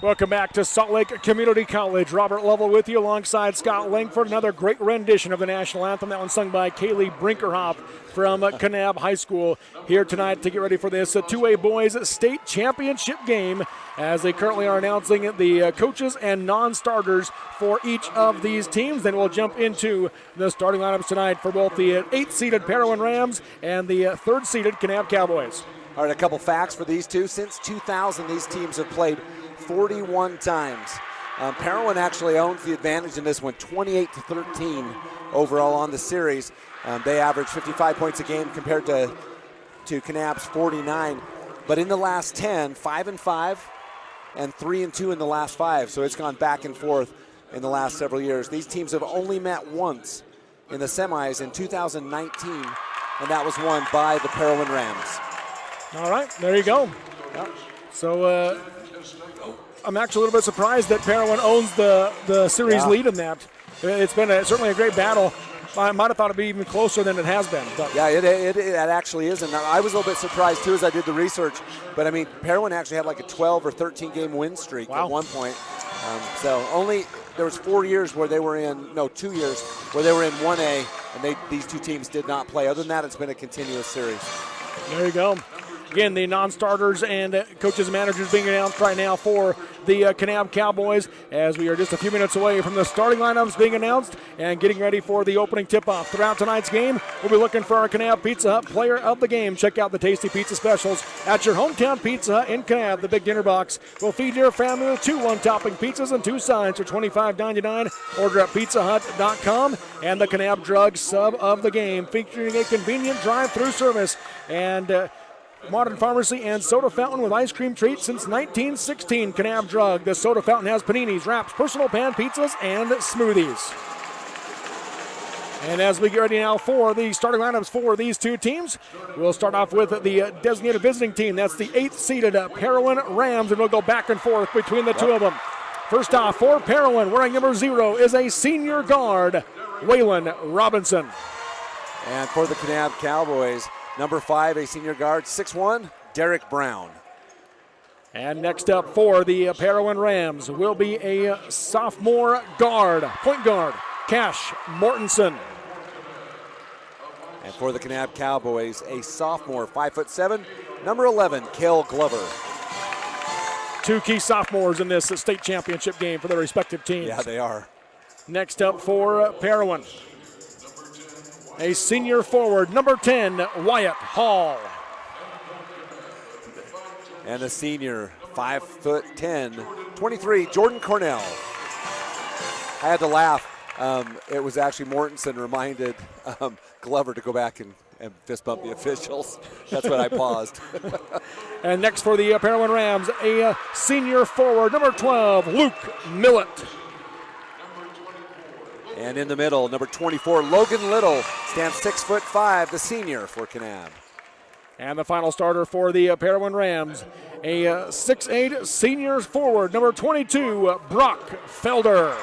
Welcome back to Salt Lake Community College. Robert Lovell with you alongside Scott Langford. Another great rendition of the national anthem. That one sung by Kaylee Brinkerhoff from Kanab High School here tonight to get ready for this 2A Boys State Championship game as they currently are announcing the coaches and non-starters for each of these teams. Then we'll jump into the starting lineups tonight for both the 8th-seeded Parowan Rams and the 3rd-seeded Kanab Cowboys. All right, a couple facts for these two. Since 2000, these teams have played 41 times. Parowan actually owns the advantage in this one, 28-13 overall on the series. They average 55 points a game compared to Kanab's 49. But in the last 10, 5-5 and 3-2 in the last 5. So it's gone back and forth in the last several years. These teams have only met once in the semis in 2019, and that was won by the Parowan Rams. All right, there you go. Yep. So I'm actually a little bit surprised that Parowan owns the series lead in that. It's been certainly a great battle. I might have thought it'd be even closer than it has been. But. Yeah, it actually is. And I was a little bit surprised, too, as I did the research. But, I mean, Parowan actually had like a 12 or 13-game win streak at one point. There was 2 years where they were in 1A, and these two teams did not play. Other than that, it's been a continuous series. There you go. Again, the non-starters and coaches and managers being announced right now for the Kanab Cowboys as we are just a few minutes away from the starting lineups being announced and getting ready for the opening tip-off. Throughout tonight's game, we'll be looking for our Kanab Pizza Hut player of the game. Check out the tasty pizza specials at your hometown Pizza Hut in Kanab. The big dinner box will feed your family with 2 one-topping pizzas and 2 sides for $25.99. Order at pizzahut.com. And the Kanab Drug sub of the game, featuring a convenient drive-through service and modern pharmacy and soda fountain with ice cream treats since 1916. Kanab Drug. The soda fountain has paninis, wraps, personal pan pizzas, and smoothies. And as we get ready now for the starting lineups for these two teams, we'll start off with the designated visiting team. That's the 8th-seeded Parowan Rams, and we'll go back and forth between the two of them. First off, for Parowan, wearing number 0 is a senior guard, Waylon Robinson. And for the Kanab Cowboys, number 5, a senior guard, 6'1", Derek Brown. And next up for the Parowan Rams will be a sophomore guard, point guard, Cash Mortensen. And for the Kanab Cowboys, a sophomore, 5'7", number 11, Cale Glover. 2 key sophomores in this state championship game for their respective teams. Yeah, they are. Next up for Parowan, a senior forward, number 10, Wyatt Hall. And a senior, 5'10", 23, Jordan Cornell. I had to laugh. It was actually Mortensen reminded Glover to go back and fist bump the officials. That's when I paused. And next for the Parowan Rams, a senior forward, number 12, Luke Millett. And in the middle, number 24, Logan Little, stands 6'5", the senior for Kanab. And the final starter for the Parowan Rams, a 6'8", senior forward, number 22, Brock Felder.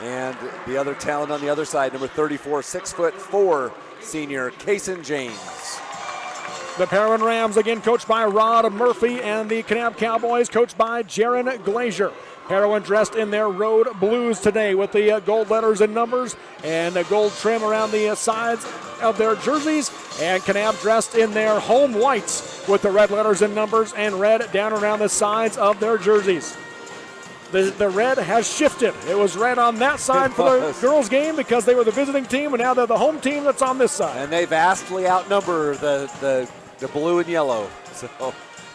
And the other talent on the other side, number 34, 6'4", senior Kaysen James. The Parowan Rams, again coached by Rod Murphy, and the Kanab Cowboys coached by Jaron Glazier. Parowan dressed in their road blues today with the gold letters and numbers and a gold trim around the sides of their jerseys. And Kanab dressed in their home whites with the red letters and numbers and red down around the sides of their jerseys. The red has shifted. It was red on that side for the girls' game because they were the visiting team, and now they're the home team that's on this side. And they vastly outnumber the blue and yellow. So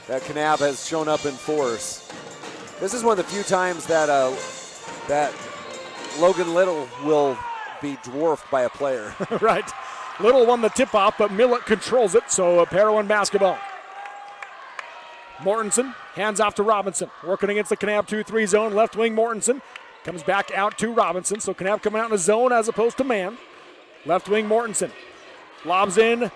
that Kanab has shown up in force. This is one of the few times that Logan Little will be dwarfed by a player. Right. Little won the tip-off, but Millett controls it, so Parowan basketball. Mortensen hands off to Robinson. Working against the Kanab 2-3 zone. Left wing Mortensen comes back out to Robinson. So Kanab coming out in a zone as opposed to man. Left wing Mortensen lobs in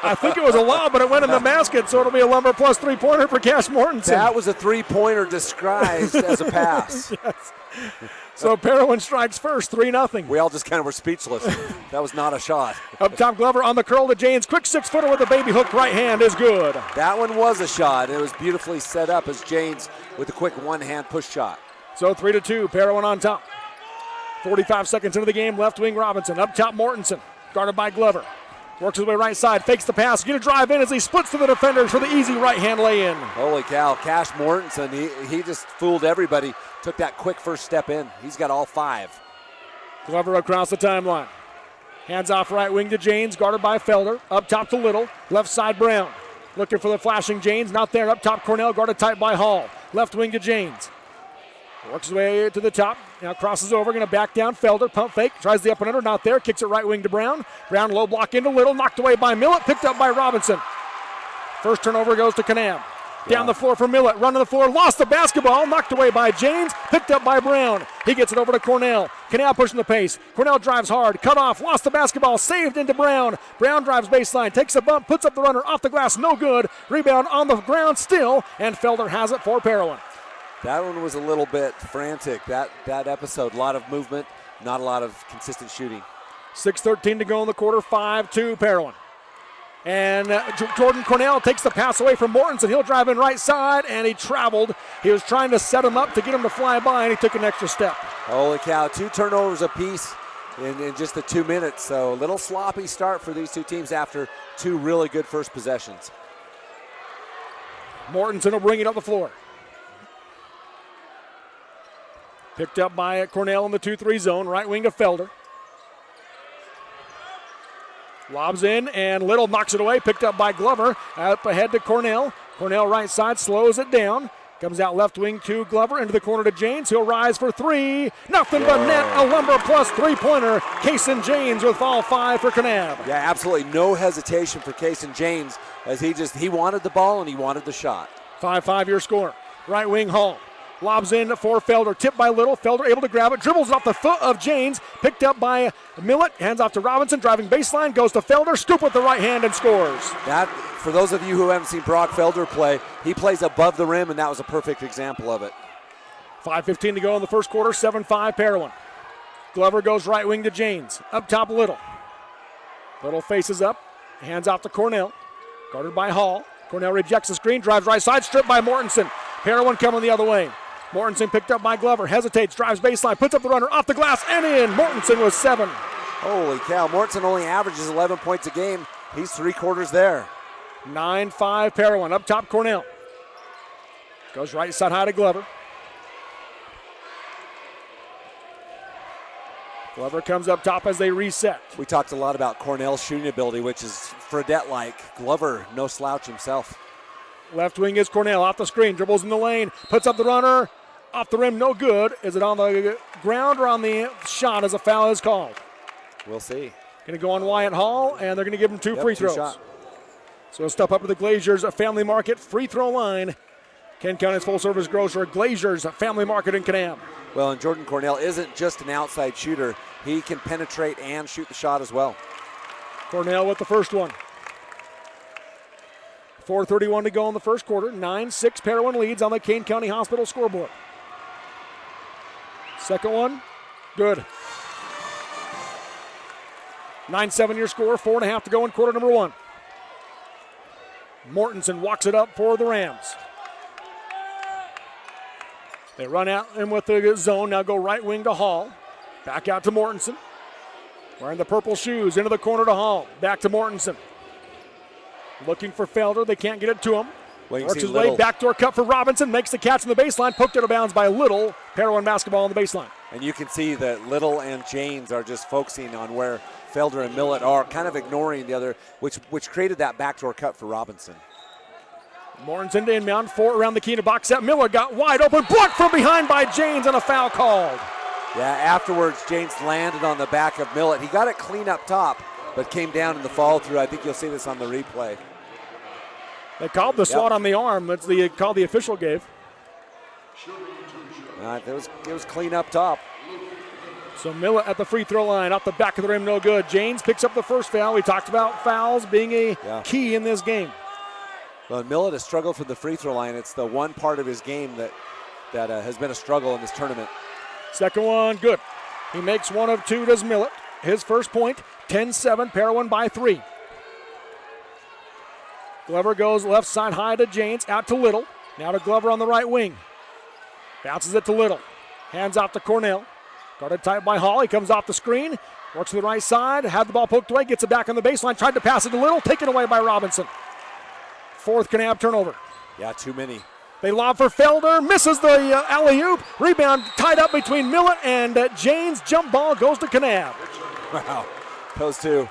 I think it was a lob, but it went in the basket, so it'll be a Lumber plus 3-pointer for Cash Mortensen. That was a 3-pointer disguised as a pass. Yes. So Parowan strikes first, 3-0. We all just kind of were speechless. That was not a shot. Up top, Glover on the curl to Janes. Quick 6-footer with a baby hook right hand is good. That one was a shot. It was beautifully set up as Janes with a quick one-hand push shot. So 3-2, Parowan on top. 45 seconds into the game, left wing Robinson. Up top, Mortensen, guarded by Glover. Works his way right side, fakes the pass, get a drive in as he splits to the defenders for the easy right-hand lay-in. Holy cow, Cash Mortensen, he just fooled everybody. Took that quick first step in. He's got all 5. Glover across the timeline. Hands off right wing to Janes, guarded by Felder. Up top to Little, left side Brown. Looking for the flashing Janes, not there. Up top Cornell, guarded tight by Hall. Left wing to Janes. Works his way to the top, now crosses over, going to back down Felder, pump fake, tries the up and under, not there, kicks it right wing to Brown. Brown low block into Little, knocked away by Millett, picked up by Robinson. First turnover goes to Kanab. Down the floor for Millett, run to the floor, lost the basketball, knocked away by Janes, picked up by Brown. He gets it over to Cornell. Kanab pushing the pace. Cornell drives hard, cut off, lost the basketball, saved into Brown. Brown drives baseline, takes a bump, puts up the runner, off the glass, no good. Rebound on the ground still, and Felder has it for Parowan. That one was a little bit frantic, that episode. A lot of movement, not a lot of consistent shooting. 6:13 to go in the quarter, 5-2 Parowan. And Jordan Cornell takes the pass away from Mortensen. He'll drive in right side, and he traveled. He was trying to set him up to get him to fly by, and he took an extra step. Holy cow, 2 turnovers apiece in just the 2 minutes. So a little sloppy start for these two teams after 2 really good first possessions. Mortensen will bring it up the floor. Picked up by Cornell in the 2-3 zone, right wing to Felder. Lobs in, and Little knocks it away, picked up by Glover. Up ahead to Cornell. Cornell right side, slows it down. Comes out left wing to Glover, into the corner to Janes. He'll rise for 3. Nothing but net, a Lumber plus 3-pointer. Kason Janes with all 5 for Kanab. Yeah, absolutely no hesitation for Kason Janes as he wanted the ball and he wanted the shot. 5-5 your score. Right wing Hall. Lobs in for Felder, tipped by Little. Felder able to grab it, dribbles it off the foot of Janes, picked up by Millett, hands off to Robinson, driving baseline, goes to Felder, scoop with the right hand and scores. That, for those of you who haven't seen Brock Felder play, he plays above the rim, and that was a perfect example of it. 5:15 to go in the first quarter, 7-5 Parowan. Glover goes right wing to Janes, up top Little. Little faces up, hands off to Cornell, guarded by Hall. Cornell rejects the screen, drives right side, stripped by Mortensen. Parowan coming the other way. Mortensen picked up by Glover, hesitates, drives baseline, puts up the runner, off the glass and in. Mortensen with 7. Holy cow, Mortensen only averages 11 points a game. He's 3 quarters there. 9-5 Parowan, up top Cornell. Goes right side high to Glover. Glover comes up top as they reset. We talked a lot about Cornell's shooting ability, which is Fredette-like. Glover, no slouch himself. Left wing is Cornell, off the screen, dribbles in the lane, puts up the runner, off the rim, no good. Is it on the ground or on the shot as a foul is called? We'll see. Going to go on Wyatt Hall, and they're going to give him 2 free throws. Shot. So we'll step up to the Glaziers Family Market free throw line. Kent County's full-service grocer, Glaziers Family Market in Kanab. Well, and Jordan Cornell isn't just an outside shooter. He can penetrate and shoot the shot as well. Cornell with the first one. 4:31 to go in the first quarter. 9-6 Parowan leads on the Kane County Hospital scoreboard. Second one, good. 9-7 your score, 4.5 to go in quarter number 1. Mortensen walks it up for the Rams. They run out in with the zone, now go right wing to Hall. Back out to Mortensen. Wearing the purple shoes, into the corner to Hall. Back to Mortensen. Looking for Felder, they can't get it to him. Works his way, backdoor cut for Robinson, makes the catch in the baseline, poked out of bounds by Little. Parowan basketball on the baseline. And you can see that Little and Janes are just focusing on where Felder and Millett are, kind of ignoring the other, which created that backdoor cut for Robinson. Mortensen to inbound, 4 around the key to box set. Miller got wide open, blocked from behind by Janes, and a foul called. Yeah, afterwards, Janes landed on the back of Millett. He got it clean up top, but came down in the fall through. I think you'll see this on the replay. They called the swat on the arm. That's the call the official gave. It was clean up top. So Millett at the free throw line, off the back of the rim, no good. Janes picks up the first foul. We talked about fouls being a key in this game. Well, Millett has struggled from the free throw line. It's the one part of his game that has been a struggle in this tournament. Second one, good. He makes one of two, does Millett. His first point, 10-7, Parowan by 3. Glover goes left side high to Janes, out to Little. Now to Glover on the right wing. Bounces it to Little. Hands off to Cornell. Guarded tight by Hall. He comes off the screen. Works to the right side. Had the ball poked away. Gets it back on the baseline. Tried to pass it to Little. Taken away by Robinson. Fourth Kanab turnover. Yeah, too many. They lob for Felder. Misses the alley-oop. Rebound tied up between Millett and Janes. Jump ball goes to Kanab. Wow. Those two.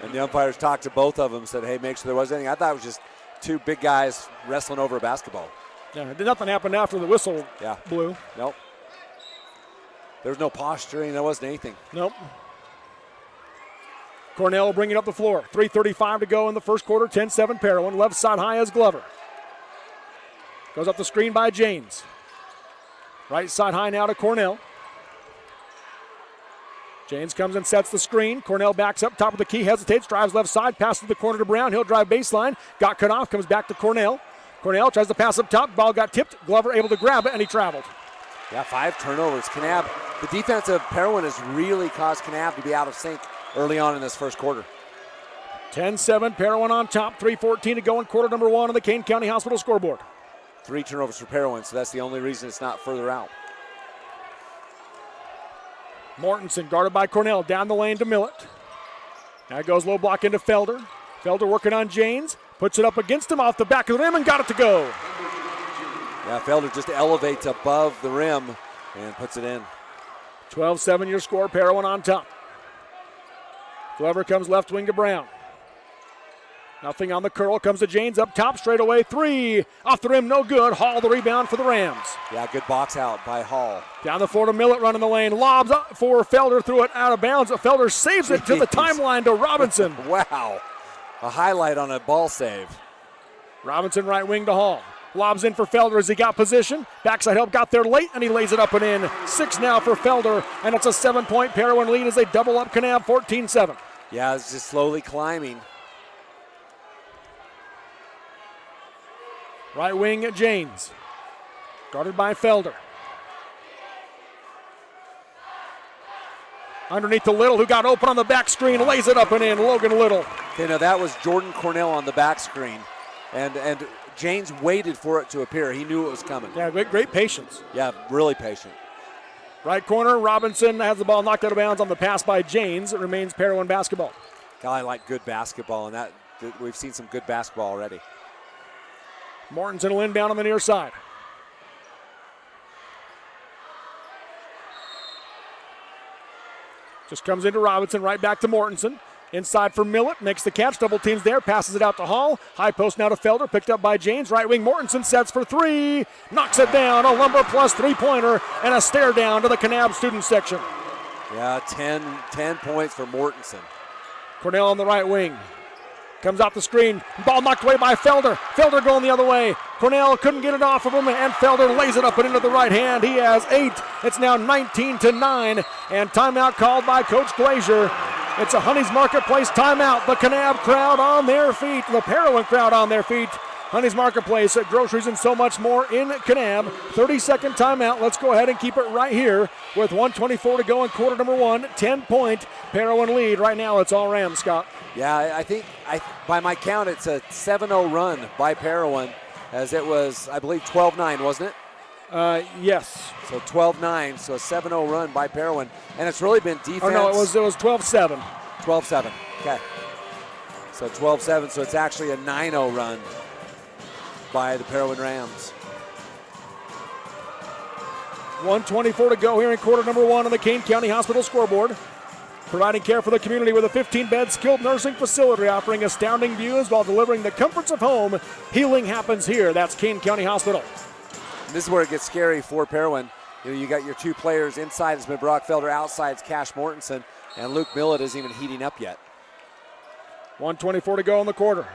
And the umpires talked to both of them. Said, hey, make sure there wasn't anything. I thought it was just two big guys wrestling over a basketball. Yeah, nothing happened after the whistle blew. Nope. There was no posturing. There wasn't anything. Nope. Cornell bringing up the floor. 3:35 to go in the first quarter. 10-7 Parowan. Left side high as Glover. Goes up the screen by Janes. Right side high now to Cornell. Janes comes and sets the screen. Cornell backs up, top of the key, hesitates, drives left side, passes the corner to Brown. He'll drive baseline. Got cut off, comes back to Cornell. Cornell tries to pass up top. Ball got tipped. Glover able to grab it, and he traveled. Yeah, 5 turnovers. Kanab, the defense of Parowan has really caused Kanab to be out of sync early on in this first quarter. 10-7, Parowan on top. 3:14 to go in quarter number 1 on the Kane County Hospital scoreboard. 3 turnovers for Parowan, so that's the only reason it's not further out. Mortensen guarded by Cornell. Down the lane to Millett. Now goes low block into Felder. Felder working on Janes. Puts it up against him off the back of the rim and got it to go. Yeah, Felder just elevates above the rim and puts it in. 12-7 your score. Parowan on top. Glover comes left wing to Brown. Nothing on the curl. Comes to Janes up top. Straight away. 3. Off the rim. No good. Hall the rebound for the Rams. Yeah, good box out by Hall. Down the floor to Millett running the lane. Lobs up for Felder. Threw it out of bounds. Felder saves it to the timeline to Robinson. Wow. A highlight on a ball save. Robinson right wing to Hall. Lobs in for Felder as he got position. Backside help got there late, and he lays it up and in. 6 now for Felder, and it's a 7-point Parowan lead as they double up Kanab 14-7. Yeah, it's just slowly climbing. Right wing at Janes. Guarded by Felder. Underneath to Little, who got open on the back screen, lays it up and in. Logan Little. Okay, now that was Jordan Cornell on the back screen. And Janes waited for it to appear. He knew it was coming. Yeah, great patience. Yeah, really patient. Right corner, Robinson has the ball knocked out of bounds on the pass by Janes. It remains Parowan basketball. God, I like good basketball, and that we've seen some good basketball already. Mortensen will inbound on the near side. Just comes into Robinson, right back to Mortensen. Inside for Millett, makes the catch, double teams there, passes it out to Hall. High post now to Felder, picked up by James. Right wing, Mortensen sets for 3, knocks it down. A Lumber plus 3-pointer and a stare down to the Kanab student section. Yeah, 10 points for Mortensen. Cornell on the right wing. Comes off the screen, ball knocked away by Felder. Felder going the other way. Cornell couldn't get it off of him, and Felder lays it up and into the right hand. He has 8. It's now 19-9, and timeout called by Coach Glazier. It's a Honey's Marketplace timeout. The Kanab crowd on their feet, the Parowan crowd on their feet. Honey's Marketplace, groceries and so much more in Kanab. 30-second timeout. Let's go ahead and keep it right here with 1:24 to go in quarter number 1. 10-point Parowan lead. Right now it's all Rams, Scott. Yeah, I think by my count it's a 7-0 run by Parowan, as it was, I believe, 12-9, wasn't it? Yes. So 12-9, so a 7-0 run by Parowan. And it's really been defense. Oh, no, it was 12-7. 12-7, okay. So 12-7, so it's actually a 9-0 run by the Parowan Rams. 1:24 to go here in quarter number 1 on the Kane County Hospital scoreboard. Providing care for the community with a 15-bed skilled nursing facility offering astounding views while delivering the comforts of home. Healing happens here. That's Kane County Hospital. And this is where it gets scary for Parowan. You got your 2 players. Inside has been Brock Felder. Outside is Cash Mortensen. And Luke Millett isn't even heating up yet. 1:24 to go in the quarter.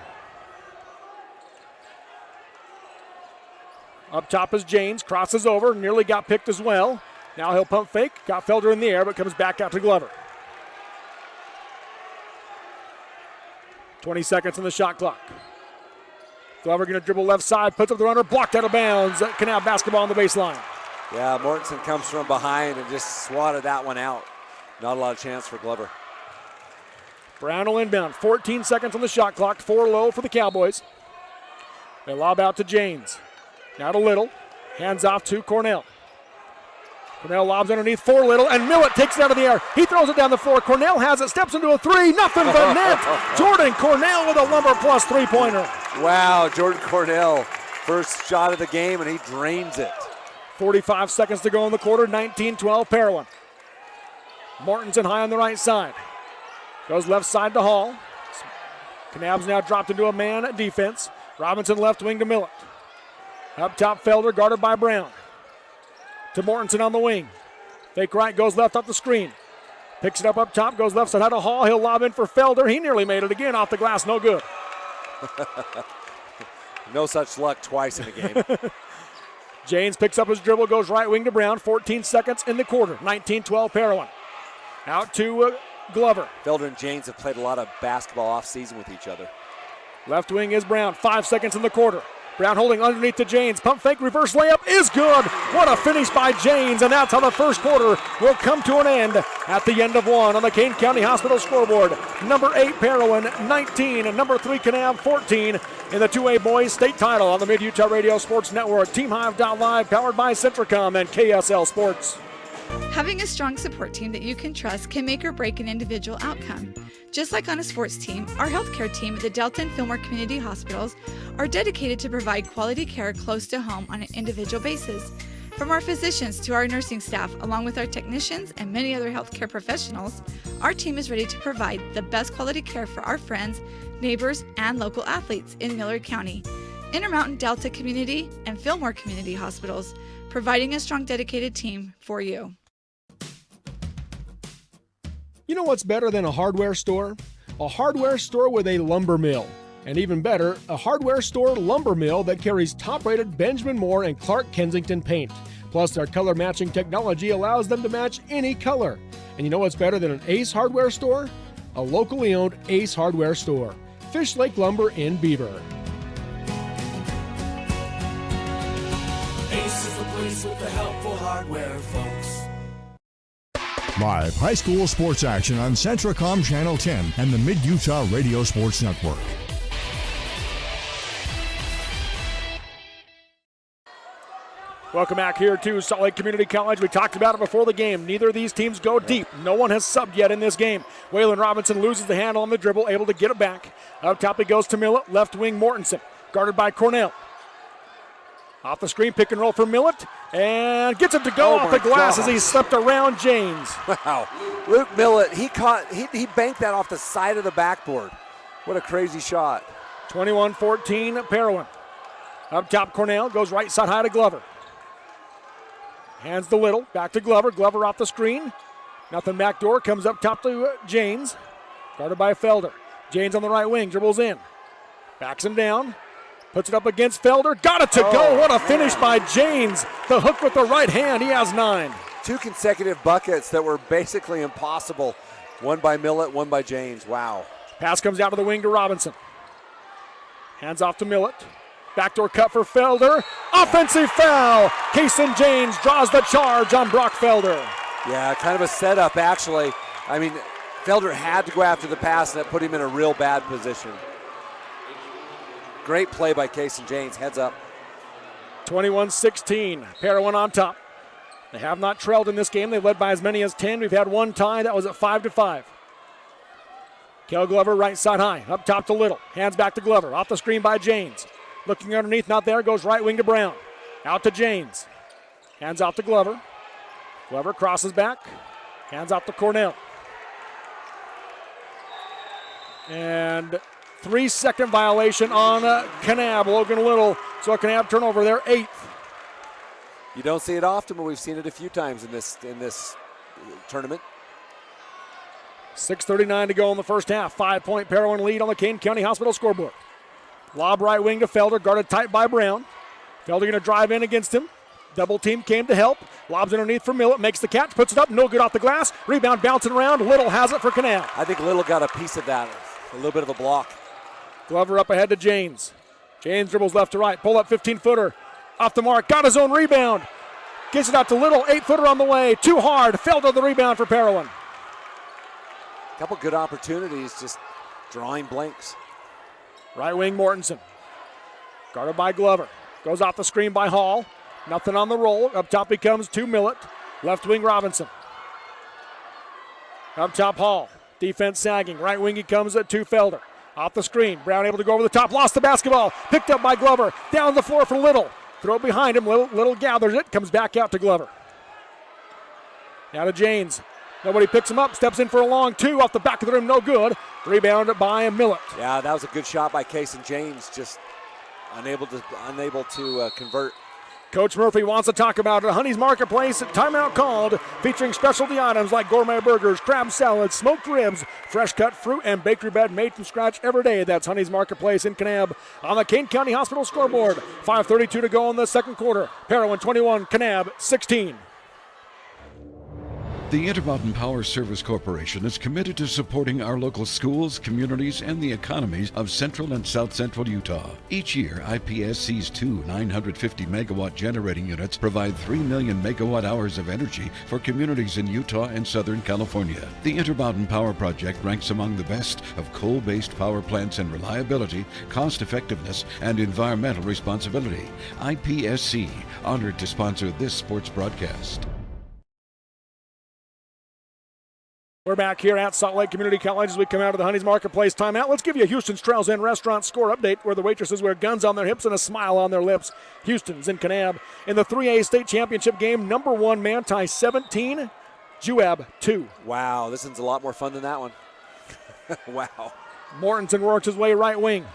Up top is Janes, crosses over, nearly got picked as well. Now he'll pump fake, got Felder in the air, but comes back out to Glover. 20 seconds on the shot clock. Glover going to dribble left side, puts up the runner, blocked out of bounds. Kanab basketball on the baseline. Yeah, Mortensen comes from behind and just swatted that one out. Not a lot of chance for Glover. Brown will inbound. 14 seconds on the shot clock. 4 low for the Cowboys. They lob out to Janes. Now to Little. Hands off to Cornell. Cornell lobs underneath for Little, and Millett takes it out of the air. He throws it down the floor. Cornell has it, steps into a three. Nothing but net. Jordan Cornell with a Lumber Plus three-pointer. Wow, Jordan Cornell, first shot of the game, and he drains it. 45 seconds to go in the quarter. 19-12 Parowan. Mortensen high on the right side. Goes left side to Hall. Kanab's now dropped into a man defense. Robinson left wing to Millett. Up top, Felder guarded by Brown. To Mortensen on the wing. Fake right, goes left off the screen. Picks it up top, goes left side to Hall. He'll lob in for Felder. He nearly made it again off the glass, no good. No such luck twice in a game. Janes picks up his dribble, goes right wing to Brown. 14 seconds in the quarter. 19-12 Parowan. Out to Glover. Felder and Janes have played a lot of basketball off-season with each other. Left wing is Brown. 5 seconds in the quarter. Brown holding underneath to Janes. Pump fake, reverse layup is good. What a finish by Janes, and that's how the first quarter will come to an end at the end of one on the Kane County Hospital scoreboard. Number 8 Parowan, 19, and number 3 Kanab, 14 in the 2A boys state title on the Mid-Utah Radio Sports Network. TeamHive.live, powered by Centricom and KSL Sports. Having a strong support team that you can trust can make or break an individual outcome. Just like on a sports team, our healthcare team at the Delta and Fillmore Community Hospitals are dedicated to provide quality care close to home on an individual basis. From our physicians to our nursing staff, along with our technicians and many other healthcare professionals, our team is ready to provide the best quality care for our friends, neighbors, and local athletes in Millard County. Intermountain Delta Community and Fillmore Community Hospitals, providing a strong, dedicated team for you. You know what's better than a hardware store? A hardware store with a lumber mill. And even better, a hardware store lumber mill that carries top-rated Benjamin Moore and Clark Kensington paint. Plus, their color matching technology allows them to match any color. And you know what's better than an Ace hardware store? A locally owned Ace hardware store. Fish Lake Lumber in Beaver. Ace is the place with the helpful hardware, folks. Live high school sports action on Centricom Channel 10 and the Mid-Utah Radio Sports Network. Welcome back here to Salt Lake Community College. We talked about it before the game. Neither of these teams go deep. No one has subbed yet in this game. Waylon Robinson loses the handle on the dribble, able to get it back. Up top it goes to Millett, left wing Mortensen, guarded by Cornell. Off the screen, pick and roll for Millett, and gets it to go off the glass as he slipped around James. Wow. Luke Millett, he banked that off the side of the backboard. What a crazy shot. 21-14 Parowan. Up top, Cornell goes right side high to Glover. Hands to Little, back to Glover. Glover off the screen. Nothing back door, comes up top to Janes. Guarded by Felder. Janes on the right wing, dribbles in. Backs him down. Puts it up against Felder. Got it to go. What a finish by Janes. The hook with the right hand. He has 9. 2 consecutive buckets that were basically impossible. One by Millett, one by Janes. Wow. Pass comes out to the wing to Robinson. Hands off to Millett. Backdoor cut for Felder. Offensive foul. Kason Janes draws the charge on Brock Felder. Yeah, kind of a setup, actually. I mean, Felder had to go after the pass, and it put him in a real bad position. Great play by Kason Janes. Heads up. 21-16. Parowan on top. They have not trailed in this game. They've led by as many as 10. We've had one tie. That was at 5-5. Kel Glover right side high. Up top to Little. Hands back to Glover. Off the screen by Janes. Looking underneath, not there. Goes right wing to Brown. Out to Janes. Hands out to Glover. Glover crosses back. Hands out to Cornell. And 3-second violation on Kanab. Logan Little. So a Kanab turnover there, 8th. You don't see it often, but we've seen it a few times in this tournament. 6:39 to go in the first half. 5-point Parowan lead on the Kane County Hospital scoreboard. Lob right wing to Felder, guarded tight by Brown. Felder going to drive in against him. Double team came to help. Lobs underneath for Millett. Makes the catch. Puts it up. No good off the glass. Rebound bouncing around. Little has it for Kanab. I think Little got a piece of that. A little bit of a block. Glover up ahead to Janes. Janes dribbles left to right. Pull up 15-footer. Off the mark. Got his own rebound. Gets it out to Little. 8-footer on the way. Too hard. Felder the rebound for Parowan. Couple good opportunities. Just drawing blanks. Right wing Mortensen. Guarded by Glover. Goes off the screen by Hall. Nothing on the roll. Up top he comes to Millett. Left wing Robinson. Up top Hall. Defense sagging. Right wing he comes to Felder. Off the screen. Brown able to go over the top. Lost the basketball. Picked up by Glover. Down the floor for Little. Throw it behind him. Little gathers it. Comes back out to Glover. Now to Janes. Nobody picks him up. Steps in for a long two. Off the back of the rim. No good. Rebound by Millett. Yeah, that was a good shot by Case and James. Just unable to convert. Coach Murphy wants to talk about it. Honey's Marketplace, timeout called, featuring specialty items like gourmet burgers, crab salads, smoked ribs, fresh cut fruit, and bakery bread made from scratch every day. That's Honey's Marketplace in Kanab on the Kane County Hospital scoreboard. 5:32 to go in the second quarter. Parowan 21, Kanab 16. The Intermountain Power Service Corporation is committed to supporting our local schools, communities, and the economies of central and south central Utah. Each year, IPSC's two 950-megawatt generating units provide 3 million megawatt hours of energy for communities in Utah and Southern California. The Intermountain Power Project ranks among the best of coal-based power plants in reliability, cost-effectiveness, and environmental responsibility. IPSC, honored to sponsor this sports broadcast. We're back here at Salt Lake Community College as we come out of the Honey's Marketplace timeout. Let's give you a Houston's Trails Inn restaurant score update where the waitresses wear guns on their hips and a smile on their lips. Houston's in Kanab in the 3A state championship game. Number 1 Manti 17, Juab 2. Wow, this one's a lot more fun than that one. Wow. Mortensen works his way right wing.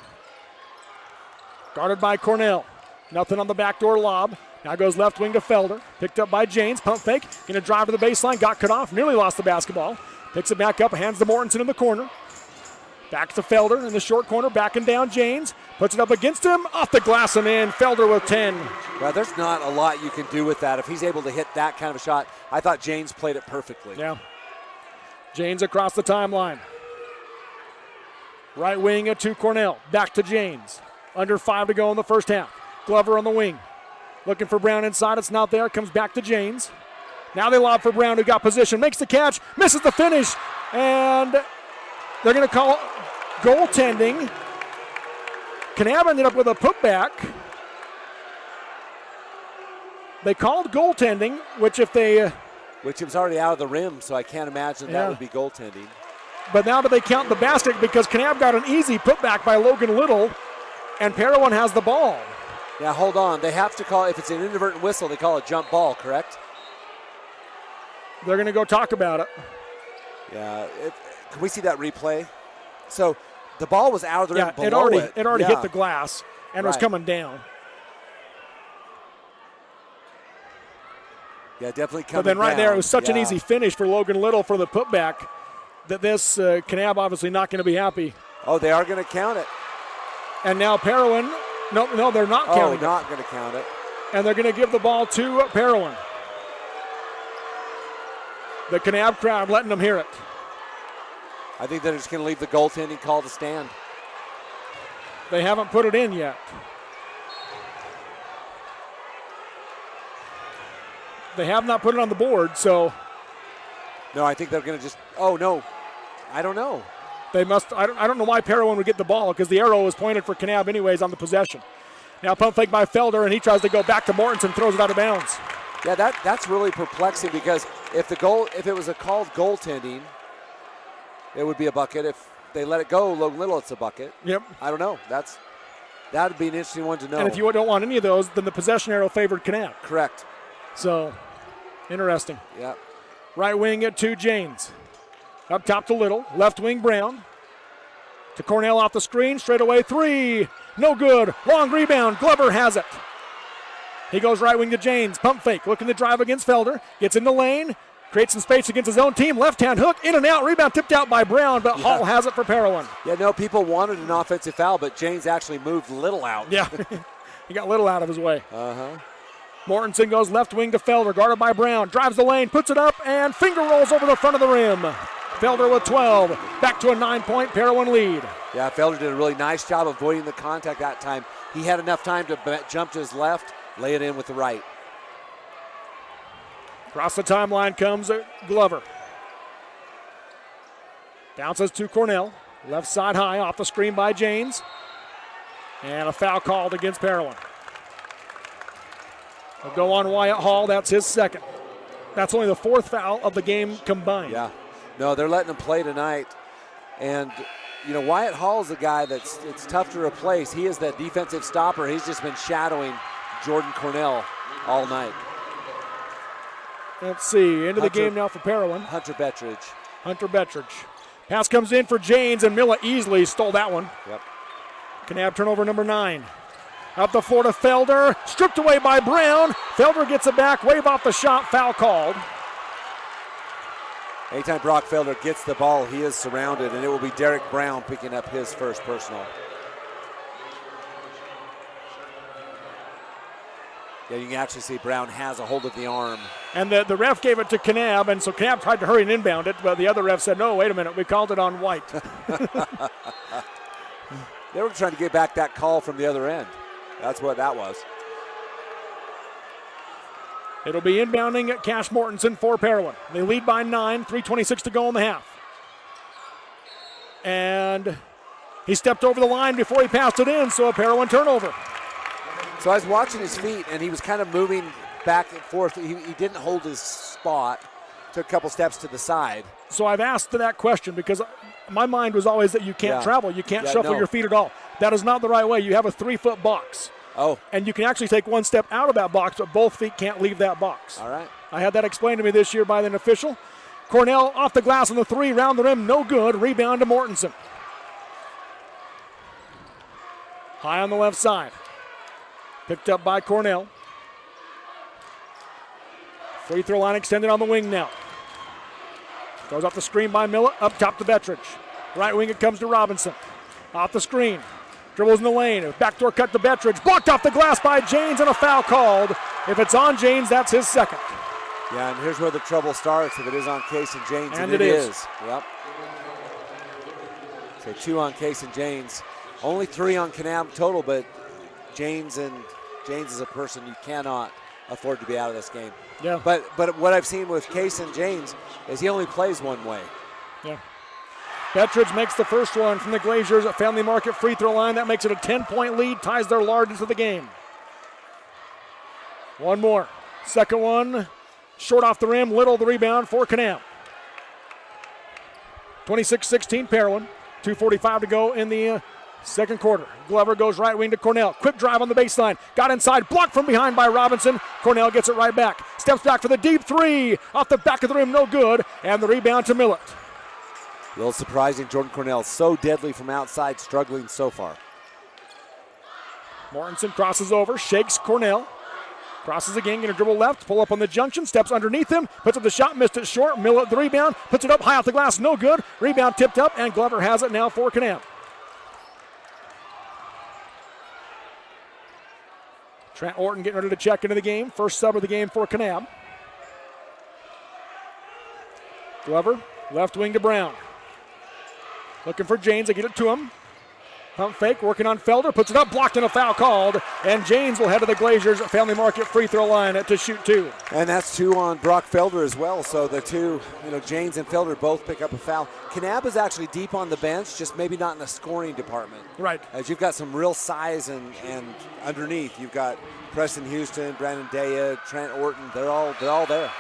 Guarded by Cornell. Nothing on the backdoor lob. Now goes left wing to Felder. Picked up by Janes. Pump fake. Going to drive to the baseline. Got cut off. Nearly lost the basketball. Picks it back up. Hands to Mortensen in the corner. Back to Felder in the short corner. Backing down Janes. Puts it up against him. Off the glass and in. Felder with 10. Well, there's not a lot you can do with that. If he's able to hit that kind of a shot, I thought Janes played it perfectly. Yeah. Janes across the timeline. Right wing to Cornell. Back to Janes. Under 5 to go in the first half. Glover on the wing. Looking for Brown inside. It's not there. Comes back to Janes. Now they lob for Brown, who got position. Makes the catch. Misses the finish. And they're going to call goaltending. Kanab ended up with a putback. They called goaltending, which Which was already out of the rim, so I can't imagine that would be goaltending. But now do they count the basket because Kanab got an easy putback by Logan Little, and Parowan has the ball. Yeah, hold on. They have to call, if it's an inadvertent whistle, they call it jump ball, correct? They're going to go talk about it. Yeah. Can we see that replay? So the ball was out of the rim below it. It already hit the glass and was coming down. Yeah, definitely coming down. But then right there, it was such an easy finish for Logan Little for the putback that this Kanab obviously not going to be happy. Oh, they are going to count it. And now Parowan, no, they're not counting it. Oh, not going to count it. And they're going to give the ball to Parowan. The Kanab crowd letting them hear it. I think they're just going to leave the goaltending call to stand. They haven't put it in yet. They have not put it on the board, so. No, I think they're going to just, oh, no. I don't know. They must, I don't know why Parowan would get the ball because the arrow was pointed for Kanab anyways on the possession. Now pump fake by Felder, and he tries to go back to Mortensen, throws it out of bounds. Yeah, that's really perplexing because if it was a called goaltending, it would be a bucket. If they let it go, Logan Little, it's a bucket. Yep. I don't know. That would be an interesting one to know. And if you don't want any of those, then the possession arrow favored Kanab. Correct. So, interesting. Yeah. Right wing at 2, Janes. Up top to Little. Left wing, Brown. To Cornell off the screen. Straight away, 3. No good. Long rebound. Glover has it. He goes right wing to Janes. Pump fake. Looking to drive against Felder. Gets in the lane. Creates some space against his own team. Left-hand hook. In and out. Rebound tipped out by Brown, but Hall has it for Parowan. Yeah, no, people wanted an offensive foul, but Janes actually moved Little out. Yeah. He got little out of his way. Uh-huh. Mortensen goes left wing to Felder, guarded by Brown. Drives the lane, puts it up, and finger rolls over the front of the rim. Felder with 12. Back to a 9-point Parowan lead. Yeah, Felder did a really nice job avoiding the contact that time. He had enough time to jump to his left, lay it in with the right. Across the timeline comes Glover. Bounces to Cornell. Left side high, off the screen by Janes. And a foul called against Parowan. Will go on Wyatt Hall. That's his second. That's only the fourth foul of the game combined. Yeah. No, they're letting him play tonight. And, you know, Wyatt Hall's a guy it's tough to replace. He is that defensive stopper. He's just been shadowing Jordan Cornell all night. Let's see. Into the game now for Parowan. Hunter Bettridge. Hunter Bettridge. Pass comes in for Janes, and Milla easily stole that one. Yep. Kanab turnover number 9. Up the floor to Felder. Stripped away by Brown. Felder gets it back. Wave off the shot. Foul called. Anytime Brock Felder gets the ball, he is surrounded, and it will be Derek Brown picking up his first personal. Yeah, you can actually see Brown has a hold of the arm. And the ref gave it to Kanab, and so Kanab tried to hurry and inbound it, but the other ref said, no, wait a minute, we called it on White. They were trying to get back that call from the other end. That's what that was. It'll be inbounding at Cash Mortensen for Parowan. They lead by 9, 3:26 to go in the half. And he stepped over the line before he passed it in, so a Parowan turnover. So I was watching his feet, and he was kind of moving back and forth. He didn't hold his spot. Took a couple steps to the side. So I've asked that question because my mind was always that you can't travel. You can't shuffle your feet at all. That is not the right way. You have a 3-foot box. Oh. And you can actually take one step out of that box, but both feet can't leave that box. All right. I had that explained to me this year by an official. Cornell off the glass on the 3, round the rim, no good. Rebound to Mortensen. High on the left side. Picked up by Cornell. Free throw line extended on the wing now. Goes off the screen by Miller, up top to Bettridge. Right wing it comes to Robinson. Off the screen. Dribbles in the lane. Backdoor cut to Bettridge. Blocked off the glass by Janes and a foul called. If it's on Janes, that's his second. Yeah, and here's where the trouble starts if it is on Case and Janes. And it is. Yep. So 2 on Case and Janes. Only 3 on Kanab total, but Janes is a person you cannot afford to be out of this game. Yeah. But what I've seen with Case and Janes is he only plays one way. Yeah. Bettridge makes the first one from the Glaziers at Family Market free throw line. That makes it a 10-point lead, ties their largest of the game. One more. Second one, short off the rim, Little the rebound for Kanab. 26-16 Parowan. 2:45 to go in the second quarter. Glover goes right wing to Cornell. Quick drive on the baseline. Got inside. Blocked from behind by Robinson. Cornell gets it right back. Steps back for the deep 3. Off the back of the rim, no good. And the rebound to Millett. A little surprising. Jordan Cornell so deadly from outside, struggling so far. Mortensen crosses over, shakes Cornell. Crosses again, going to dribble left, pull up on the junction, steps underneath him, puts up the shot, missed it short. Millett the rebound, puts it up high off the glass, no good. Rebound tipped up, and Glover has it now for Kanab. Trent Orton getting ready to check into the game. First sub of the game for Kanab. Glover, left wing to Brown. Looking for Janes, they get it to him. Pump fake, working on Felder, puts it up, blocked and a foul called. And Janes will head to the Glaziers Family Market free throw line to shoot 2. And that's 2 on Brock Felder as well. So the 2, Janes and Felder both pick up a foul. Kanab is actually deep on the bench, just maybe not in the scoring department. Right. As you've got some real size and underneath, you've got Preston Houston, Brandon Daya, Trent Orton. They're all there.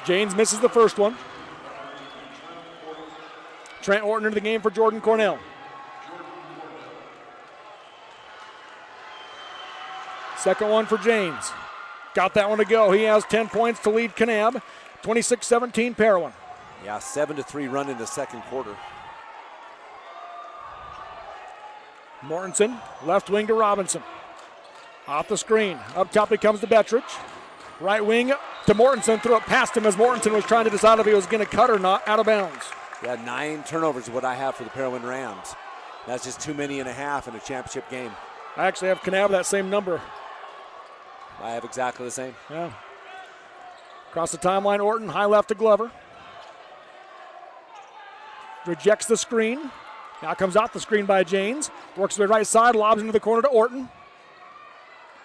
Janes misses the first one. Trent Orton into the game for Jordan Cornell. Second one for Janes. Got that one to go. He has 10 points to lead Kanab. 26-17 Parowan. Yeah, 7-3 run in the second quarter. Mortensen, left wing to Robinson. Off the screen. Up top he comes to Bettridge. Right wing to Mortensen. Threw it past him as Mortensen was trying to decide if he was going to cut or not. Out of bounds. Yeah, 9 turnovers is what I have for the Parowan Rams. That's just too many and a half in a championship game. I actually have Kanab that same number. I have exactly the same. Yeah. Across the timeline, Orton, high left to Glover. Rejects the screen. Now comes out the screen by Janes. Works to the right side, lobs into the corner to Orton.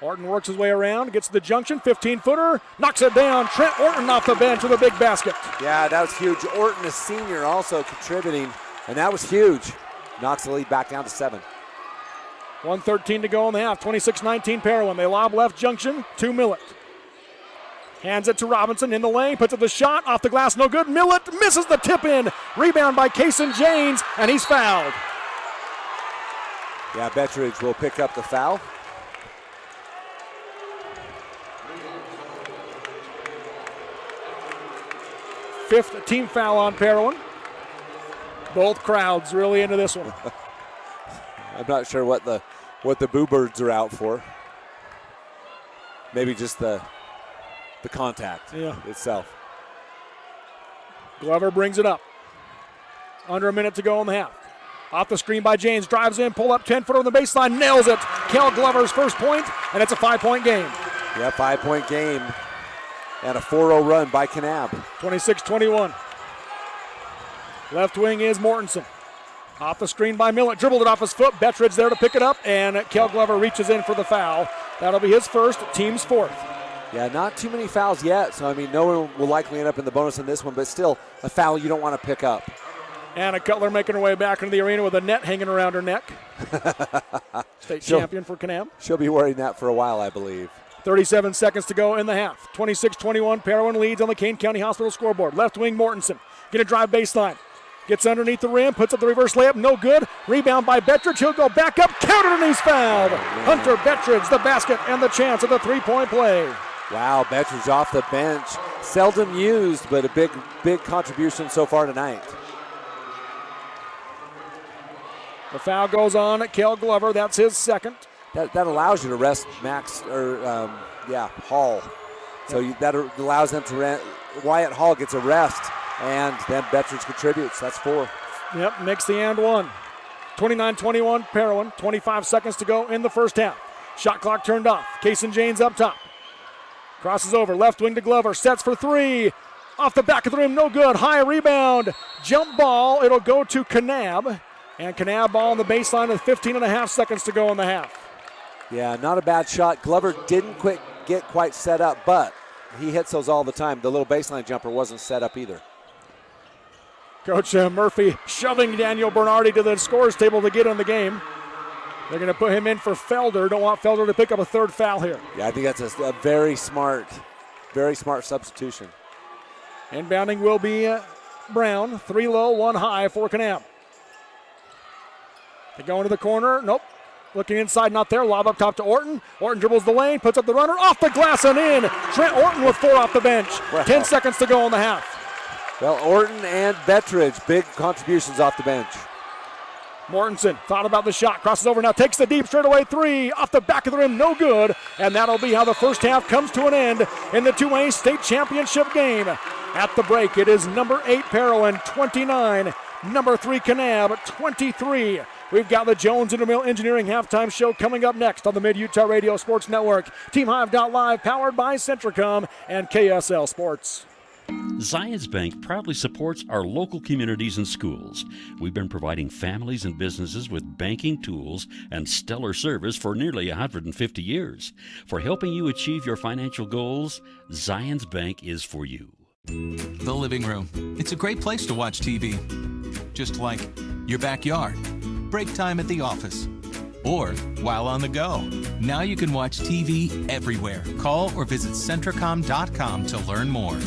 Orton works his way around, gets to the junction, 15-footer, knocks it down. Trent Orton off the bench with a big basket. Yeah, that was huge. Orton, a senior, also contributing, and that was huge. Knocks the lead back down to 7. 1:13 to go in the half. 26-19 Parowan. They lob left junction to Millett. Hands it to Robinson in the lane, puts up the shot, off the glass, no good. Millett misses the tip in. Rebound by Kason Janes, and he's fouled. Yeah, Bettridge will pick up the foul. Fifth team foul on Parowan. Both crowds really into this one. I'm not sure what the Boo Birds are out for. Maybe just the contact itself. Glover brings it up. Under a minute to go in the half. Off the screen by James, drives in, pull up 10-footer on the baseline, nails it. Kel Glover's first point, and it's a 5-point game. Yeah, 5-point game. And a 4-0 run by Kanab. 26-21. Left wing is Mortensen. Off the screen by Millett, dribbled it off his foot. Bettridge there to pick it up, and Kel Glover reaches in for the foul. That'll be his first, team's fourth. Yeah, not too many fouls yet, so I mean, no one will likely end up in the bonus in this one, but still a foul you don't want to pick up. Anna Cutler making her way back into the arena with a net hanging around her neck. State champion for Kanab. She'll be wearing that for a while, I believe. 37 seconds to go in the half. 26-21, Parowan leads on the Kane County Hospital scoreboard. Left wing Mortensen, gonna drive baseline. Gets underneath the rim, puts up the reverse layup, no good. Rebound by Bettridge, he'll go back up, counted, and he's fouled. Hunter Bettridge, the basket and the chance of the three-point play. Wow, Bettridge off the bench. Seldom used, but a big contribution so far tonight. The foul goes on at Kel Glover, that's his second. That allows you to rest Hall. So that allows them to Wyatt Hall gets a rest, and then Bettridge contributes. That's 4. Yep, makes the and one. 29-21, Parowan. 25 seconds to go in the first half. Shot clock turned off. Kason Janes up top. Crosses over, left wing to Glover, sets for 3. Off the back of the rim, no good. High rebound, jump ball. It'll go to Kanab. And Kanab ball on the baseline with 15.5 seconds to go in the half. Yeah, not a bad shot. Glover didn't get quite set up, but he hits those all the time. The little baseline jumper wasn't set up either. Coach Murphy shoving Daniel Bernardi to the scorer's table to get in the game. They're going to put him in for Felder. Don't want Felder to pick up a third foul here. Yeah, I think that's a very smart substitution. Inbounding will be Brown. 3 low, 1 high for Kanab. They go into the corner. Nope. Looking inside, not there. Lob up top to Orton. Orton dribbles the lane, puts up the runner, off the glass and in. Trent Orton with 4 off the bench. Wow. 10 seconds to go in the half. Well, Orton and Bettridge, big contributions off the bench. Mortensen thought about the shot, crosses over now, takes the deep straightaway 3, off the back of the rim, no good. And that'll be how the first half comes to an end in the 2A state championship game. At the break, it is number 8 Parowan, 29, number 3 Kanab, 23. We've got the Jones Intermill Engineering halftime show coming up next on the Mid-Utah Radio Sports Network. TeamHive.live, powered by Centricom and KSL Sports. Zions Bank proudly supports our local communities and schools. We've been providing families and businesses with banking tools and stellar service for nearly 150 years. For helping you achieve your financial goals, Zions Bank is for you. The living room. It's a great place to watch TV. Just like your backyard, break time at the office, or while on the go. Now you can watch TV everywhere. Call or visit Centricom.com to learn more.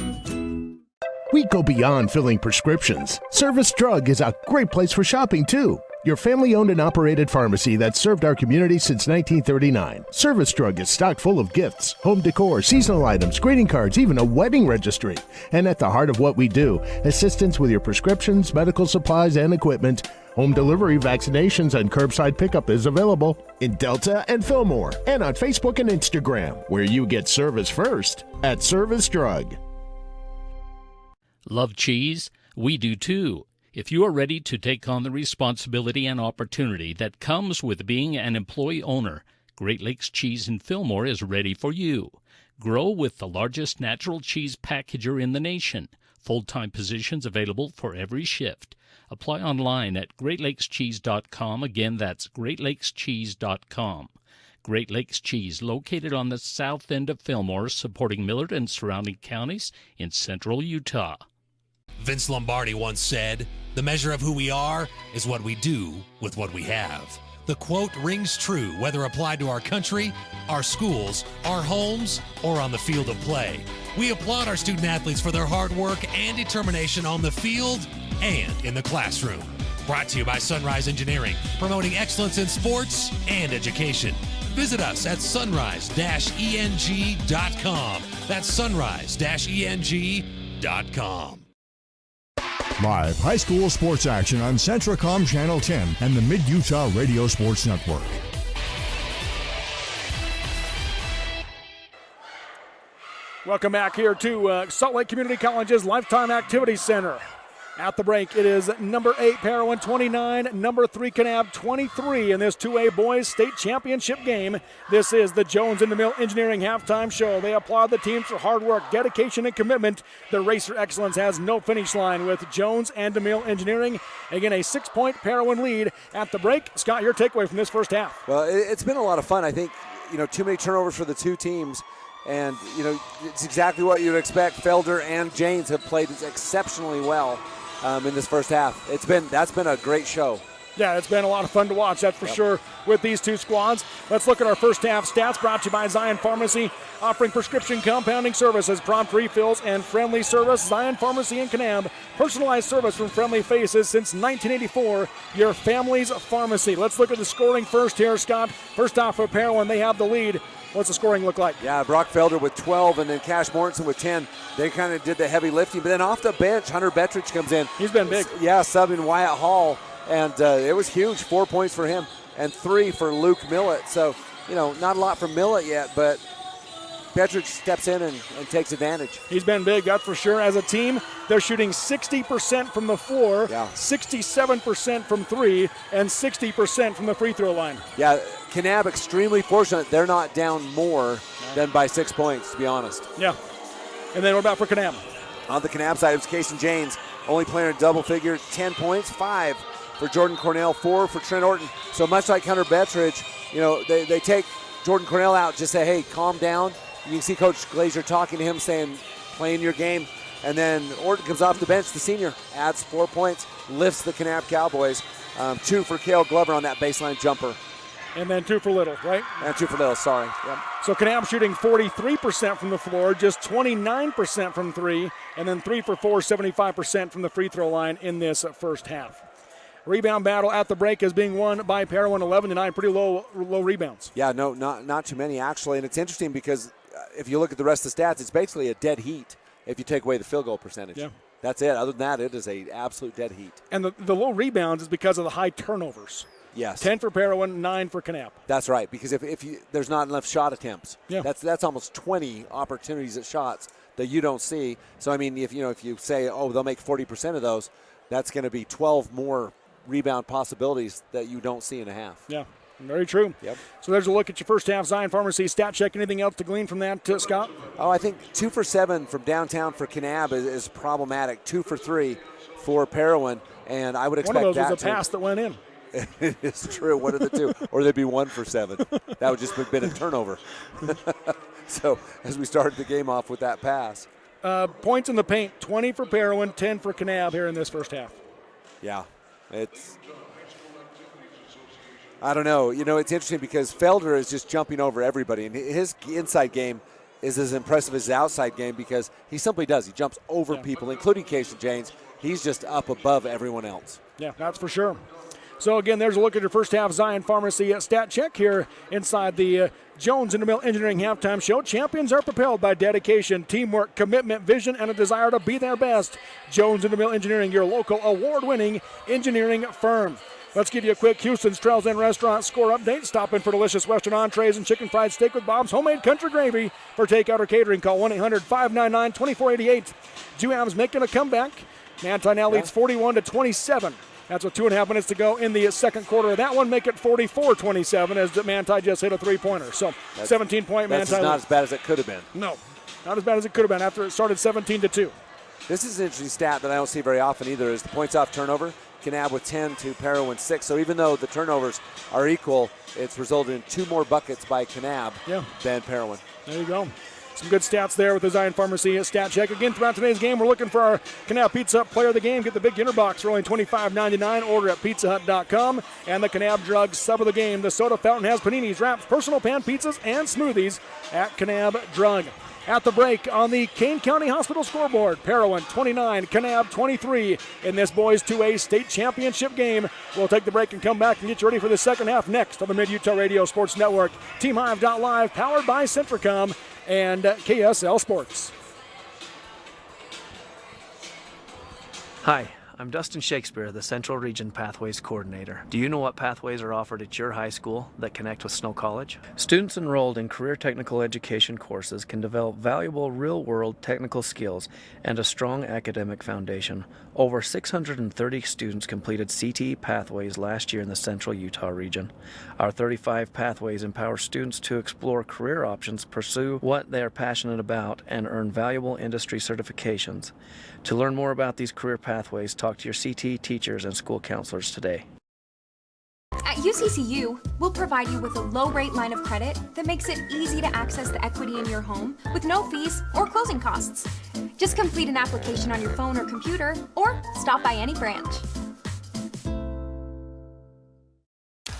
We go beyond filling prescriptions. Service Drug is a great place for shopping, too. Your family-owned and operated pharmacy that served our community since 1939. Service Drug is stocked full of gifts, home decor, seasonal items, greeting cards, even a wedding registry. And at the heart of what we do, assistance with your prescriptions, medical supplies, and equipment. Home delivery, vaccinations, and curbside pickup is available in Delta and Fillmore, and on Facebook and Instagram, where you get service first at Service Drug. Love cheese? We do too. If you are ready to take on the responsibility and opportunity that comes with being an employee owner, Great Lakes Cheese in Fillmore is ready for you. Grow with the largest natural cheese packager in the nation. Full-time positions available for every shift. Apply online at greatlakescheese.com. Again, that's greatlakescheese.com. Great Lakes Cheese, located on the south end of Fillmore, supporting Millard and surrounding counties in central Utah. Vince Lombardi once said, "The measure of who we are is what we do with what we have." The quote rings true whether applied to our country, our schools, our homes, or on the field of play. We applaud our student athletes for their hard work and determination on the field and in the classroom. Brought to you by Sunrise Engineering, promoting excellence in sports and education. Visit us at sunrise-eng.com. That's sunrise-eng.com. Live high school sports action on Centracom Channel 10 and the Mid-Utah Radio Sports Network. Welcome back here to Salt Lake Community College's Lifetime Activity Center. At the break, it is number 8 Parowan 29, number 3 Kanab 23 in this 2A Boys State Championship game. This is the Jones and DeMille Engineering halftime show. They applaud the teams for hard work, dedication, and commitment. The Racer Excellence has no finish line with Jones and DeMille Engineering. Again, a 6-point Parowan lead at the break. Scott, your takeaway from this first half? Well, it's been a lot of fun. I think, too many turnovers for the two teams. And, it's exactly what you'd expect. Felder and Janes have played exceptionally well in this first half. That's been a great show. Yeah, it's been a lot of fun to watch, that's for sure, with these two squads. Let's look at our first half stats, brought to you by Zion Pharmacy, offering prescription compounding services, prompt refills, and friendly service. Zion Pharmacy in Kanab, personalized service from friendly faces since 1984, your family's pharmacy. Let's look at the scoring first here, Scott. First off for Parowan, they have the lead. What's the scoring look like? Yeah, Brock Felder with 12 and then Cash Mortensen with 10. They kind of did the heavy lifting. But then off the bench, Hunter Bettridge comes in. He's been big. Yeah, subbing Wyatt Hall. And it was huge, 4 points for him and 3 for Luke Millett. So, not a lot from Millett yet, but Bettridge steps in and takes advantage. He's been big, that's for sure. As a team, they're shooting 60% from the floor, 67% from 3, and 60% from the free throw line. Yeah, Kanab extremely fortunate they're not down more than by 6 points, to be honest. Yeah. And then what about for Kanab? On the Kanab side, it was Kason Janes, only playing a double figure, 10 points, 5 for Jordan Cornell, 4 for Trent Orton. So much like Hunter Bettridge, they take Jordan Cornell out, just say, hey, calm down. You can see Coach Glazier talking to him, saying, playing your game. And then Orton comes off the bench, the senior, adds 4 points, lifts the Kanab Cowboys. 2 for Cale Glover on that baseline jumper. And then 2 for Little, right? And 2 for Little, sorry. Yep. So Kanab shooting 43% from the floor, just 29% from 3, and then 3 for 4, 75% from the free throw line in this first half. Rebound battle at the break is being won by Parowan 11-9. Pretty low rebounds. Yeah, no, not too many actually. And it's interesting because if you look at the rest of the stats, it's basically a dead heat if you take away the field goal percentage. Yeah. That's it. Other than that, it is a absolute dead heat. And the low rebounds is because of the high turnovers. Yes. 10 for Parowan, 9 for Kanab. That's right, because if there's not enough shot attempts, yeah. that's almost 20 opportunities at shots that you don't see. So I mean, if you say, oh, they'll make 40% of those, that's going to be 12 more rebound possibilities that you don't see in a half. Yeah, very true. Yep. So there's a look at your first half. Zion Pharmacy stat check. Anything else to glean from that, Scott? Oh, I think 2 for 7 from downtown for Kanab is problematic. 2 for 3 for Parowan, and I would expect that. One of those was a pass that went in. It is true. One of the two. Or they'd be 1 for 7. That would just have been a turnover. So as we started the game off with that pass. Points in the paint, 20 for Parowan, 10 for Kanab here in this first half. Yeah. I don't know. It's interesting because Felder is just jumping over everybody. And his inside game is as impressive as his outside game because he simply does. He jumps over people, including Kason Janes. He's just up above everyone else. Yeah, that's for sure. So, again, there's a look at your first half Zion Pharmacy stat check here inside the Jones and DeMille Engineering halftime show. Champions are propelled by dedication, teamwork, commitment, vision, and a desire to be their best. Jones and DeMille Engineering, your local award-winning engineering firm. Let's give you a quick Houston's Trails End Restaurant score update. Stop in for delicious Western entrees and chicken fried steak with Bob's homemade country gravy. For takeout or catering, call 1-800-599-2488. Juam's making a comeback. Manti now leads 41-27 That's with 2.5 minutes to go in the second quarter of that one. Make it 44-27 as Manti just hit a three-pointer. So 17-point Manti. That's not as bad as it could have been. No, not as bad as it could have been after it started 17-2. This is an interesting stat that I don't see very often either, is the points off turnover. Kanab with 10 to Parowan 6. So even though the turnovers are equal, it's resulted in 2 more buckets by Kanab than Parowan. There you go. Some good stats there with the Zion Pharmacy stat check. Again, throughout today's game, we're looking for our Kanab Pizza Hut player of the game. Get the big dinner box for only $25.99. Order at pizzahut.com. And the Kanab Drug sub of the game. The soda fountain has paninis, wraps, personal pan pizzas, and smoothies at Kanab Drug. At the break on the Kane County Hospital scoreboard, Parowan 29, Kanab 23 in this boys 2A state championship game. We'll take the break and come back and get you ready for the second half next on the Mid-Utah Radio Sports Network. TeamHive.live, powered by Centricom and KSL Sports. Hi, I'm Dustin Shakespeare, the Central Region Pathways Coordinator. Do you know what pathways are offered at your high school that connect with Snow College? Students enrolled in career technical education courses can develop valuable real-world technical skills and a strong academic foundation. Over 630 students completed CTE pathways last year in the Central Utah region. Our 35 pathways empower students to explore career options, pursue what they are passionate about, and earn valuable industry certifications. To learn more about these career pathways, talk to your CTE teachers and school counselors today. At UCCU, we'll provide you with a low-rate line of credit that makes it easy to access the equity in your home with no fees or closing costs. Just complete an application on your phone or computer, or stop by any branch.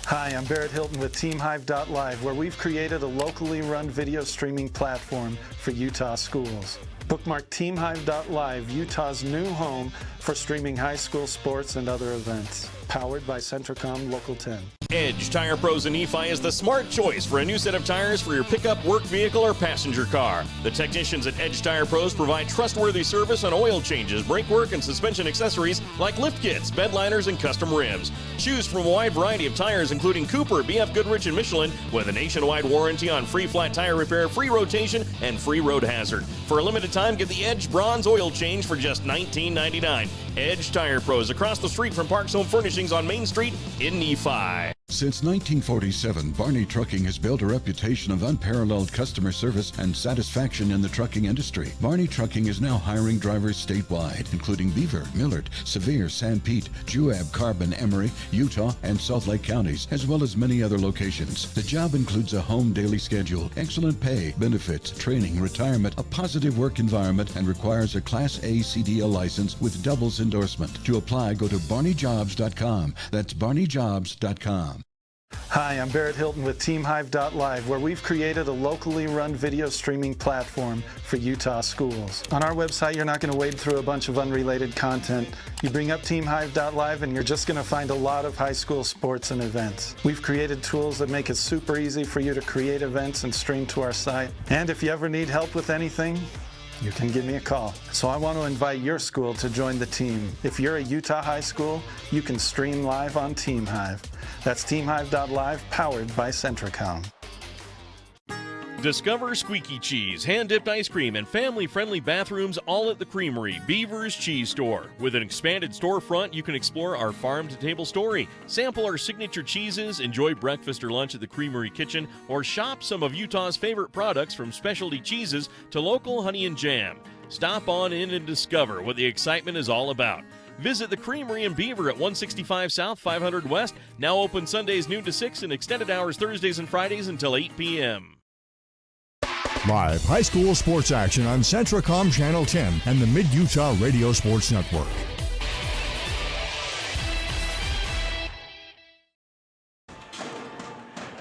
Hi, I'm Barrett Hilton with TeamHive.live, where we've created a locally run video streaming platform for Utah schools. Bookmark TeamHive.live, Utah's new home for streaming high school sports and other events. Powered by Centricom Local 10. Edge Tire Pros in Nephi is the smart choice for a new set of tires for your pickup, work vehicle, or passenger car. The technicians at Edge Tire Pros provide trustworthy service on oil changes, brake work, and suspension accessories like lift kits, bed liners, and custom rims. Choose from a wide variety of tires including Cooper, BF Goodrich, and Michelin, with a nationwide warranty on free flat tire repair, free rotation, and free road hazard. For a limited time, get the Edge Bronze oil change for just $19.99. Edge Tire Pros, across the street from Parks Home Furnishings on Main Street in Nephi. Since 1947, Barney Trucking has built a reputation of unparalleled customer service and satisfaction in the trucking industry. Barney Trucking is now hiring drivers statewide, including Beaver, Millard, Sevier, San Pete, Juab, Carbon, Emery, Utah, and Salt Lake counties, as well as many other locations. The job includes a home daily schedule, excellent pay, benefits, training, retirement, a positive work environment, and requires a Class A CDL license with doubles endorsement. To apply, go to barneyjobs.com. That's barneyjobs.com. Hi, I'm Barrett Hilton with TeamHive.live, where we've created a locally run video streaming platform for Utah schools. On our website, you're not going to wade through a bunch of unrelated content. You bring up TeamHive.live and you're just going to find a lot of high school sports and events. We've created tools that make it super easy for you to create events and stream to our site. And if you ever need help with anything, you can give me a call. So I want to invite your school to join the team. If you're a Utah high school, you can stream live on TeamHive. That's TeamHive.live, powered by Centricom. Discover squeaky cheese, hand-dipped ice cream, and family-friendly bathrooms all at the Creamery, Beaver's Cheese Store. With an expanded storefront, you can explore our farm-to-table story, sample our signature cheeses, enjoy breakfast or lunch at the Creamery kitchen, or shop some of Utah's favorite products from specialty cheeses to local honey and jam. Stop on in and discover what the excitement is all about. Visit the Creamery in Beaver at 165 South, 500 West, now open Sundays noon to 6 and extended hours Thursdays and Fridays until 8 p.m. Live high school sports action on Centricom Channel 10 and the Mid-Utah Radio Sports Network.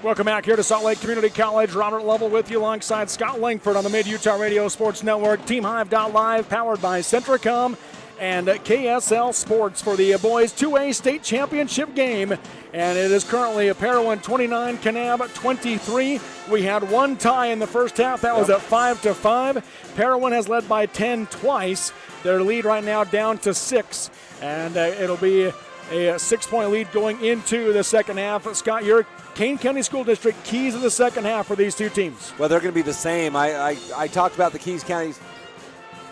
Welcome back here to Salt Lake Community College. Robert Lovell with you alongside Scott Langford on the Mid-Utah Radio Sports Network. TeamHive.live, powered by Centricom and KSL Sports for the boys 2A state championship game. And it is currently a Parowan 29, Kanab 23. We had one tie in the first half. That was at 5-5. Parowan has led by 10 twice. Their lead right now down to 6. And it'll be a 6-point lead going into the second half. Scott, your Kane County School District keys of the second half for these two teams. Well, they're going to be the same. I talked about the Kings County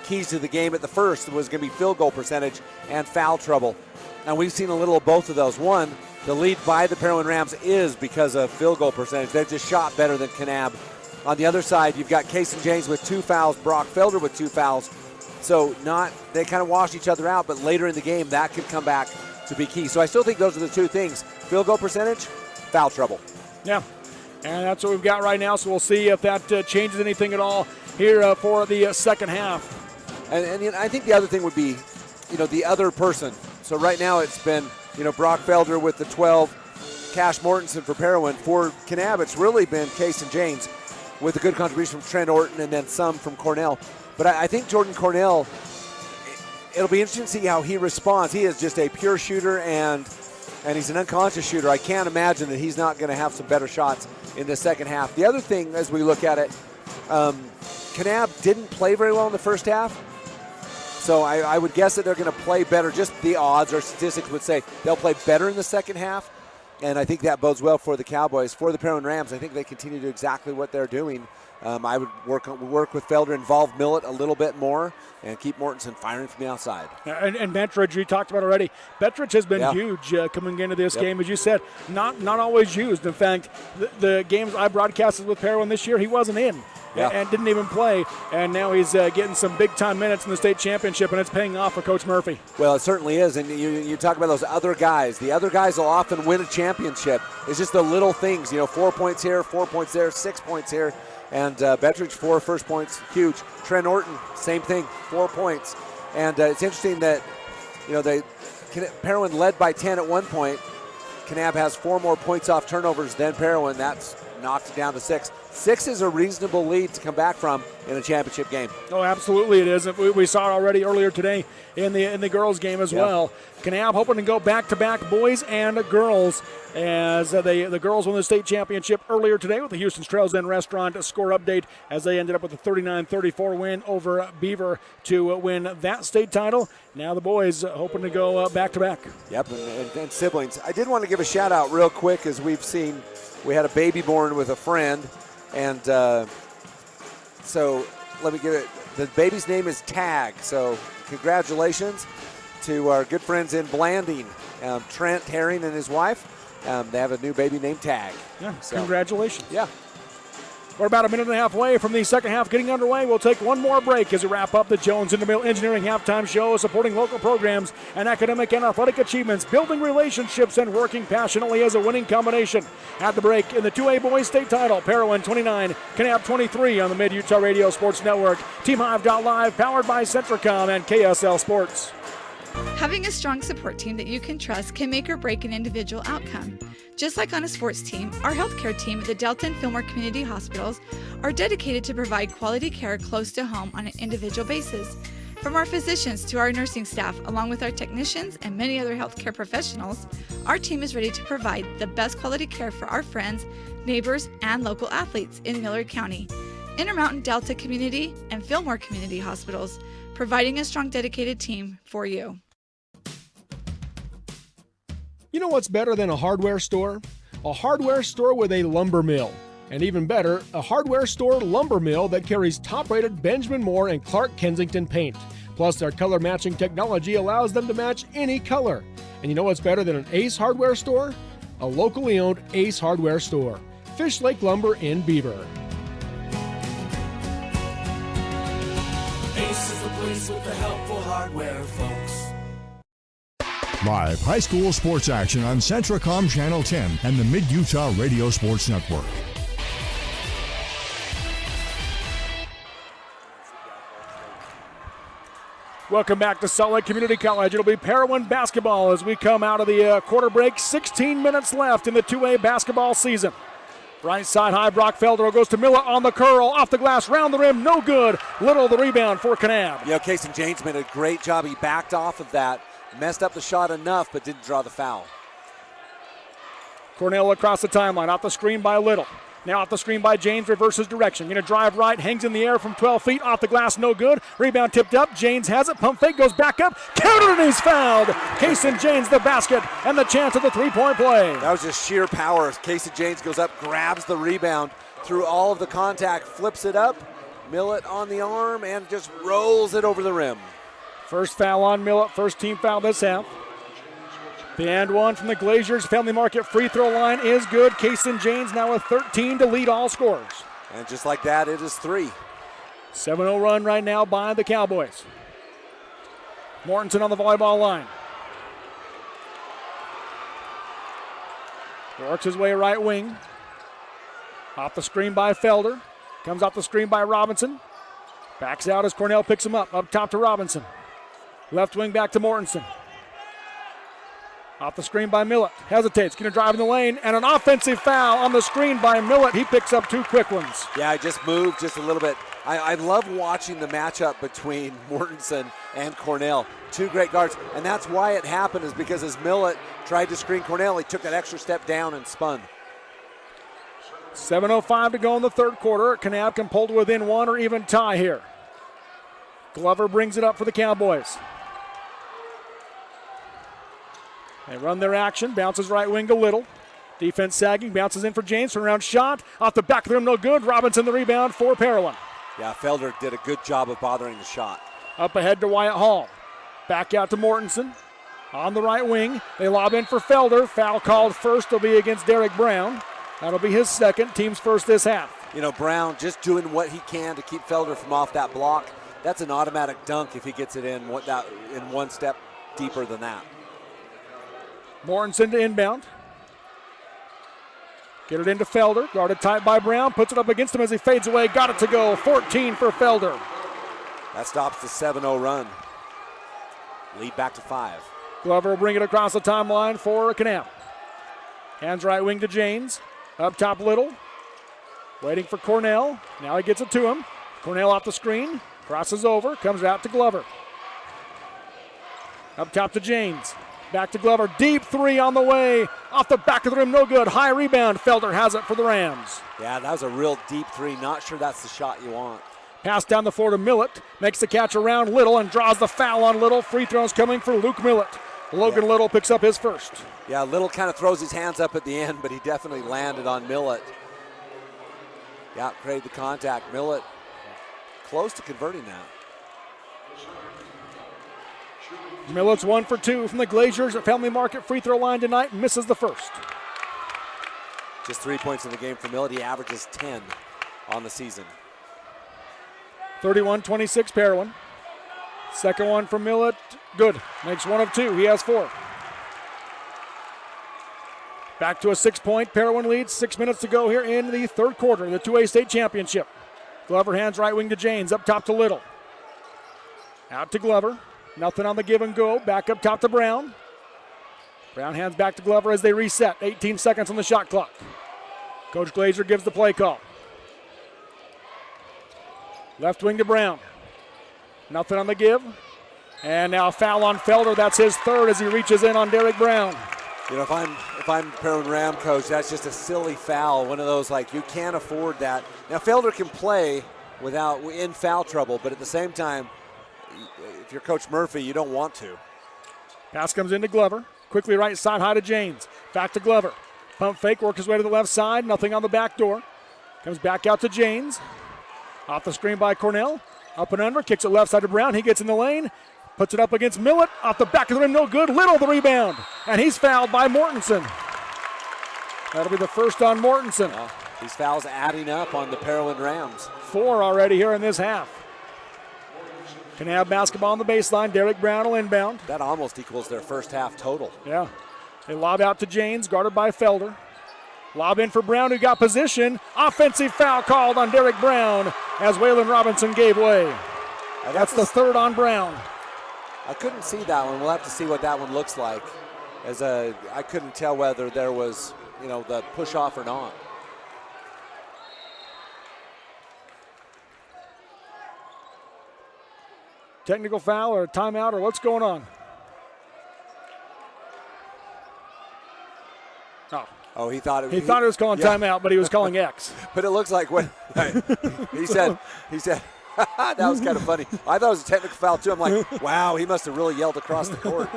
keys to the game at the first was going to be field goal percentage and foul trouble. And we've seen a little of both of those. One, the lead by the Parowan Rams is because of field goal percentage. They've just shot better than Kanab. On the other side, you've got Kason James with 2 fouls, Brock Felder with 2 fouls. So they kind of wash each other out, but later in the game, that could come back to be key. So I still think those are the two things. Field goal percentage, foul trouble. Yeah, and that's what we've got right now, so we'll see if that changes anything at all here for the second half. And I think the other thing would be, the other person. So right now it's been, Brock Felder with the 12, Cash Mortensen for Parowan. For Kanab, it's really been Kason James with a good contribution from Trent Orton and then some from Cornell. But I think Jordan Cornell, it'll be interesting to see how he responds. He is just a pure shooter, and he's an unconscious shooter. I can't imagine that he's not going to have some better shots in the second half. The other thing, as we look at it, Kanab didn't play very well in the first half. So I would guess that they're going to play better. Just the odds or statistics would say they'll play better in the second half. And I think that bodes well for the Cowboys. For the Parowan Rams, I think they continue to do exactly what they're doing. I would work with Felder, involve Millett a little bit more, and keep Mortensen firing from the outside. And Bettridge, you talked about already. Bettridge has been huge coming into this game, as you said. Not always used. In fact, the games I broadcasted with Parowan this year, he wasn't in. And didn't even play, and now he's getting some big-time minutes in the state championship, and it's paying off for Coach Murphy. Well, it certainly is, and you talk about those other guys. The other guys will often win a championship. It's just the little things, 4 points here, 4 points there, 6 points here, and Bettridge, 4 first points, huge. Trent Orton, same thing, 4 points. And it's interesting that, Parowan led by 10 at one point. Kanab has 4 more points off turnovers than Parowan. That's knocked it down to 6. 6 is a reasonable lead to come back from in a championship game. Oh, absolutely it is. We saw it already earlier today in the girls' game as well. Kanab hoping to go back-to-back boys and girls as the girls won the state championship earlier today with the Houston's Trails End Restaurant score update as they ended up with a 39-34 win over Beaver to win that state title. Now the boys hoping to go back-to-back. Yep, and siblings. I did want to give a shout-out real quick as we had a baby born with a friend. And so let me give it, the baby's name is Tag. So congratulations to our good friends in Blanding, Trent Herring and his wife. They have a new baby named Tag. Yeah, so, congratulations. Yeah. We're about a minute and a half away from the second half getting underway. We'll take one more break as we wrap up the Jones Intermill Engineering Halftime Show, supporting local programs and academic and athletic achievements, building relationships, and working passionately as a winning combination. At the break, in the 2A Boys State Title, Parowan 29, Kanab 23 on the Mid-Utah Radio Sports Network. TeamHive.live, powered by Centricom and KSL Sports. Having a strong support team that you can trust can make or break an individual outcome. Just like on a sports team, our healthcare team at the Delta and Fillmore Community Hospitals are dedicated to provide quality care close to home on an individual basis. From our physicians to our nursing staff, along with our technicians and many other healthcare professionals, our team is ready to provide the best quality care for our friends, neighbors, and local athletes in Millard County. Intermountain Delta Community and Fillmore Community Hospitals, providing a strong, dedicated team for you. You know what's better than a hardware store? A hardware store with a lumber mill. And even better, a hardware store lumber mill that carries top-rated Benjamin Moore and Clark Kensington paint. Plus, their color matching technology allows them to match any color. And you know what's better than an Ace hardware store? A locally owned Ace hardware store. Fish Lake Lumber in Beaver. Ace is the place with the helpful hardware, folks. Live high school sports action on Centricom Channel 10 and the Mid-Utah Radio Sports Network. Welcome back to Salt Lake Community College. It'll be Parowan basketball as we come out of the quarter break. 16 minutes left in the 2A basketball season. Right side high, Brock Felder goes to Miller on the curl, off the glass, round the rim, no good. Little the rebound for Kanab. Kason James made a great job. He backed off of that, messed up the shot enough, but didn't draw the foul. Cornell across the timeline, off the screen by Little. Now off the screen by James, reverses direction. Going to drive right, hangs in the air from 12 feet, off the glass, no good. Rebound tipped up, James has it, pump fake, goes back up, countered, and he's fouled. Kason James the basket and the chance of the three-point play. That was just sheer power. Kason James goes up, grabs the rebound through all of the contact, flips it up, Millett on the arm, and just rolls it over the rim. First foul on Millett, first team foul this half. The and one from the Glaziers Family Market free throw line is good. Kason James now with 13 to lead all scorers. And just like that, it is 3. 7-0 run right now by the Cowboys. Mortensen on the volleyball line. Works his way right wing. Off the screen by Felder. Comes off the screen by Robinson. Backs out as Cornell picks him up. Up top to Robinson. Left wing back to Mortensen. Off the screen by Millett. Hesitates. Going to drive in the lane. And an offensive foul on the screen by Millett. He picks up 2 quick ones. Yeah, I just moved just a little bit. I love watching the matchup between Mortensen and Cornell. 2 great guards. And that's why it happened, is because as Millett tried to screen Cornell, he took that extra step down and spun. 7:05 to go in the third quarter. Kanab can pull to within 1 or even tie here. Glover brings it up for the Cowboys. They run their action. Bounces right wing to Little. Defense sagging. Bounces in for James. Turnaround shot. Off the back of the rim, no good. Robinson the rebound for Parowan. Yeah, Felder did a good job of bothering the shot. Up ahead to Wyatt Hall. Back out to Mortensen. On the right wing. They lob in for Felder. Foul called first will be against Derek Brown. That'll be his second. Team's first this half. You know, Brown just doing what he can to keep Felder from off that block. That's an automatic dunk if he gets it in one step deeper than that. Mortensen to inbound. Get it into Felder. Guarded tight by Brown. Puts it up against him as he fades away. Got it to go. 14 for Felder. That stops the 7-0 run. Lead back to 5. Glover will bring it across the timeline for Kanab. Hands right wing to James. Up top Little. Waiting for Cornell. Now he gets it to him. Cornell off the screen. Crosses over. Comes out to Glover. Up top to James. Back to Glover. Deep 3 on the way. Off the back of the rim. No good. High rebound. Felder has it for the Rams. Yeah, that was a real deep 3. Not sure that's the shot you want. Pass down the floor to Millett. Makes the catch around Little and draws the foul on Little. Free throws coming for Luke Millett. Logan Little picks up his first. Yeah, Little kind of throws his hands up at the end, but he definitely landed on Millett. Yeah, created the contact. Millett close to converting that. Millett's 1 for 2 from the Glaziers at Family Market free throw line tonight. Misses the first. Just 3 points in the game for Millett. He averages 10 on the season. 31-26 Parowan. Second one from Millett. Good. Makes 1 of 2. He has 4. Back to a 6-point. Parowan leads. 6 minutes to go here in the third quarter. The 2A state championship. Glover hands right wing to James. Up top to Little. Out to Glover. Nothing on the give and go. Back up top to Brown. Brown hands back to Glover as they reset. 18 seconds on the shot clock. Coach Glazer gives the play call. Left wing to Brown. Nothing on the give. And now a foul on Felder. That's his third as he reaches in on Derek Brown. You know, if I'm Parowan Ram coach, that's just a silly foul. One of those, like, you can't afford that. Now, Felder can play in foul trouble, but at the same time, if you're Coach Murphy, you don't want to. Pass comes into Glover. Quickly right side high to James. Back to Glover. Pump fake, work his way to the left side. Nothing on the back door. Comes back out to James. Off the screen by Cornell. Up and under, kicks it left side to Brown. He gets in the lane. Puts it up against Millett. Off the back of the rim, no good. Little the rebound. And he's fouled by Mortensen. That'll be the first on Mortensen. Well, these fouls adding up on the Parowan Rams. 4 already here in this half. Kanab basketball on the baseline. Derek Brown will inbound. That almost equals their first half total. Yeah. They lob out to James, guarded by Felder. Lob in for Brown, who got position. Offensive foul called on Derek Brown as Waylon Robinson gave way. That's the third on Brown. I couldn't see that one. We'll have to see what that one looks like. I couldn't tell whether there was, the push off or not. Technical foul or timeout or what's going on? Oh, he thought it was calling timeout, but he was calling X. But it looks like what he said. That was kind of funny. I thought it was a technical foul too. I'm like, wow, he must have really yelled across the court.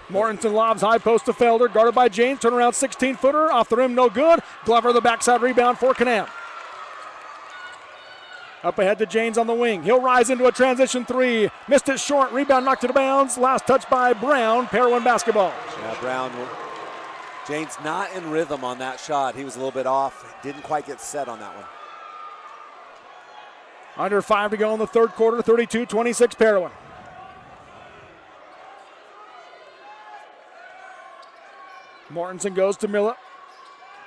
Mortensen lobs high post to Felder, guarded by James. Turnaround 16-footer off the rim, no good. Glover the backside rebound for Kanab. Up ahead to Janes on the wing. He'll rise into a transition three. Missed it short. Rebound knocked it out of bounds. Last touch by Brown. Parowan basketball. Yeah, Brown. Janes not in rhythm on that shot. He was a little bit off. Didn't quite get set on that one. Under 5 to go in the third quarter. 32-26 Parowan. Mortensen goes to Millett.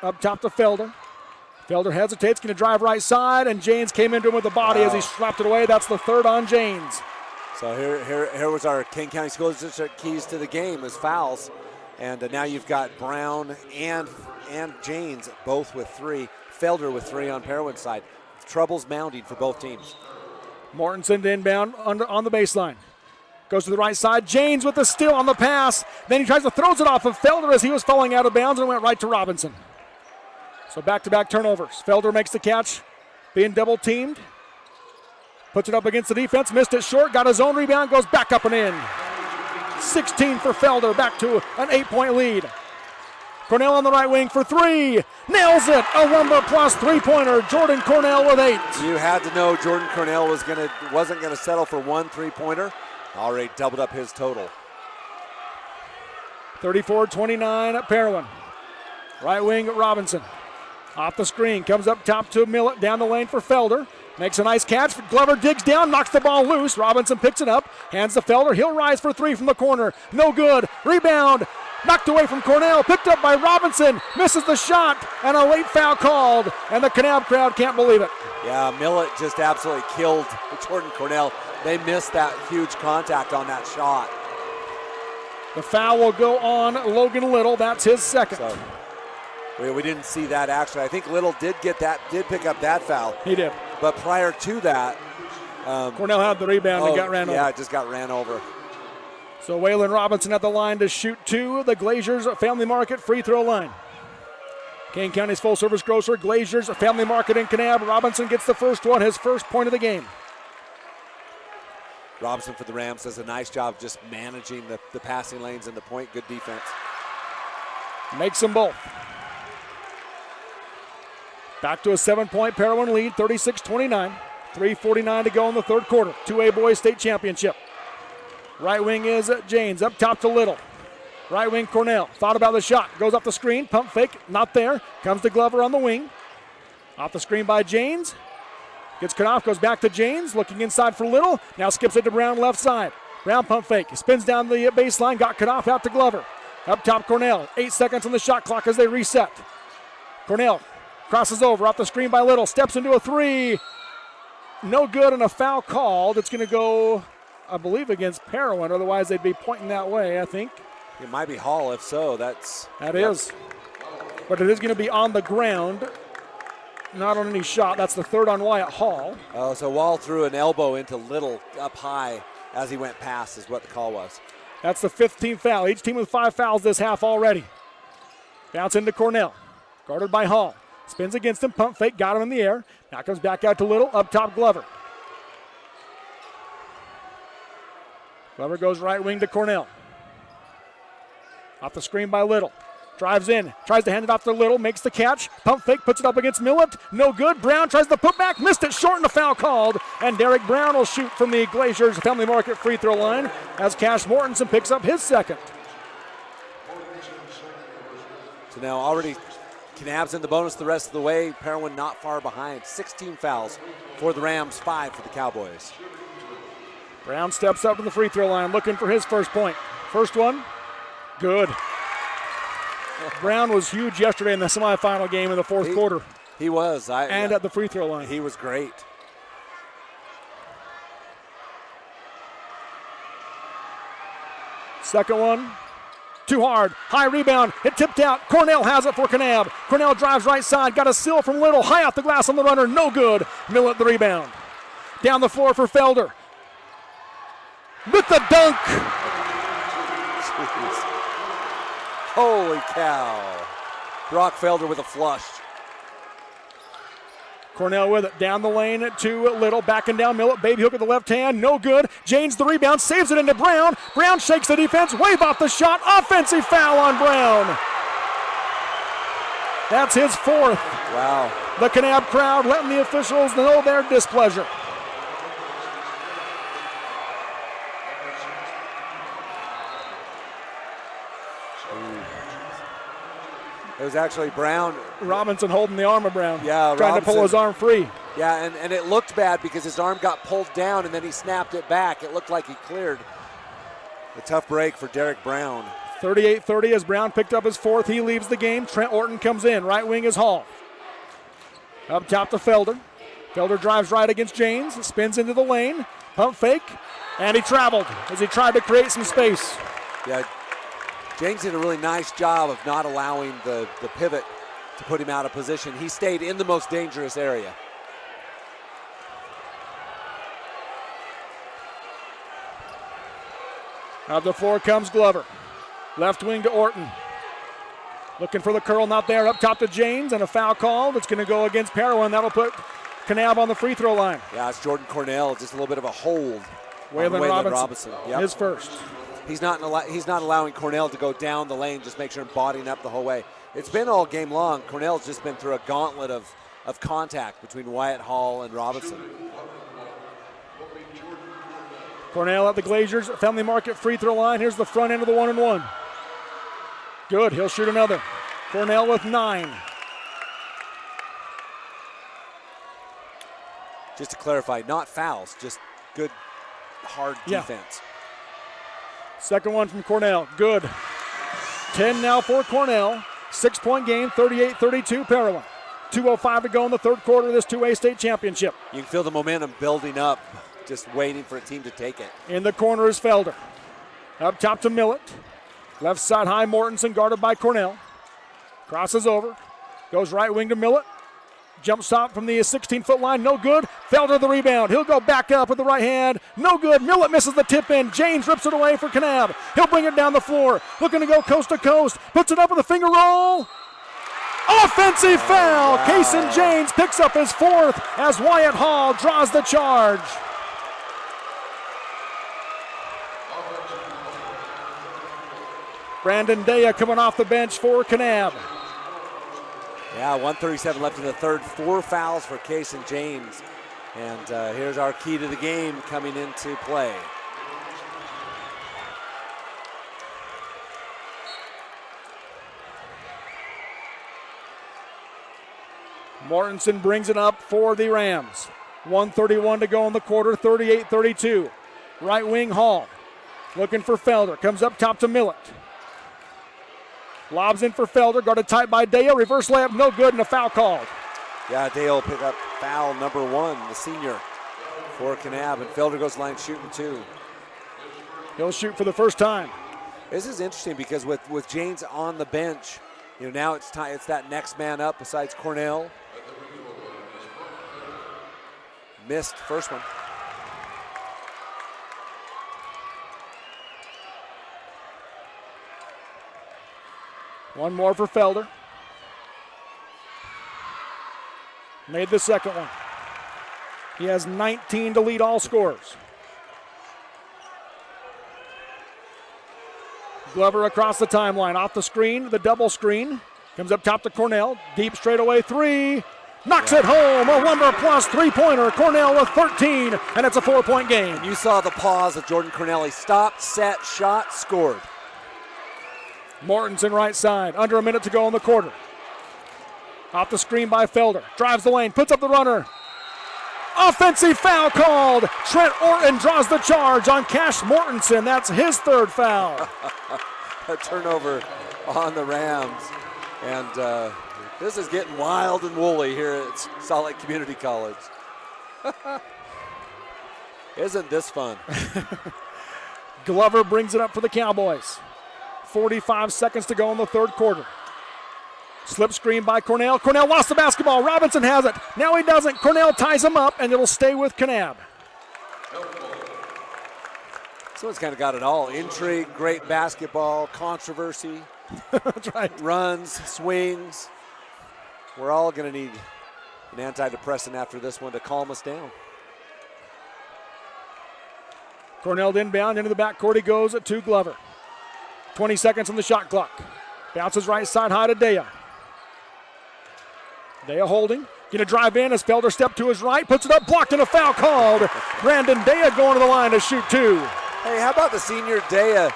Up top to Felder. Felder hesitates, going to drive right side, and Janes came into him with the body as he slapped it away. That's the third on Janes. So here was our King County School District keys to the game as fouls. And now you've got Brown and Janes both with 3. Felder with 3 on Parowan's side. Trouble's mounting for both teams. Mortensen to inbound on the baseline. Goes to the right side. Janes with the steal on the pass. Then he tries to throws it off of Felder as he was falling out of bounds and went right to Robinson. So back-to-back turnovers. Felder makes the catch, being double-teamed. Puts it up against the defense, missed it short, got his own rebound, goes back up and in. 16 for Felder, back to an 8-point lead. Cornell on the right wing for 3. Nails it! A Lumber plus three-pointer. Jordan Cornell with 8. You had to know Jordan Cornell wasn't going to settle for 1 3-pointer. Already doubled up his total. 34-29 at Parowan. Right wing Robinson. Off the screen, comes up top to Millett, down the lane for Felder. Makes a nice catch. Glover digs down, knocks the ball loose. Robinson picks it up, hands to Felder. He'll rise for 3 from the corner. No good. Rebound. Knocked away from Cornell. Picked up by Robinson. Misses the shot. And a late foul called. And the Kanab crowd can't believe it. Yeah, Millett just absolutely killed Jordan Cornell. They missed that huge contact on that shot. The foul will go on Logan Little. That's his second. So, we didn't see that actually. I think Little did pick up that foul. He did. But prior to that, Cornell had the rebound and got ran over. Yeah, just got ran over. So Waylon Robinson at the line to shoot 2. The Glaziers Family Market free throw line. Kane County's full-service grocer, Glaziers Family Market in Kanab. Robinson gets the first one, his first point of the game. Robinson for the Rams does a nice job just managing the passing lanes and the point. Good defense. Makes them both. Back to a 7-point Parowan lead, 36-29. 3:49 to go in the third quarter. 2A boys state championship. Right wing is Janes, up top to Little. Right wing Cornell, thought about the shot. Goes up the screen, pump fake, not there. Comes to Glover on the wing. Off the screen by Janes. Gets cut off, goes back to Janes, looking inside for Little. Now skips it to Brown left side. Brown pump fake, spins down the baseline, got cut off out to Glover. Up top Cornell, 8 seconds on the shot clock as they reset. Cornell crosses over, off the screen by Little, steps into a 3. No good and a foul called. It's going to go, I believe, against Parowan. Otherwise, they'd be pointing that way, I think. It might be Hall. If so, that is. But it is going to be on the ground, not on any shot. That's the third on Wyatt Hall. So Wall threw an elbow into Little up high as he went past is what the call was. That's the 5th team foul. Each team with 5 fouls this half already. Bounce into Cornell. Guarded by Hall. Spins against him, pump fake, got him in the air. Now comes back out to Little, up top Glover. Glover goes right wing to Cornell. Off the screen by Little. Drives in, tries to hand it off to Little, makes the catch. Pump fake, puts it up against Millett. No good. Brown tries the putback, missed it short and a foul called. And Derek Brown will shoot from the Glaziers Family Market free throw line as Cash Mortensen picks up his second. So now already Kanab's in the bonus the rest of the way. Parowan not far behind. 16 fouls for the Rams, 5 for the Cowboys. Brown steps up to the free throw line looking for his first point. First one, good. Brown was huge yesterday in the semifinal game in the fourth quarter. He was. At the free throw line. He was great. Second one, too hard. High rebound. It tipped out. Cornell has it for Kanab. Cornell drives right side. Got a steal from Little. High off the glass on the runner. No good. Millett the rebound. Down the floor for Felder. With the dunk. Jeez. Holy cow. Brock Felder with a flush. Cornell with it. Down the lane to Little. Backing down Millett. Baby hook at the left hand. No good. Janes the rebound. Saves it into Brown. Brown shakes the defense. Wave off the shot. Offensive foul on Brown. That's his 4th. Wow. The Kanab crowd letting the officials know their displeasure. It was actually Brown. Robinson holding the arm of Brown. Yeah, trying to pull his arm free. Yeah, and it looked bad because his arm got pulled down and then he snapped it back. It looked like he cleared. A tough break for Derek Brown. 38-30 as Brown picked up his fourth. He leaves the game. Trent Orton comes in. Right wing is Hall. Up top to Felder. Felder drives right against Janes. Spins into the lane. Pump fake. And he traveled as he tried to create some space. Yeah, James did a really nice job of not allowing the pivot to put him out of position. He stayed in the most dangerous area. Out the floor comes Glover. Left wing to Orton. Looking for the curl, not there. Up top to Janes, and a foul called. It's going to go against Parowan. That'll put Kanab on the free throw line. Yeah, it's Jordan Cornell. Just a little bit of a hold. Waylon Robinson. Yep. His first. He's not allowing Cornell to go down the lane, just make sure him bodying up the whole way. It's been all game long. Cornell's just been through a gauntlet of contact between Wyatt Hall and Robinson. Cornell at the Glaziers Family Market free throw line. Here's the front end of the 1-and-1. Good, he'll shoot another. Cornell with 9. Just to clarify, not fouls, just good, hard defense. Second one from Cornell, good. 10 now for Cornell. 6-point game, 38-32 Parowan. 2:05 to go in the third quarter of this 2A state championship. You can feel the momentum building up, just waiting for a team to take it. In the corner is Felder. Up top to Millett. Left side high, Mortensen guarded by Cornell. Crosses over. Goes right wing to Millett. Jump stop from the 16-foot line, no good. Felder the rebound. He'll go back up with the right hand. No good. Millett misses the tip in. James rips it away for Kanab. He'll bring it down the floor. Looking to go coast to coast. Puts it up with a finger roll. Offensive foul. Wow. Kaysen James picks up his fourth as Wyatt Hall draws the charge. Brandon Daya coming off the bench for Kanab. Yeah, 1:37 left in the third. 4 fouls for Kaysen James. And here's our key to the game coming into play. Mortensen brings it up for the Rams. 1:31 to go in the quarter, 38-32. Right wing Hall. Looking for Felder. Comes up top to Millett. Lobs in for Felder, guarded tight by Dale. Reverse layup, no good, and a foul called. Yeah, Dale picked up foul number 1, the senior, for Kanab, and Felder goes line shooting 2. He'll shoot for the first time. This is interesting because with James on the bench, now it's time. It's that next man up besides Cornell. Missed first one. One more for Felder. Made the second one. He has 19 to lead all scorers. Glover across the timeline. Off the screen, the double screen. Comes up top to Cornell. Deep straightaway 3. Knocks it home. A Lumber plus 3-pointer. Cornell with 13, and it's a 4-point game. You saw the pause of Jordan Cornell. He stopped, set, shot, scored. Mortensen right side. Under a minute to go in the quarter. Off the screen by Felder. Drives the lane. Puts up the runner. Offensive foul called. Trent Orton draws the charge on Cash Mortensen. That's his third foul. A turnover on the Rams. And this is getting wild and woolly here at Salt Lake Community College. Isn't this fun? Glover brings it up for the Cowboys. 45 seconds to go in the third quarter. Slip screen by Cornell. Cornell lost the basketball. Robinson has it. Now he doesn't. Cornell ties him up, and it'll stay with Kanab. Someone's kind of got it all. Intrigue, great basketball, controversy. That's right. Runs, swings. We're all going to need an antidepressant after this one to calm us down. Cornell inbound into the backcourt. He goes to Glover. 20 seconds on the shot clock. Bounces right side high to Daya. Daya holding. Going to drive in as Felder step to his right, puts it up, blocked, and a foul called. Brandon Daya going to the line to shoot 2. Hey, how about the senior Daya?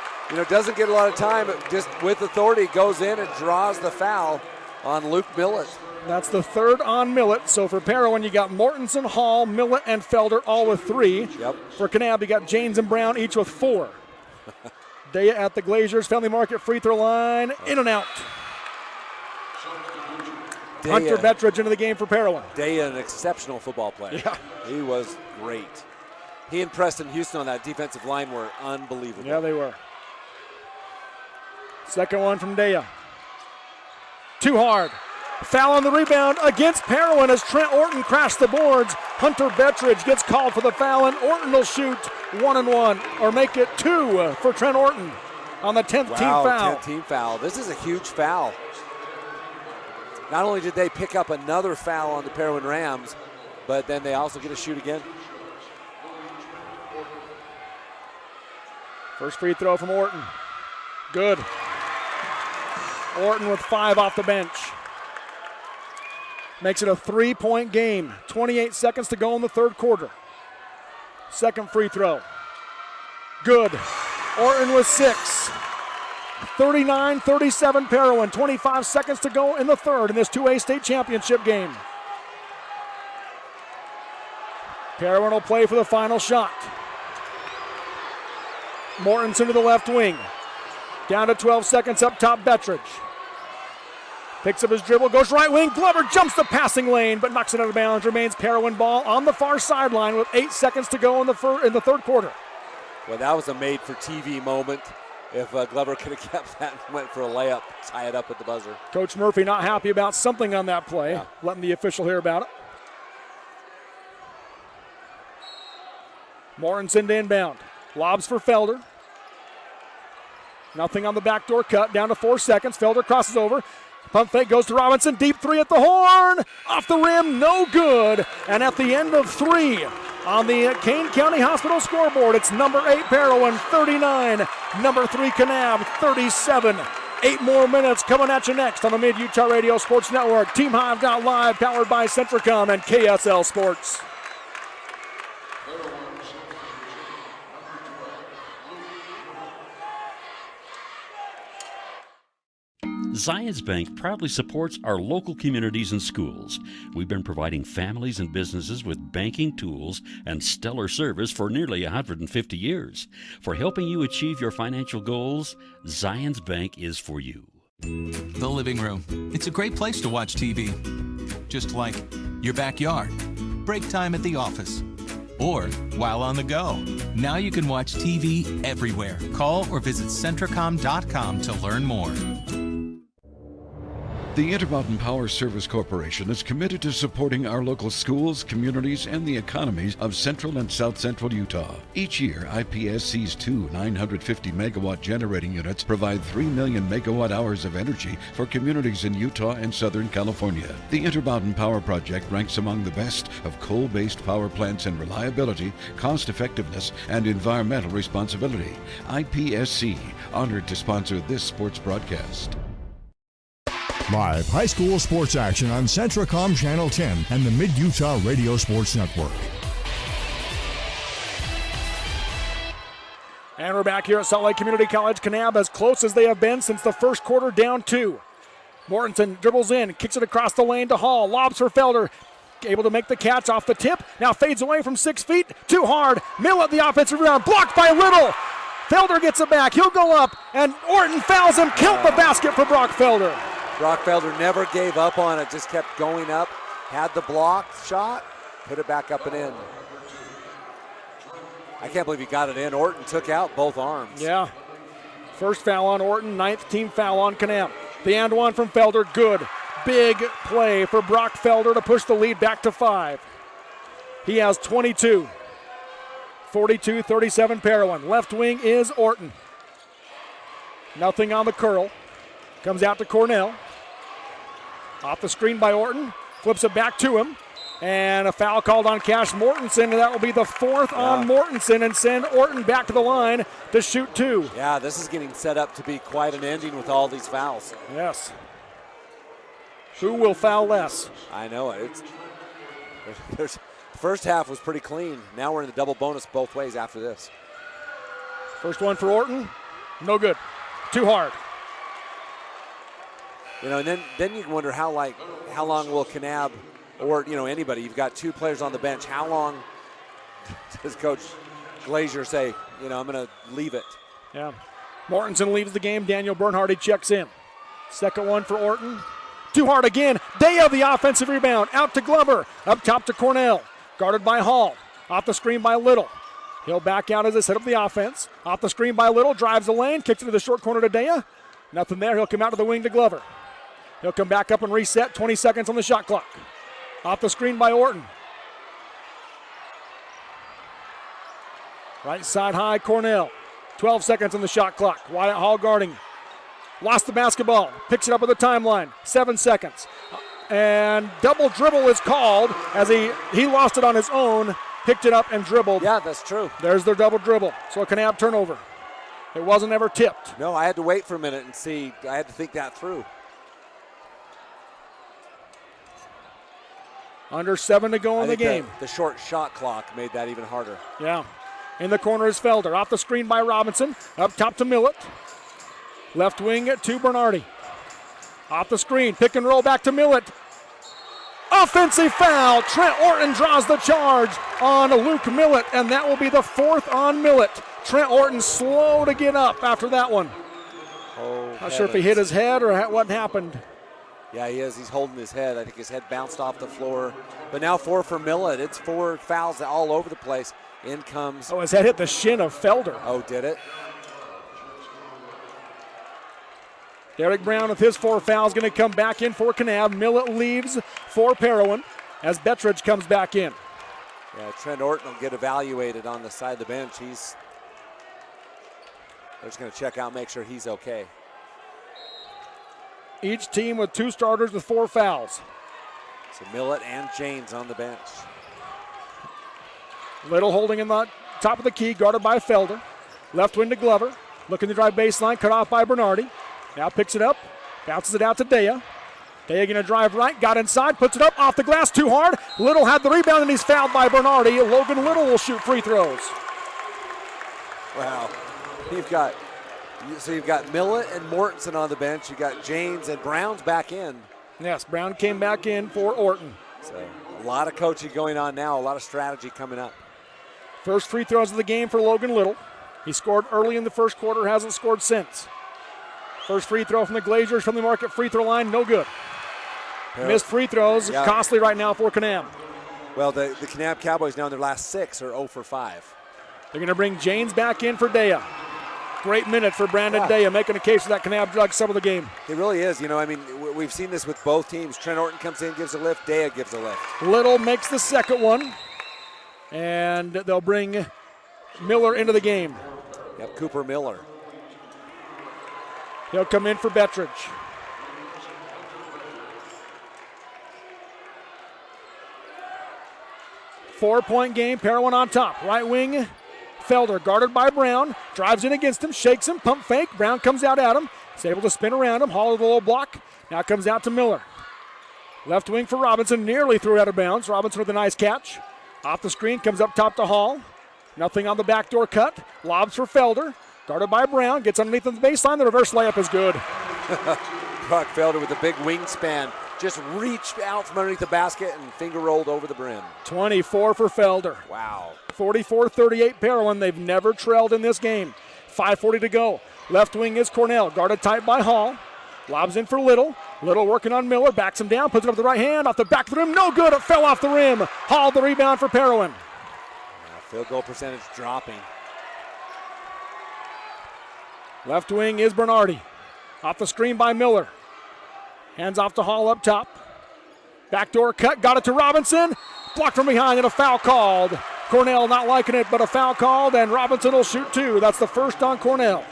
Doesn't get a lot of time, but just with authority goes in and draws the foul on Luke Millett. That's the third on Millett. So for Parowan, you got Mortensen, Hall, Millett, and Felder all with 3. Yep. For Kanab, you got Janes and Brown each with 4. Daya at the Glaziers Family Market free throw line, in and out. Daya, Hunter Bettridge into the game for Parowan. Daya, an exceptional football player. Yeah. He was great. He and Preston Houston on that defensive line were unbelievable. Yeah, they were. Second one from Daya. Too hard. Foul on the rebound against Parowan as Trent Orton crashed the boards. Hunter Bettridge gets called for the foul, and Orton will shoot 1-and-1, or make it 2 for Trent Orton on the 10th team foul. 10th team foul. This is a huge foul. Not only did they pick up another foul on the Parowan Rams, but then they also get to shoot again. First free throw from Orton. Good. Orton with 5 off the bench. Makes it a 3-point game. 28 seconds to go in the third quarter. Second free throw. Good. Orton with 6. 39-37 Parowan. 25 seconds to go in the third in this 2A state championship game. Parowan will play for the final shot. Mortensen to the left wing. Down to 12 seconds up top, Bettridge. Picks up his dribble, goes right wing. Glover jumps the passing lane, but knocks it out of bounds. Remains Parowan ball on the far sideline with 8 seconds to go in the third quarter. Well, that was a made-for-TV moment. If Glover could have kept that and went for a layup, tie it up at the buzzer. Coach Murphy not happy about something on that play, letting the official hear about it. Mortensen to inbound. Lobs for Felder. Nothing on the backdoor cut, down to 4 seconds. Felder crosses over. Pump fake goes to Robinson. Deep 3 at the horn. Off the rim, no good. And at the end of 3 on the Kane County Hospital scoreboard, it's number 8 Parowan, 39. Number 3 Kanab, 37. 8 more minutes coming at you next on the Mid-Utah Radio Sports Network. TeamHive.live, powered by Centricom and KSL Sports. Zions Bank proudly supports our local communities and schools. We've been providing families and businesses with banking tools and stellar service for nearly 150 years. For helping you achieve your financial goals, Zions Bank is for you. The living room. It's a great place to watch TV. Just like your backyard, break time at the office, or while on the go. Now you can watch TV everywhere. Call or visit Centricom.com to learn more. The Intermountain Power Service Corporation is committed to supporting our local schools, communities, and the economies of central and south central Utah. Each year, IPSC's 2 950-megawatt generating units provide 3 million megawatt hours of energy for communities in Utah and Southern California. The Intermountain Power Project ranks among the best of coal-based power plants in reliability, cost-effectiveness, and environmental responsibility. IPSC, honored to sponsor this sports broadcast. Live high school sports action on Centricom Channel 10 and the Mid-Utah Radio Sports Network. And we're back here at Salt Lake Community College. Kanab as close as they have been since the first quarter, down 2. Mortensen dribbles in, kicks it across the lane to Hall, lobs for Felder. Able to make the catch off the tip, now fades away from 6 feet, too hard. Millett the offensive rebound, blocked by Little. Felder gets it back, he'll go up, and Orton fouls him, count the basket for Brock Felder. Brock Felder never gave up on it, just kept going up, had the block shot, put it back up and in. I can't believe he got it in. Orton took out both arms. Yeah. First foul on Orton, 9th team foul on Kanab. The and one from Felder, good. Big play for Brock Felder to push the lead back to 5. He has 22. 42-37 Parowan. Left wing is Orton. Nothing on the curl. Comes out to Cornell. Off the screen by Orton. Flips it back to him. And a foul called on Cash Mortensen. And that will be the 4th on Mortensen and send Orton back to the line to shoot 2. Yeah, this is getting set up to be quite an ending with all these fouls. Yes. Who will foul less? I know it. The first half was pretty clean. Now we're in the double bonus both ways after this. First one for Orton. No good. Too hard. And then you wonder how long will Kanab or anybody, you've got 2 players on the bench, how long does Coach Glazier say, I'm going to leave it? Yeah. Mortensen leaves the game. Daniel Bernhardy checks in. Second one for Orton. Too hard again. Daya the offensive rebound. Out to Glover. Up top to Cornell. Guarded by Hall. Off the screen by Little. He'll back out as they set up the offense. Off the screen by Little. Drives the lane. Kicks it to the short corner to Daya. Nothing there. He'll come out to the wing to Glover. He'll come back up and reset. 20 seconds on the shot clock. Off the screen by Orton. Right side high, Cornell. 12 seconds on the shot clock. Wyatt Hall guarding. Lost the basketball. Picks it up at the timeline. 7 seconds. And double dribble is called as he lost it on his own. Picked it up and dribbled. Yeah, that's true. There's their double dribble. So a Kanab turnover. It wasn't ever tipped. No, I had to wait for a minute and see. I had to think that through. Under 7 to go in the game. The short shot clock made that even harder. Yeah. In the corner is Felder. Off the screen by Robinson. Up top to Millett. Left wing to Bernardi. Off the screen. Pick and roll back to Millett. Offensive foul. Trent Orton draws the charge on Luke Millett, and that will be the 4th on Millett. Trent Orton slow to get up after that one. Not sure if he hit his head or what happened. Yeah, he is. He's holding his head. I think his head bounced off the floor. But now 4 for Millett. It's 4 fouls all over the place. In comes. Oh, his head hit the shin of Felder. Oh, did it? Derek Brown with his 4 fouls going to come back in for Kanab. Millett leaves for Parowan as Bettridge comes back in. Yeah, Trent Orton will get evaluated on the side of the bench. They're just going to check out, make sure he's okay. Each team with 2 starters with 4 fouls. So Millett and James on the bench. Little holding in the top of the key, guarded by Felder. Left wing to Glover. Looking to drive baseline, cut off by Bernardi. Now picks it up, bounces it out to Daya. Daya going to drive right, got inside, puts it up, off the glass, too hard. Little had the rebound and he's fouled by Bernardi. Logan Little will shoot free throws. Wow. You've got Millett and Mortensen on the bench. You've got James and Brown's back in. Yes, Brown came back in for Orton. So a lot of coaching going on now, a lot of strategy coming up. First free throws of the game for Logan Little. He scored early in the first quarter, hasn't scored since. First free throw from the Glaziers from the Market free throw line, no good. Missed free throws, costly right now for Kanab. Well, the Kanab Cowboys now in their last 6 are 0 for 5. They're going to bring James back in for Daya. Great minute for Brandon Daya, making a case for that Kanab drug some of the game. It really is. We've seen this with both teams. Trent Orton comes in, gives a lift. Daya gives a lift. Little makes the second one, and they'll bring Miller into the game. Yep, Cooper Miller. He'll come in for Bettridge. Four-point game, Parowan on top. Right wing, Felder guarded by Brown. Drives in against him, shakes him, pump fake. Brown comes out at him. He's able to spin around him. Hall with a low block. Now comes out to Miller. Left wing for Robinson, nearly threw out of bounds. Robinson with a nice catch. Off the screen, comes up top to Hall. Nothing on the backdoor cut. Lobs for Felder. Guarded by Brown, gets underneath the baseline. The reverse layup is good. Brock Felder with a big wingspan. Just reached out from underneath the basket and finger rolled over the brim. 24 for Felder. Wow. 44-38 Parowan. They've never trailed in this game. 5:40 to go. Left wing is Cornell, guarded tight by Hall. Lobs in for Little. Little working on Miller, backs him down, puts it up the right hand, off the back of the rim. No good, it fell off the rim. Hall the rebound for Parowan. Field goal percentage dropping. Left wing is Bernardi. Off the screen by Miller. Hands off to Hall up top. Backdoor cut, got it to Robinson. Blocked from behind and a foul called. Cornell not liking it, but a foul called, and Robinson will shoot 2. That's the first on Cornell.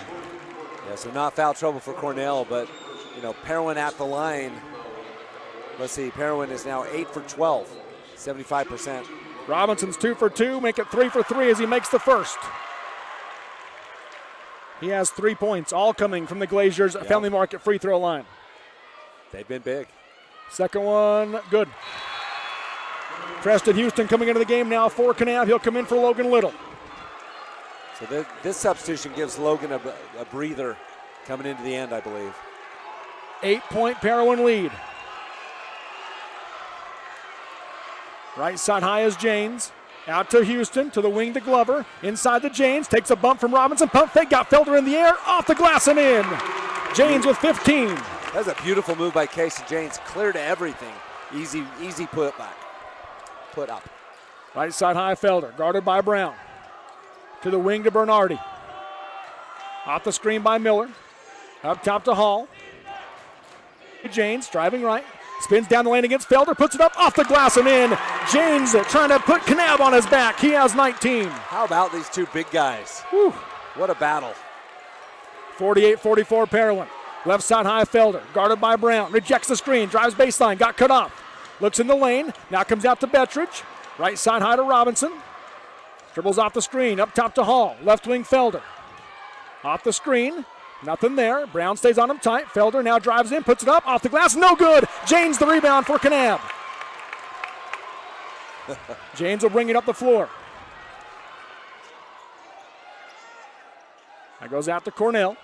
Yeah, so not foul trouble for Cornell, but, Parowan at the line. Let's see, Parowan is now 8 for 12, 75%. Robinson's 2 for 2, make it 3 for 3 as he makes the first. He has 3 points, all coming from the Glaziers Family Market free throw line. They've been big. Second one, good. Preston Houston coming into the game now for Kanab. He'll come in for Logan Little. So this substitution gives Logan a breather coming into the end, I believe. 8-point Parowan lead. Right side high is Janes. Out to Houston, to the wing to Glover. Inside to Janes, takes a bump from Robinson. Pump fake, got Felder in the air, off the glass and in. Janes with 15. That's a beautiful move by Casey Janes. Clear to everything. Easy put back. Put up. Right side high Felder, guarded by Brown. To the wing to Bernardi. Off the screen by Miller. Up top to Hall. Janes driving right. Spins down the lane against Felder, puts it up off the glass and in. Janes trying to put Kanab on his back. He has 19. How about these two big guys? Whew. What a battle. 48-44 Parowan. Left side high Felder, guarded by Brown. Rejects the screen, drives baseline, got cut off. Looks in the lane, now comes out to Bettridge. Right side high to Robinson. Dribbles off the screen, up top to Hall. Left wing Felder. Off the screen, nothing there. Brown stays on him tight. Felder now drives in, puts it up, off the glass, no good. Janes the rebound for Kanab. Janes will bring it up the floor. That goes out to Cornell.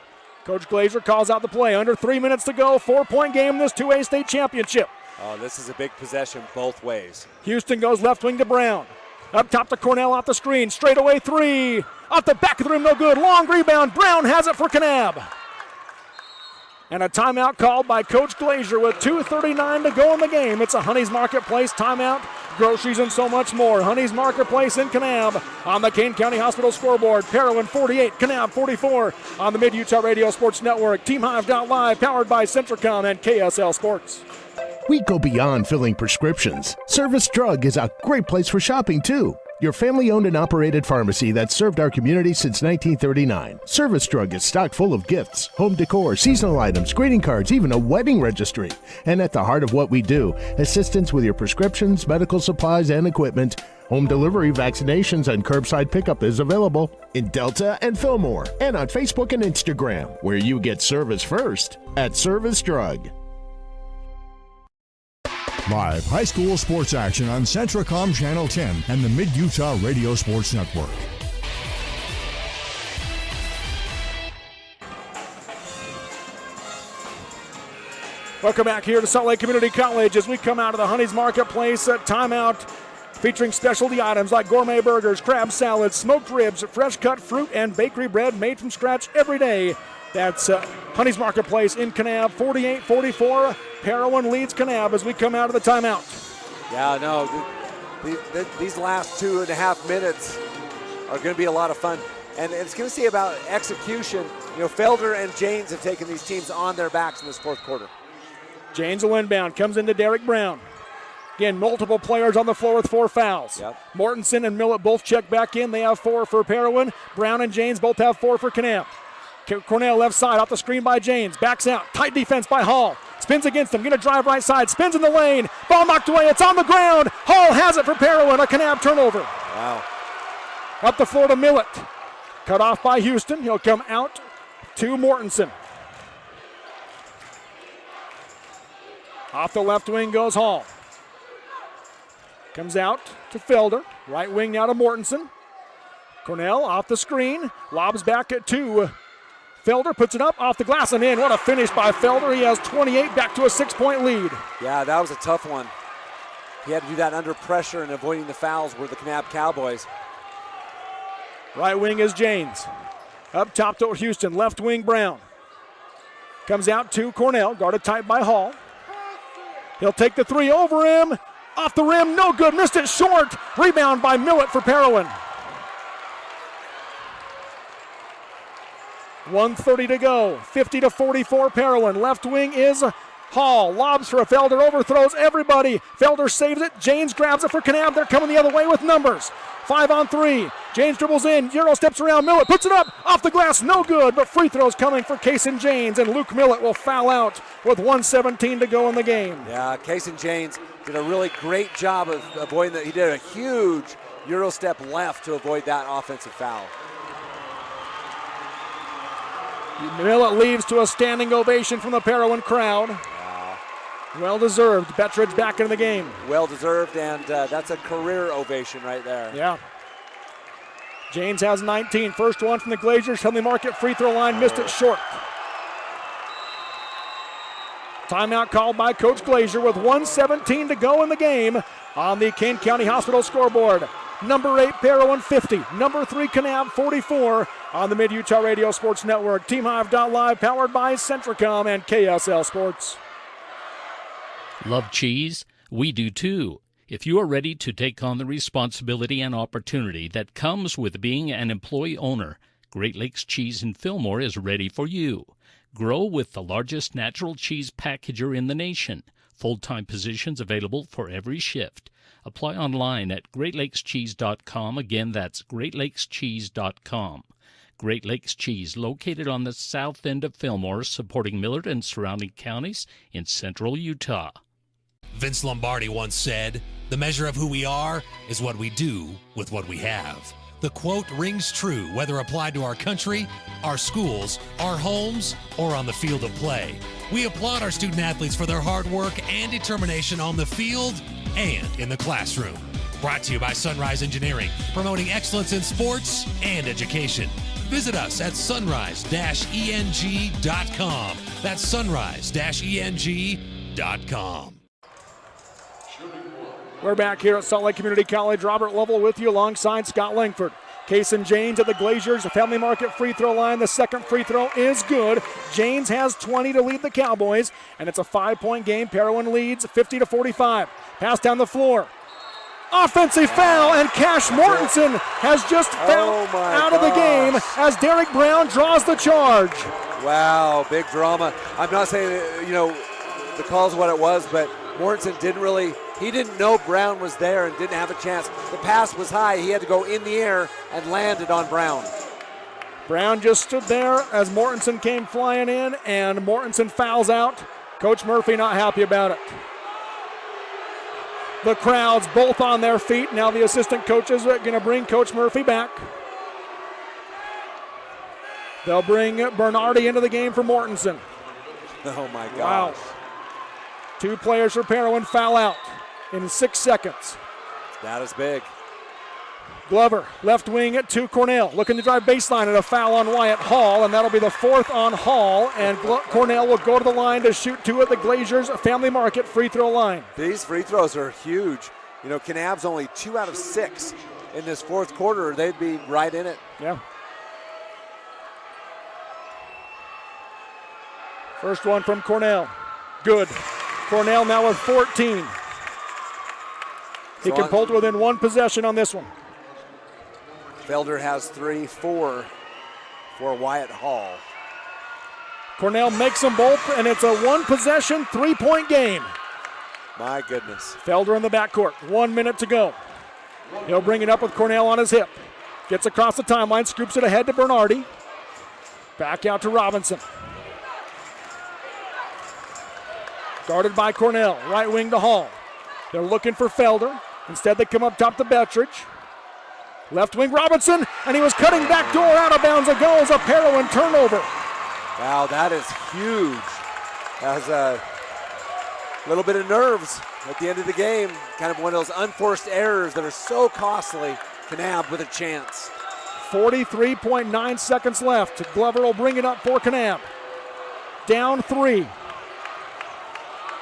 Coach Glazer calls out the play. Under 3 minutes to go. 4-point game in this 2A state championship. Oh, this is a big possession both ways. Houston goes left wing to Brown. Up top to Cornell off the screen. Straight away three. Off the back of the rim, no good. Long rebound. Brown has it for Kanab. And a timeout called by Coach Glazer with 2:39 to go in the game. It's a Honey's Marketplace timeout. Groceries and so much more. Honey's Marketplace in Kanab on the Kane County Hospital scoreboard. Parowan 48, Kanab 44 on the Mid-Utah Radio Sports Network. TeamHive.live powered by Centricom and KSL Sports. We go beyond filling prescriptions. Service Drug is a great place for shopping, too. Your family-owned and operated pharmacy that's served our community since 1939. Service Drug is stocked full of gifts, home decor, seasonal items, greeting cards, even a wedding registry. And at the heart of what we do, assistance with your prescriptions, medical supplies, and equipment. Home delivery, vaccinations, and curbside pickup is available in Delta and Fillmore, and on Facebook and Instagram, where you get service first at Service Drug. Live high school sports action on Centricom Channel 10 and the Mid-Utah Radio Sports Network. Welcome back here to Salt Lake Community College as we come out of the Honey's Marketplace timeout featuring specialty items like gourmet burgers, crab salads, smoked ribs, fresh cut fruit, and bakery bread made from scratch every day. That's Honey's Marketplace in Kanab, 48-44. Parowan leads Kanab as we come out of the timeout. Yeah, no, these last 2.5 minutes are going to be a lot of fun. And it's going to see about execution. You know, Felder and Janes have taken these teams on their backs in this fourth quarter. Janes will inbound, comes into Derek Brown. Again, multiple players on the floor with 4 fouls. Yep. Mortensen and Millett both check back in. They have 4 for Parowan. Brown and Janes both have 4 for Kanab. Cornell left side, off the screen by Janes. Backs out, tight defense by Hall. Spins against him, gonna drive right side, spins in the lane. Ball knocked away, it's on the ground. Hall has it for Parowan, a Kanab turnover. Wow. Up the floor to Millett. Cut off by Houston, he'll come out to Mortensen. Off the left wing goes Hall. Comes out to Felder. Right wing now to Mortensen. Cornell off the screen, lobs back at 2. Felder puts it up off the glass and in. What a finish by Felder. He has 28, back to a 6-point lead. Yeah, that was a tough one. He had to do that under pressure and avoiding the fouls were the Kanab Cowboys. Right wing is Janes. Up top to Houston, left wing Brown. Comes out to Cornell, guarded tight by Hall. He'll take the 3 over him. Off the rim, no good, missed it short. Rebound by Millett for Parowan. 1:30 to go, 50-44 Parowan. Left wing is Hall. Lobs for a Felder, overthrows everybody. Felder saves it. Janes grabs it for Kanab. They're coming the other way with numbers. 5-on-3. Janes dribbles in. Euro steps around. Millett puts it up. Off the glass, no good. But free throws coming for Kaysen Janes. And Luke Millett will foul out with 1:17 to go in the game. Yeah, Kaysen Janes did a really great job of avoiding that. He did a huge Euro step left to avoid that offensive foul. Millett leaves to a standing ovation from the Parowan crowd. Well deserved. Bettridge back into the game. Well deserved, and that's a career ovation right there. Yeah. Janes has 19. First one from the Glaziers. Henley Market free throw line, missed it short. Timeout called by Coach Glazier with 1:17 to go in the game on the Kane County Hospital scoreboard. Number 8, Parowan 50. Number 3, Kanab 44 on the Mid-Utah Radio Sports Network. TeamHive.live powered by Centricom and KSL Sports. Love cheese? We do too. If you are ready to take on the responsibility and opportunity that comes with being an employee owner, Great Lakes Cheese in Fillmore is ready for you. Grow with the largest natural cheese packager in the nation. Full-time positions available for every shift. Apply online at greatlakescheese.com. Again, that's greatlakescheese.com. Great Lakes Cheese, located on the south end of Fillmore, supporting Millard and surrounding counties in central Utah. Vince Lombardi once said, "The measure of who we are is what we do with what we have." The quote rings true whether applied to our country, our schools, our homes, or on the field of play. We applaud our student athletes for their hard work and determination on the field and in the classroom. Brought to you by Sunrise Engineering, promoting excellence in sports and education. Visit us at sunrise-eng.com. That's sunrise-eng.com. We're back here at Salt Lake Community College. Robert Lovell with you alongside Scott Langford. Kason Janes at the Glaziers, Family Market free throw line. The second free throw is good. Janes has 20 to lead the Cowboys, and it's a 5-point game. Parowan leads 50-45. Pass down the floor. Offensive foul, and Cash Mortensen has just fouled out of the game as Derek Brown draws the charge. Wow, big drama. I'm not saying, the call's what it was, but Mortensen he didn't know Brown was there and didn't have a chance. The pass was high. He had to go in the air and landed on Brown. Brown just stood there as Mortensen came flying in, and Mortensen fouls out. Coach Murphy not happy about it. The crowd's both on their feet. Now the assistant coaches are going to bring Coach Murphy back. They'll bring Bernardi into the game for Mortensen. Oh, my gosh. Wow. 2 players for Parowan foul out in 6 seconds. That is big. Glover, left wing to Cornell, looking to drive baseline, and a foul on Wyatt Hall, and that'll be the 4th on Hall, and Cornell will go to the line to shoot 2 at the Glaziers Family Market free throw line. These free throws are huge. Kanab's only 2 out of 6 in this 4th quarter. They'd be right in it. Yeah. First one from Cornell. Good. Cornell now with 14. He can pull to within 1 possession on this one. Felder has 3, 4 for Wyatt Hall. Cornell makes them both, and it's a 1-possession, 3-point game. My goodness. Felder in the backcourt. 1 minute to go. He'll bring it up with Cornell on his hip. Gets across the timeline, scoops it ahead to Bernardi. Back out to Robinson. Guarded by Cornell. Right wing to Hall. They're looking for Felder. Instead, they come up top to Bettridge. Left wing Robinson, and he was cutting back door out of bounds. It goes a Parowan turnover. Wow, that is huge. That was a little bit of nerves at the end of the game. Kind of one of those unforced errors that are so costly. Kanab with a chance. 43.9 seconds left. Glover will bring it up for Kanab. Down 3.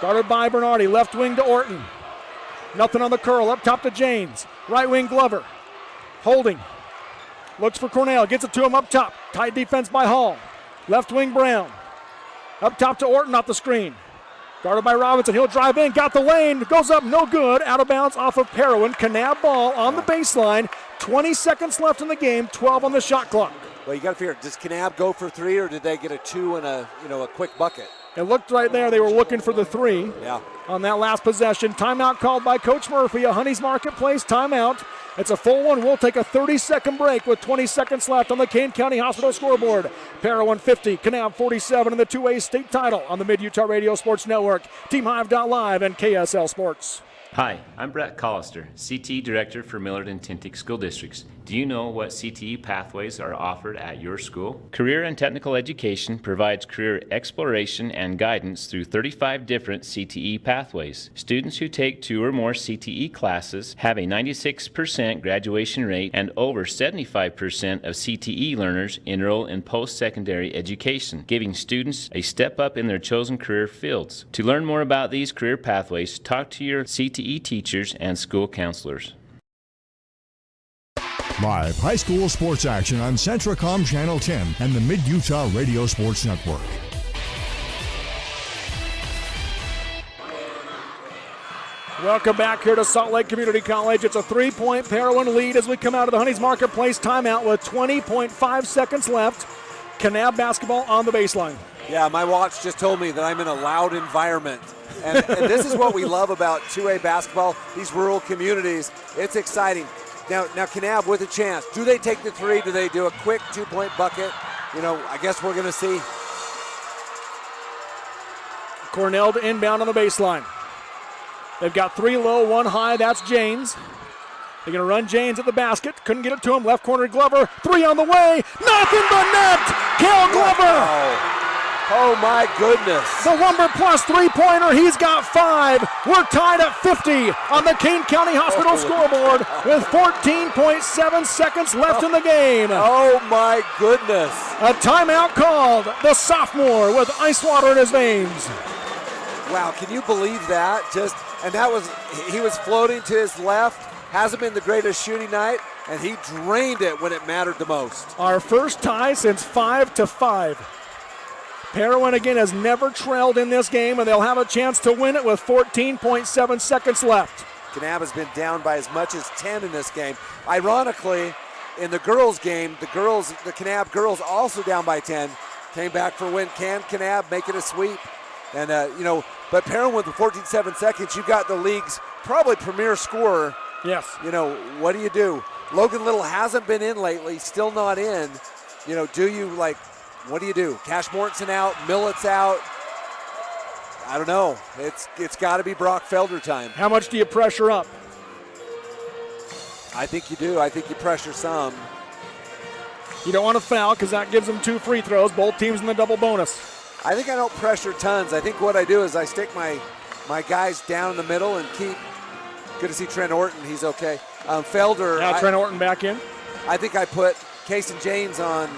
Guarded by Bernardi. Left wing to Orton. Nothing on the curl. Up top to James. Right wing Glover. Holding. Looks for Cornell. Gets it to him up top. Tight defense by Hall. Left wing Brown. Up top to Orton off the screen. Guarded by Robinson. He'll drive in. Got the lane. Goes up. No good. Out of bounds off of Parowan. Kanab ball on the baseline. 20 seconds left in the game. 12 on the shot clock. Well, you got to figure, does Kanab go for 3, or did they get a 2 and a quick bucket? It looked right there they were looking for the 3 on that last possession. Timeout called by Coach Murphy, a Honey's Marketplace timeout. It's a full one. We'll take a 30-second break with 20 seconds left on the Kane County Hospital scoreboard. Parowan 50, Kanab 47 in the 2A state title on the Mid-Utah Radio Sports Network, TeamHive.live, and KSL Sports. Hi, I'm Brett Collister, CTE Director for Millard and Tintic School Districts. Do you know what CTE pathways are offered at your school? Career and Technical Education provides career exploration and guidance through 35 different CTE pathways. Students who take 2 or more CTE classes have a 96% graduation rate, and over 75% of CTE learners enroll in post-secondary education, giving students a step up in their chosen career fields. To learn more about these career pathways, talk to your CTE teachers and school counselors. Live high school sports action on Centracom Channel 10 and the Mid-Utah Radio Sports Network. Welcome back here to Salt Lake Community College. It's a 3-point Parowan lead as we come out of the Honeys Marketplace timeout with 20.5 seconds left. Kanab basketball on the baseline. Yeah, my watch just told me that I'm in a loud environment. And this is what we love about 2A basketball, these rural communities. It's exciting. Now Kanab with a chance. Do they take the 3? Do they do a quick 2-point bucket? You know, I guess we're going to see. Cornell to inbound on the baseline. They've got 3 low, 1 high. That's Janes. They're going to run Janes at the basket. Couldn't get it to him. Left corner Glover. 3 on the way. Nothing but net. Cal Glover. Wow. Oh, my goodness. The Lumber Plus 3-pointer. He's got 5. We're tied at 50 on the Kane County Hospital scoreboard with 14.7 seconds left in the game. Oh, my goodness. A timeout called. The sophomore with ice water in his veins. Wow, can you believe that? He was floating to his left. Hasn't been the greatest shooting night, and he drained it when it mattered the most. Our first tie since 5-5. Parowan again has never trailed in this game, and they'll have a chance to win it with 14.7 seconds left. Kanab has been down by as much as 10 in this game. Ironically, in the girls' game, the Kanab girls also down by 10. Came back for a win. Can Kanab make it a sweep? And, but Parowan with the 14.7 seconds, you got the league's probably premier scorer. Yes. What do you do? Logan Little hasn't been in lately, still not in. What do you do? Cash Mortensen out, Millett's out. I don't know. It's got to be Brock Felder time. How much do you pressure up? I think you do. I think you pressure some. You don't want to foul because that gives them 2 free throws, both teams in the double bonus. I think I don't pressure tons. I think what I do is I stick my guys down in the middle and keep. Good to see Trent Orton. He's okay. Felder. Now Trent Orton back in. I think I put Case and James on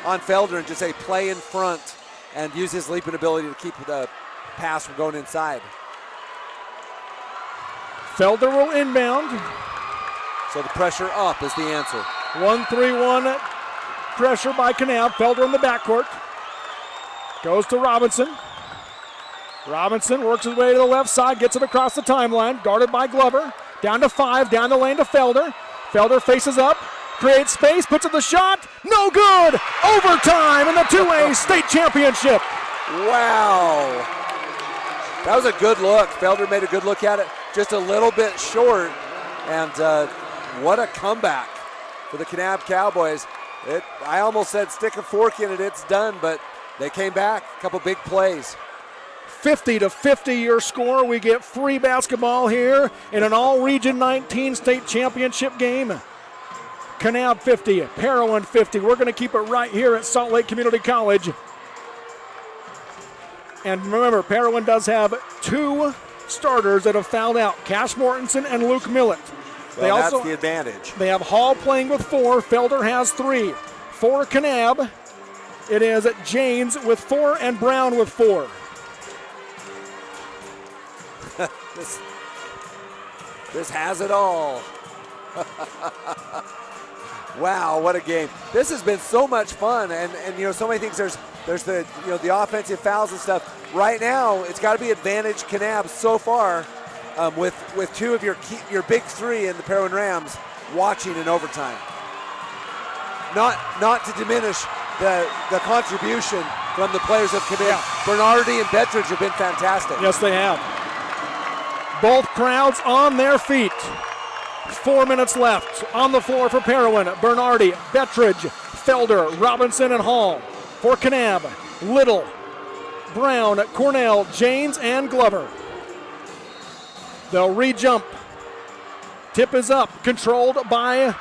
Felder and just say play in front and use his leaping ability to keep the pass from going inside. Felder will inbound. So the pressure up is the answer. 1-3-1 pressure by Kanab. Felder in the backcourt. Goes to Robinson. Robinson works his way to the left side, gets it across the timeline, guarded by Glover. Down to 5, down the lane to Felder. Felder faces up, creates space, puts up the shot, no good! Overtime in the 2A state championship. Wow. That was a good look. Felder made a good look at it, just a little bit short. And what a comeback for the Kanab Cowboys. I almost said stick a fork in it, it's done, but they came back, a couple big plays. 50-50 your score. We get free basketball here in an all-region 19 state championship game. Kanab 50, Parowan 50. We're going to keep it right here at Salt Lake Community College. And remember, Parowan does have 2 starters that have fouled out, Cash Mortensen and Luke Millett. That's the advantage. They have Hall playing with 4. Felder has 3. For Kanab, it is Janes with 4 and Brown with 4. This has it all. Wow, what a game. This has been so much fun, and so many things. There's the the offensive fouls and stuff. Right now, it's got to be advantage Kanab so far, with 2 of your big 3 in the Parowan Rams watching in overtime. Not to diminish the contribution from the players of Kanab. Yeah. Bernardi and Bettridge have been fantastic. Yes, they have. Both crowds on their feet. 4 minutes left on the floor for Parowan. Bernardi, Bettridge, Felder, Robinson, and Hall. For Kanab, Little, Brown, Cornell, Janes, and Glover. They'll re-jump. Tip is up, controlled by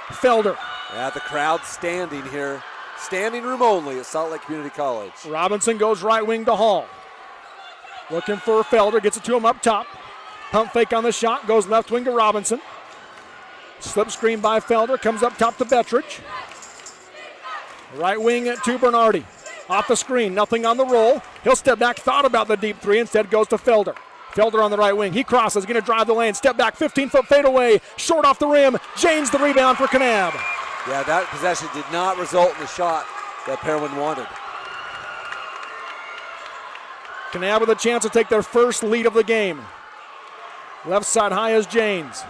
Felder. Yeah, the crowd standing here. Standing room only at Salt Lake Community College. Robinson goes right wing to Hall. Looking for Felder, gets it to him up top. Pump fake on the shot, goes left wing to Robinson. Slip screen by Felder, comes up top to Bettridge. Right wing to Bernardi. Off the screen, nothing on the roll. He'll step back, thought about the deep three, instead goes to Felder. Felder on the right wing, he crosses, going to drive the lane, step back, 15-foot fadeaway, short off the rim. James the rebound for Kanab. Yeah, that possession did not result in the shot that Parowan wanted. Kanab with a chance to take their first lead of the game. Left side high is James.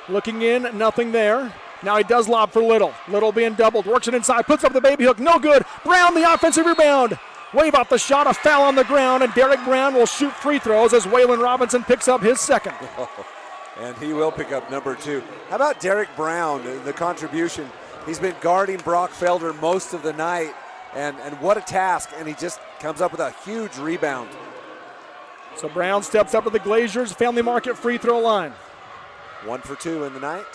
Looking in, nothing there. Now he does lob for Little. Little being doubled, works it inside, puts up the baby hook, no good. Brown the offensive rebound. Wave off the shot, a foul on the ground, and Derek Brown will shoot free throws as Waylon Robinson picks up his second. And he will pick up number 2. How about Derek Brown, the contribution? He's been guarding Brock Felder most of the night, and what a task, and he just comes up with a huge rebound. So Brown steps up to the Glaziers Family Market free throw line. 1 for 2 in the night,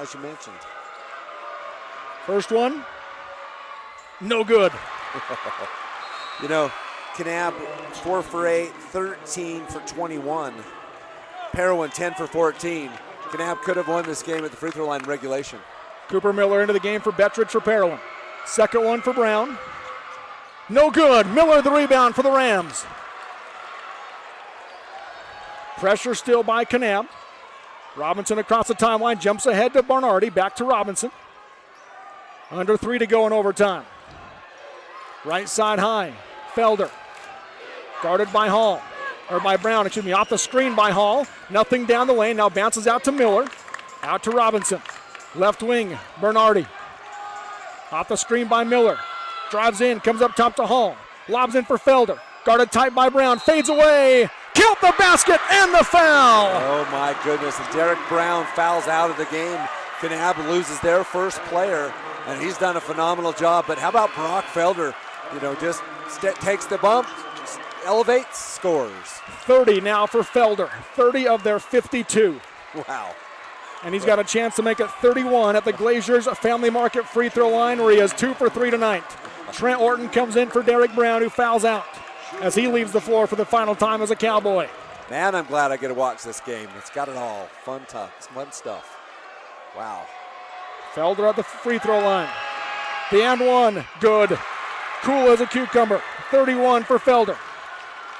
as you mentioned. First one, no good. You know, Kanab 4 for 8, 13 for 21. Parowan 10 for 14. Kanab could have won this game at the free throw line in regulation. Cooper Miller into the game for Bettridge for Parowan. Second one for Brown. No good. Miller the rebound for the Rams. Pressure still by Kanab. Robinson across the timeline, jumps ahead to Bernardi, back to Robinson. Under 3 to go in overtime. Right side high, Felder. Guarded by Hall, or by Brown, off the screen by Hall. Nothing down the lane, now bounces out to Miller. Out to Robinson. Left wing, Bernardi. Off the screen by Miller. Drives in, comes up top to Hall. Lobs in for Felder. Guarded tight by Brown, fades away. Killed the basket and the foul. Oh my goodness, and Derek Brown fouls out of the game. Kanab loses their first player, and he's done a phenomenal job. But how about Brock Felder? You know, just takes the bump, elevates, scores. 30 now for Felder, 30 of their 52. Wow. And he's got a chance to make it 31 at the Glaziers Family Market free throw line, where he has 2 for 3 tonight. Trent Orton comes in for Derek Brown, who fouls out as he leaves the floor for the final time as a Cowboy. Man, I'm glad I get to watch this game. It's got it all. Fun stuff. Wow. Felder at the free throw line. The and one, good. Cool as a cucumber. 31 for Felder.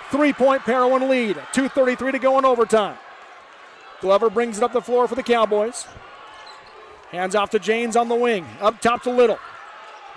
3-point Parowan lead. 2:33 to go in overtime. Glover brings it up the floor for the Cowboys. Hands off to James on the wing. Up top to Little.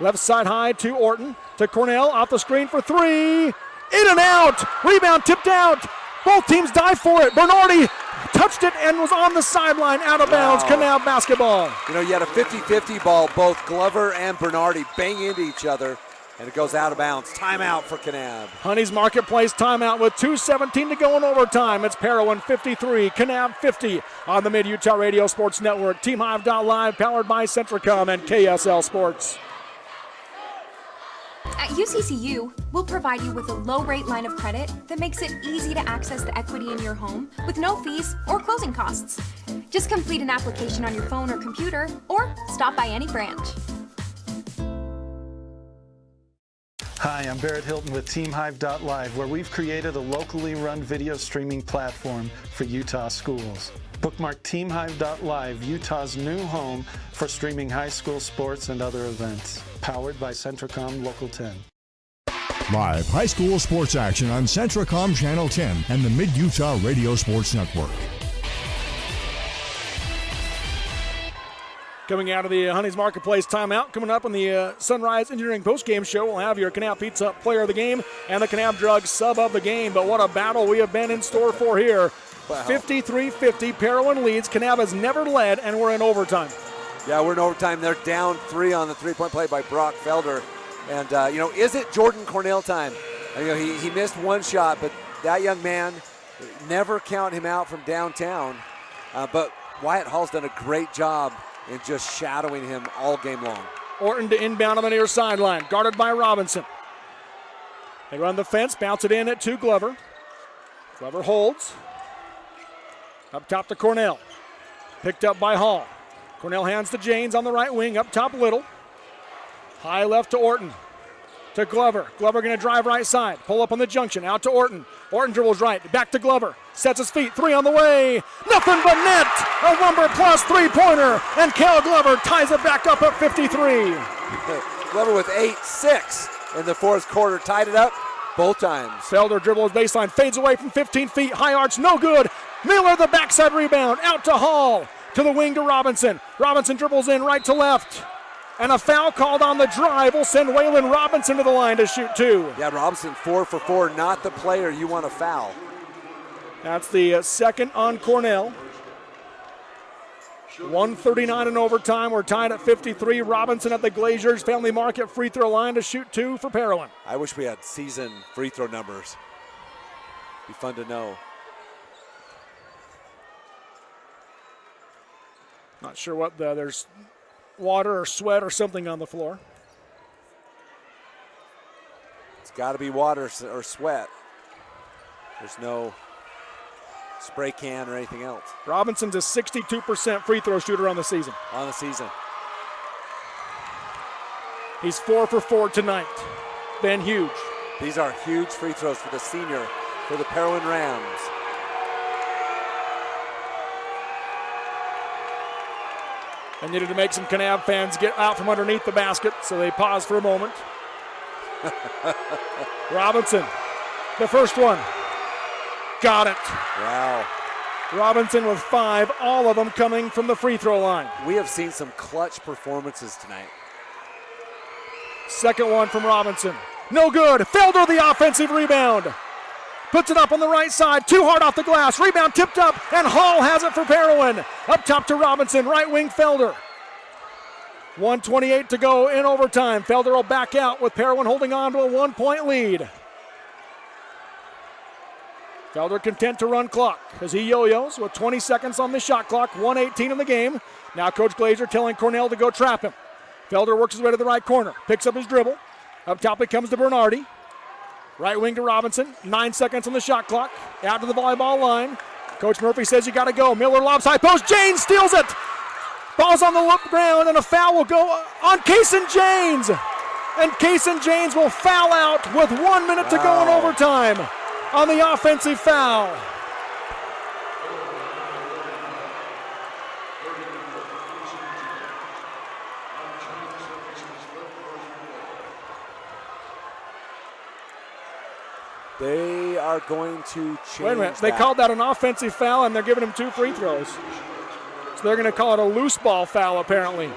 Left side high to Orton. To Cornell. Off the screen for 3. In and out. Rebound tipped out. Both teams dive for it. Bernardi touched it and was on the sideline, out of bounds. Kanab basketball. You know, you had a 50-50 ball. Both Glover and Bernardi bang into each other, and it goes out of bounds. Timeout for Kanab. Honey's Marketplace timeout with 2:17 to go in overtime. It's Parowan 53, Kanab 50 on the Mid-Utah Radio Sports Network. TeamHive.live, powered by Centricom and KSL Sports. At UCCU, we'll provide you with a low-rate line of credit that makes it easy to access the equity in your home with no fees or closing costs. Just complete an application on your phone or computer, or stop by any branch. Hi, I'm Barrett Hilton with TeamHive.live, where we've created a locally run video streaming platform for Utah schools. Bookmark TeamHive.live, Utah's new home for streaming high school sports and other events. Powered by Centricom Local 10. Live high school sports action on Centricom Channel 10 and the Mid-Utah Radio Sports Network. Coming out of the Honey's Marketplace timeout, coming up on the Sunrise Engineering postgame show, we'll have your Kanab Pizza player of the game and the Kanab Drug sub of the game. But what a battle we have been in store for here. Wow. 53-50, Parowan leads. Kanab has never led, and we're in overtime. Yeah, we're in overtime. They're down 3 on the three-point play by Brock Felder. And, is it Jordan Cornell time? He missed one shot, but that young man, never count him out from downtown. But Wyatt Hall's done a great job in just shadowing him all game long. Orton to inbound on the near sideline, guarded by Robinson. They run the fence, bounce it in at 2 Glover. Glover holds. Up top to Cornell. Picked up by Hall. Cornell hands to Janes on the right wing. Up top, Little. High left to Orton. To Glover. Glover going to drive right side. Pull up on the junction. Out to Orton. Orton dribbles right. Back to Glover. Sets his feet. Three on the way. Nothing but net. A Lumber plus three-pointer. And Cal Glover ties it back up at 53. Glover with 8-6 in the fourth quarter. Tied it up both times. Felder dribbles baseline. Fades away from 15 feet. High arch. No good. Miller the backside rebound. Out to Hall. To the wing to Robinson. Robinson dribbles in right to left. And a foul called on the drive will send Waylon Robinson to the line to shoot two. Yeah, Robinson 4 for 4, not the player you want to foul. That's the second on Cornell. 1:39 in overtime. We're tied at 53. Robinson at the Glaziers Family Market free throw line to shoot two for Parowan. I wish we had season free throw numbers. Be fun to know. Not sure what there's water or sweat or something on the floor. It's got to be water or sweat. There's no spray can or anything else. Robinson's a 62% free throw shooter on the season. On the season. He's 4 for 4 tonight. Been huge. These are huge free throws for the senior for the Parowan Rams. I needed to make some Kanab fans get out from underneath the basket, so they paused for a moment. Robinson, the first one. Got it. Wow. Robinson with 5, all of them coming from the free throw line. We have seen some clutch performances tonight. Second one from Robinson. No good. Felder the offensive rebound. Puts it up on the right side. Too hard off the glass. Rebound tipped up, and Hall has it for Parowan. Up top to Robinson. Right wing Felder. 1:28 to go in overtime. Felder will back out with Parowan holding on to a 1-point lead. Felder content to run clock as he yo-yos with 20 seconds on the shot clock. 1:18 in the game. Now Coach Glazer telling Cornell to go trap him. Felder works his way to the right corner. Picks up his dribble. Up top it comes to Bernardi. Right wing to Robinson. 9 seconds on the shot clock. Out to the volleyball line. Coach Murphy says you got to go. Miller lobs high post. Janes steals it. Ball's on the ground, and a foul will go on Kaysen Janes. And Kaysen Janes will foul out with 1 minute to go in overtime on the offensive foul. They are going to change. Wait a minute. They called that an offensive foul, and they're giving him 2 free throws. So they're going to call it a loose ball foul, apparently,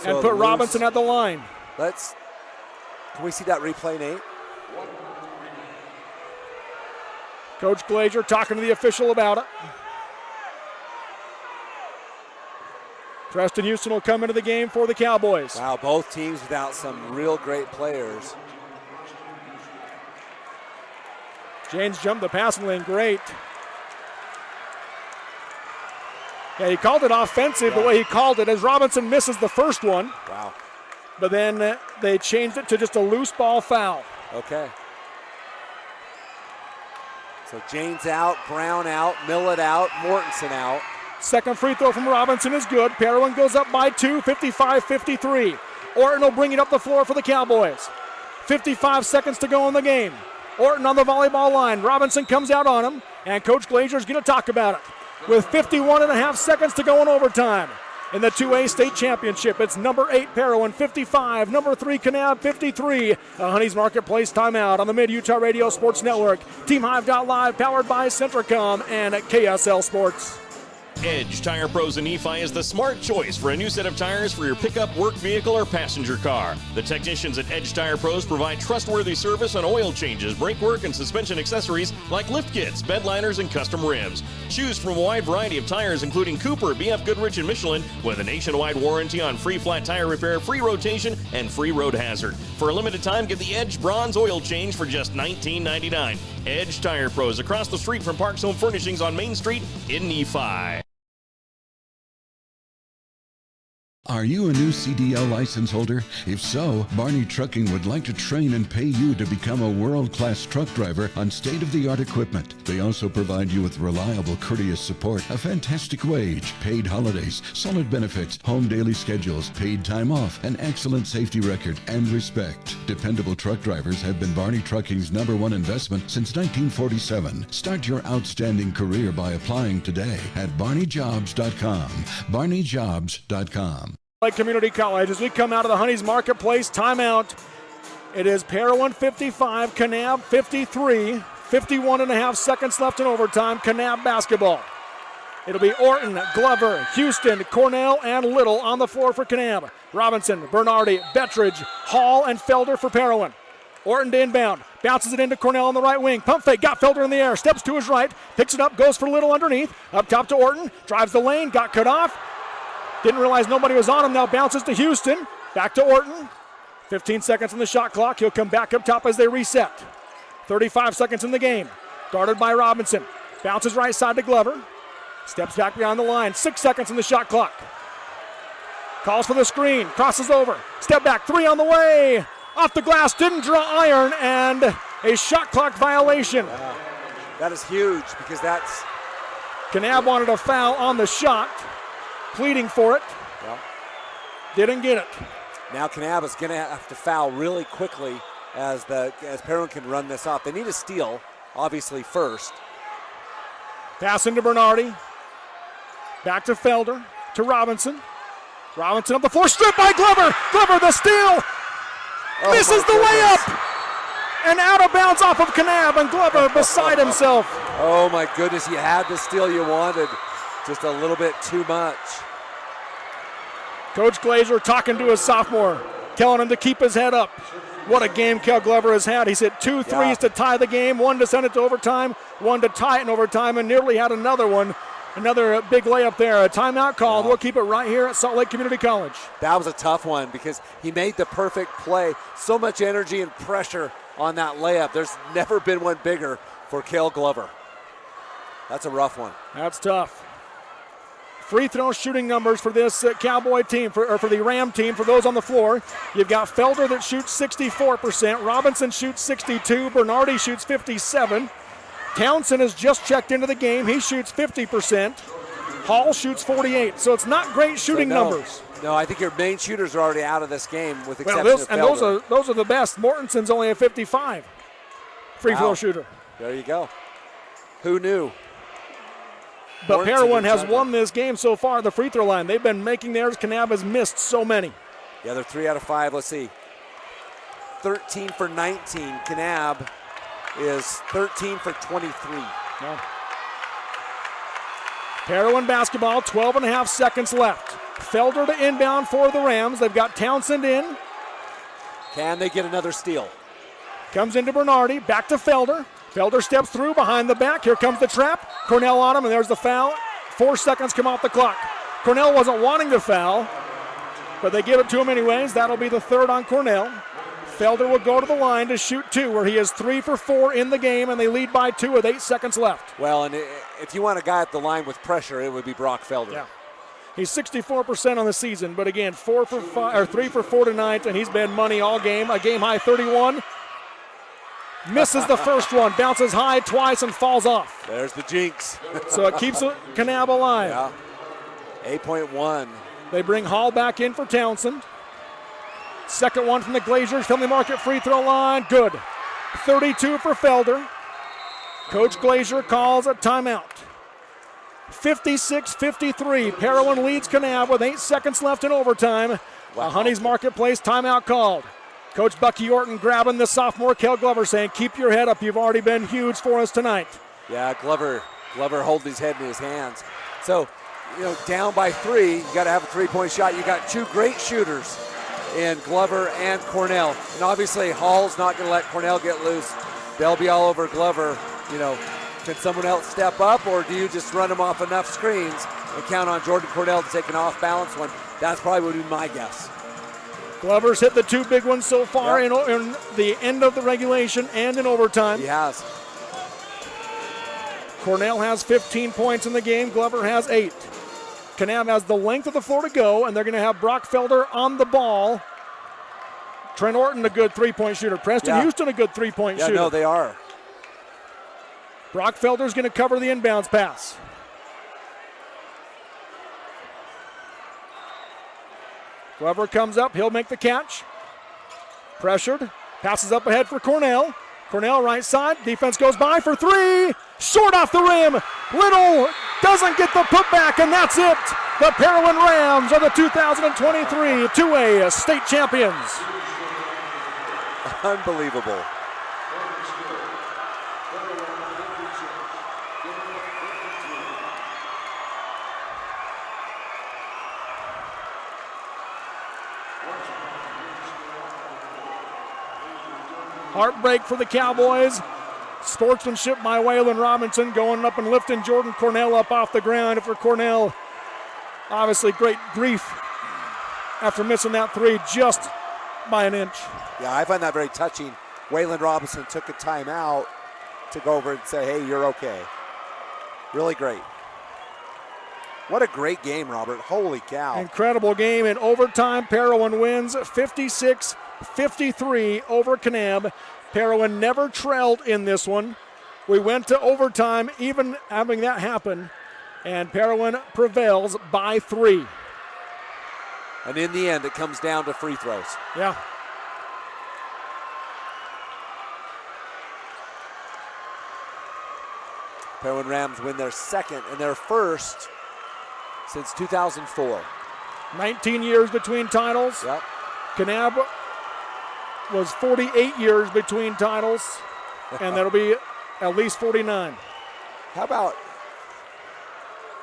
and put Robinson at the line. Can we see that replay, Nate? Coach Glazier talking to the official about it. Preston Houston will come into the game for the Cowboys. Wow, both teams without some real great players. James jumped the passing lane great. Yeah, he called it offensive the way he called it as Robinson misses the first one. Wow. But then they changed it to just a loose ball foul. Okay. So Janes out, Brown out, Millett out, Mortensen out. Second free throw from Robinson is good. Parowan goes up by 2, 55-53. Orton will bring it up the floor for the Cowboys. 55 seconds to go in the game. Orton on the volleyball line. Robinson comes out on him, and Coach Glazier is going to talk about it. With 51.5 seconds to go in overtime. In the 2A state championship, it's number 8 Parowan 55, number 3 Kanab 53. A Honey's Marketplace timeout on the Mid-Utah Radio Sports Network. TeamHive.live powered by Centricom and KSL Sports. Edge Tire Pros in Nephi is the smart choice for a new set of tires for your pickup, work vehicle, or passenger car. The technicians at Edge Tire Pros provide trustworthy service on oil changes, brake work, and suspension accessories like lift kits, bed liners, and custom rims. Choose from a wide variety of tires including Cooper, BF Goodrich, and Michelin with a nationwide warranty on free flat tire repair, free rotation, and free road hazard. For a limited time, get the Edge Bronze oil change for just $19.99. Edge Tire Pros across the street from Parks Home Furnishings on Main Street in Nephi. Are you a new CDL license holder? If so, Barney Trucking would like to train and pay you to become a world-class truck driver on state-of-the-art equipment. They also provide you with reliable, courteous support, a fantastic wage, paid holidays, solid benefits, home daily schedules, paid time off, an excellent safety record, and respect. Dependable truck drivers have been Barney Trucking's #1 investment since 1947. Start your outstanding career by applying today at barneyjobs.com. barneyjobs.com. Lake Community College, as we come out of the Honey's Marketplace timeout, it is Parowan 55, Kanab 53, 51 and a half seconds left in overtime. Kanab basketball. It'll be Orton, Glover, Houston, Cornell, and Little on the floor for Kanab. Robinson, Bernardi, Bettridge, Hall, and Felder for Parowan. Orton to inbound, bounces it into Cornell on the right wing. Pump fake, got Felder in the air, steps to his right, picks it up, goes for Little underneath. Up top to Orton, drives the lane, got cut off. Didn't realize nobody was on him, now bounces to Houston. Back to Orton. 15 seconds on the shot clock. He'll come back up top as they reset. 35 seconds in the game. Guarded by Robinson. Bounces right side to Glover. Steps back behind the line. 6 seconds on the shot clock. Calls for the screen. Crosses over. Step back. 3 on the way. Off the glass. Didn't draw iron. And a shot clock violation. That is huge because that's... Kanab wanted a foul on the shot. Pleading for it. Yeah. Didn't get it. Now Kanab is going to have to foul really quickly as Parowan can run this off. They need a steal, obviously, first. Pass into Bernardi. Back to Felder. To Robinson. Robinson up the floor. Stripped by Glover. Glover the steal. Misses the layup. And out of bounds off of Kanab. And Glover beside himself. Oh, my goodness. You had the steal you wanted. Just a little bit too much. Coach Glazer talking to his sophomore, telling him to keep his head up. What a game Kel Glover has had. He's hit 2 threes to tie the game, 1 to send it to overtime, 1 to tie it in overtime, and nearly had another one. Another big layup there. A timeout called. We'll keep it right here at Salt Lake Community College. That was a tough one because he made the perfect play. So much energy and pressure on that layup. There's never been one bigger for Kel Glover. That's a rough one. That's tough. Free throw shooting numbers for this Cowboy team, for the Ram team, for those on the floor. You've got Felder that shoots 64%, Robinson shoots 62%, Bernardi shoots 57%. Townsend has just checked into the game. He shoots 50%. Hall shoots 48%. So it's not great shooting numbers. No, I think your main shooters are already out of this game with exception of Felder. And those are the best. Mortenson's only a 55% free throw shooter. There you go. Who knew? But Parowan has won this game so far, the free throw line. They've been making theirs. Kanab has missed so many. Yeah, they're 3 out of 5. Let's see. 13 for 19. Kanab is 13 for 23. Yeah. Parowan basketball, 12 and a half seconds left. Felder to inbound for the Rams. They've got Townsend in. Can they get another steal? Comes into Bernardi, back to Felder. Felder steps through behind the back. Here comes the trap. Cornell on him, and there's the foul. 4 seconds come off the clock. Cornell wasn't wanting to foul, but they give it to him anyways. That'll be the 3rd on Cornell. Felder will go to the line to shoot 2, where he is 3 for 4 in the game, and they lead by 2 with 8 seconds left. Well, and if you want a guy at the line with pressure, it would be Brock Felder. Yeah. He's 64% on the season, but again, 3 for 4 tonight, and he's been money all game. A game high 31. Misses the first one, bounces high twice and falls off. There's the jinx. So it keeps Kanab alive. Yeah. 8.1. They bring Hall back in for Townsend. Second one from the Glazers from the Market free throw line. Good. 32 for Felder. Coach Glazer calls a timeout. 56-53. Parowan leads Kanab with 8 seconds left in overtime. Wow. Honey's Marketplace timeout called. Coach Bucky Orton grabbing the sophomore Kel Glover, saying, keep your head up. You've already been huge for us tonight. Yeah, Glover holds his head in his hands. So, down by 3, you got to have a three-point shot. You got 2 great shooters in Glover and Cornell. And obviously, Hall's not going to let Cornell get loose. They'll be all over Glover. Can someone else step up, or do you just run them off enough screens and count on Jordan Cornell to take an off-balance one? That's probably would be my guess. Glover's hit the 2 big ones so far in the end of the regulation and in overtime. He has. Cornell has 15 points in the game. Glover has 8. Kanab has the length of the floor to go, and they're going to have Brock Felder on the ball. Trent Orton, a good three-point shooter. Preston Houston, a good three-point shooter. Yeah, no, they are. Brock Felder's going to cover the inbounds pass. Whoever comes up, he'll make the catch. Pressured. Passes up ahead for Cornell. Cornell right side. Defense goes by for three. Short off the rim. Little doesn't get the putback, and that's it. The Parowan Rams are the 2023 2A state champions. Unbelievable. Heartbreak for the Cowboys. Sportsmanship by Waylon Robinson going up and lifting Jordan Cornell up off the ground. For Cornell, obviously great grief after missing that three just by an inch. Yeah, I find that very touching. Waylon Robinson took a timeout to go over and say, hey, you're okay. Really great. What a great game, Robert. Holy cow. Incredible game in overtime. Parowan wins 56-53 over Kanab. Parowan never trailed in this one. We went to overtime, even having that happen, and Parowan prevails by 3. And in the end, it comes down to free throws. Yeah. Parowan Rams win their second and their first since 2004. 19 years between titles. Yep. Kanab was 48 years between titles, and that'll be at least 49. How about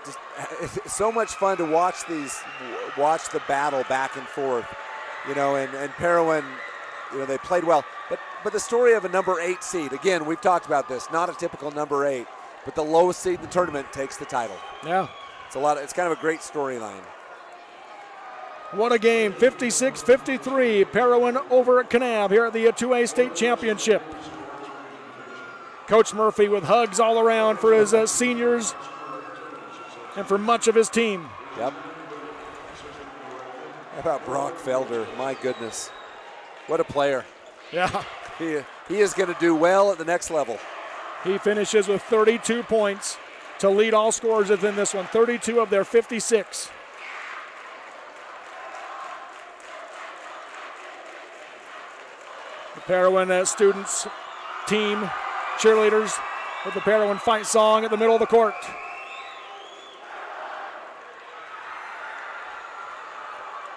just it's so much fun to watch the battle back and forth, and Parowan, they played well, but the story of a number 8 seed, again, we've talked about this, not a typical number 8, but the lowest seed in the tournament takes the title. Yeah. It's kind of a great storyline. What a game, 56-53, Parowan over at Kanab here at the 2A state championship. Coach Murphy with hugs all around for his seniors and for much of his team. Yep. How about Brock Felder? My goodness. What a player. Yeah. He is going to do well at the next level. He finishes with 32 points to lead all scorers within this one, 32 of their 56. The Parowan students team cheerleaders with the Parowan fight song at the middle of the court.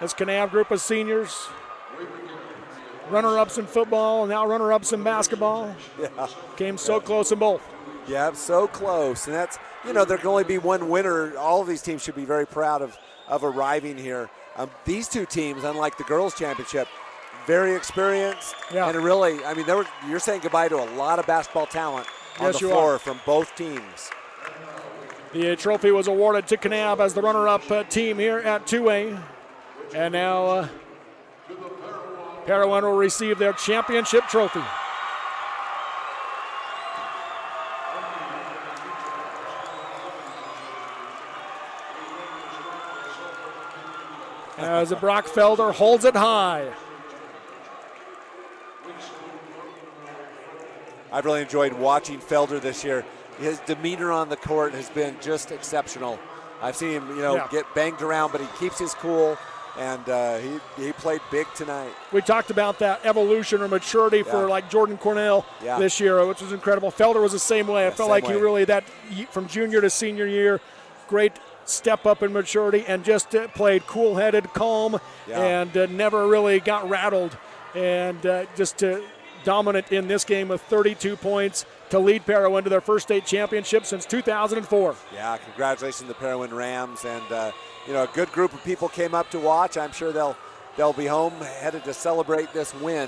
This Kanab group of seniors, runner-ups in football and now runner-ups in basketball. Yeah. Came so close in both. Yeah, so close. And that's, there can only be one winner. All of these teams should be very proud of arriving here. These two teams, unlike the girls' championship, very experienced. Yeah. And really, you're saying goodbye to a lot of basketball talent on the floor from both teams. The trophy was awarded to Kanab as the runner-up team here at 2A. And now Parowan will receive their championship trophy. As Brock Felder holds it high. I've really enjoyed watching Felder this year. His demeanor on the court has been just exceptional. I've seen him, get banged around, but he keeps his cool, and he played big tonight. We talked about that evolution or maturity for like Jordan Cornell this year, which was incredible. Felder was the same way. I felt like he really, from junior to senior year, great step up in maturity and just played cool-headed, calm, and never really got rattled. And just dominant in this game with 32 points to lead Parowan to their first state championship since 2004. Yeah, congratulations to the Parowan Rams. And, a good group of people came up to watch. I'm sure they'll be home headed to celebrate this win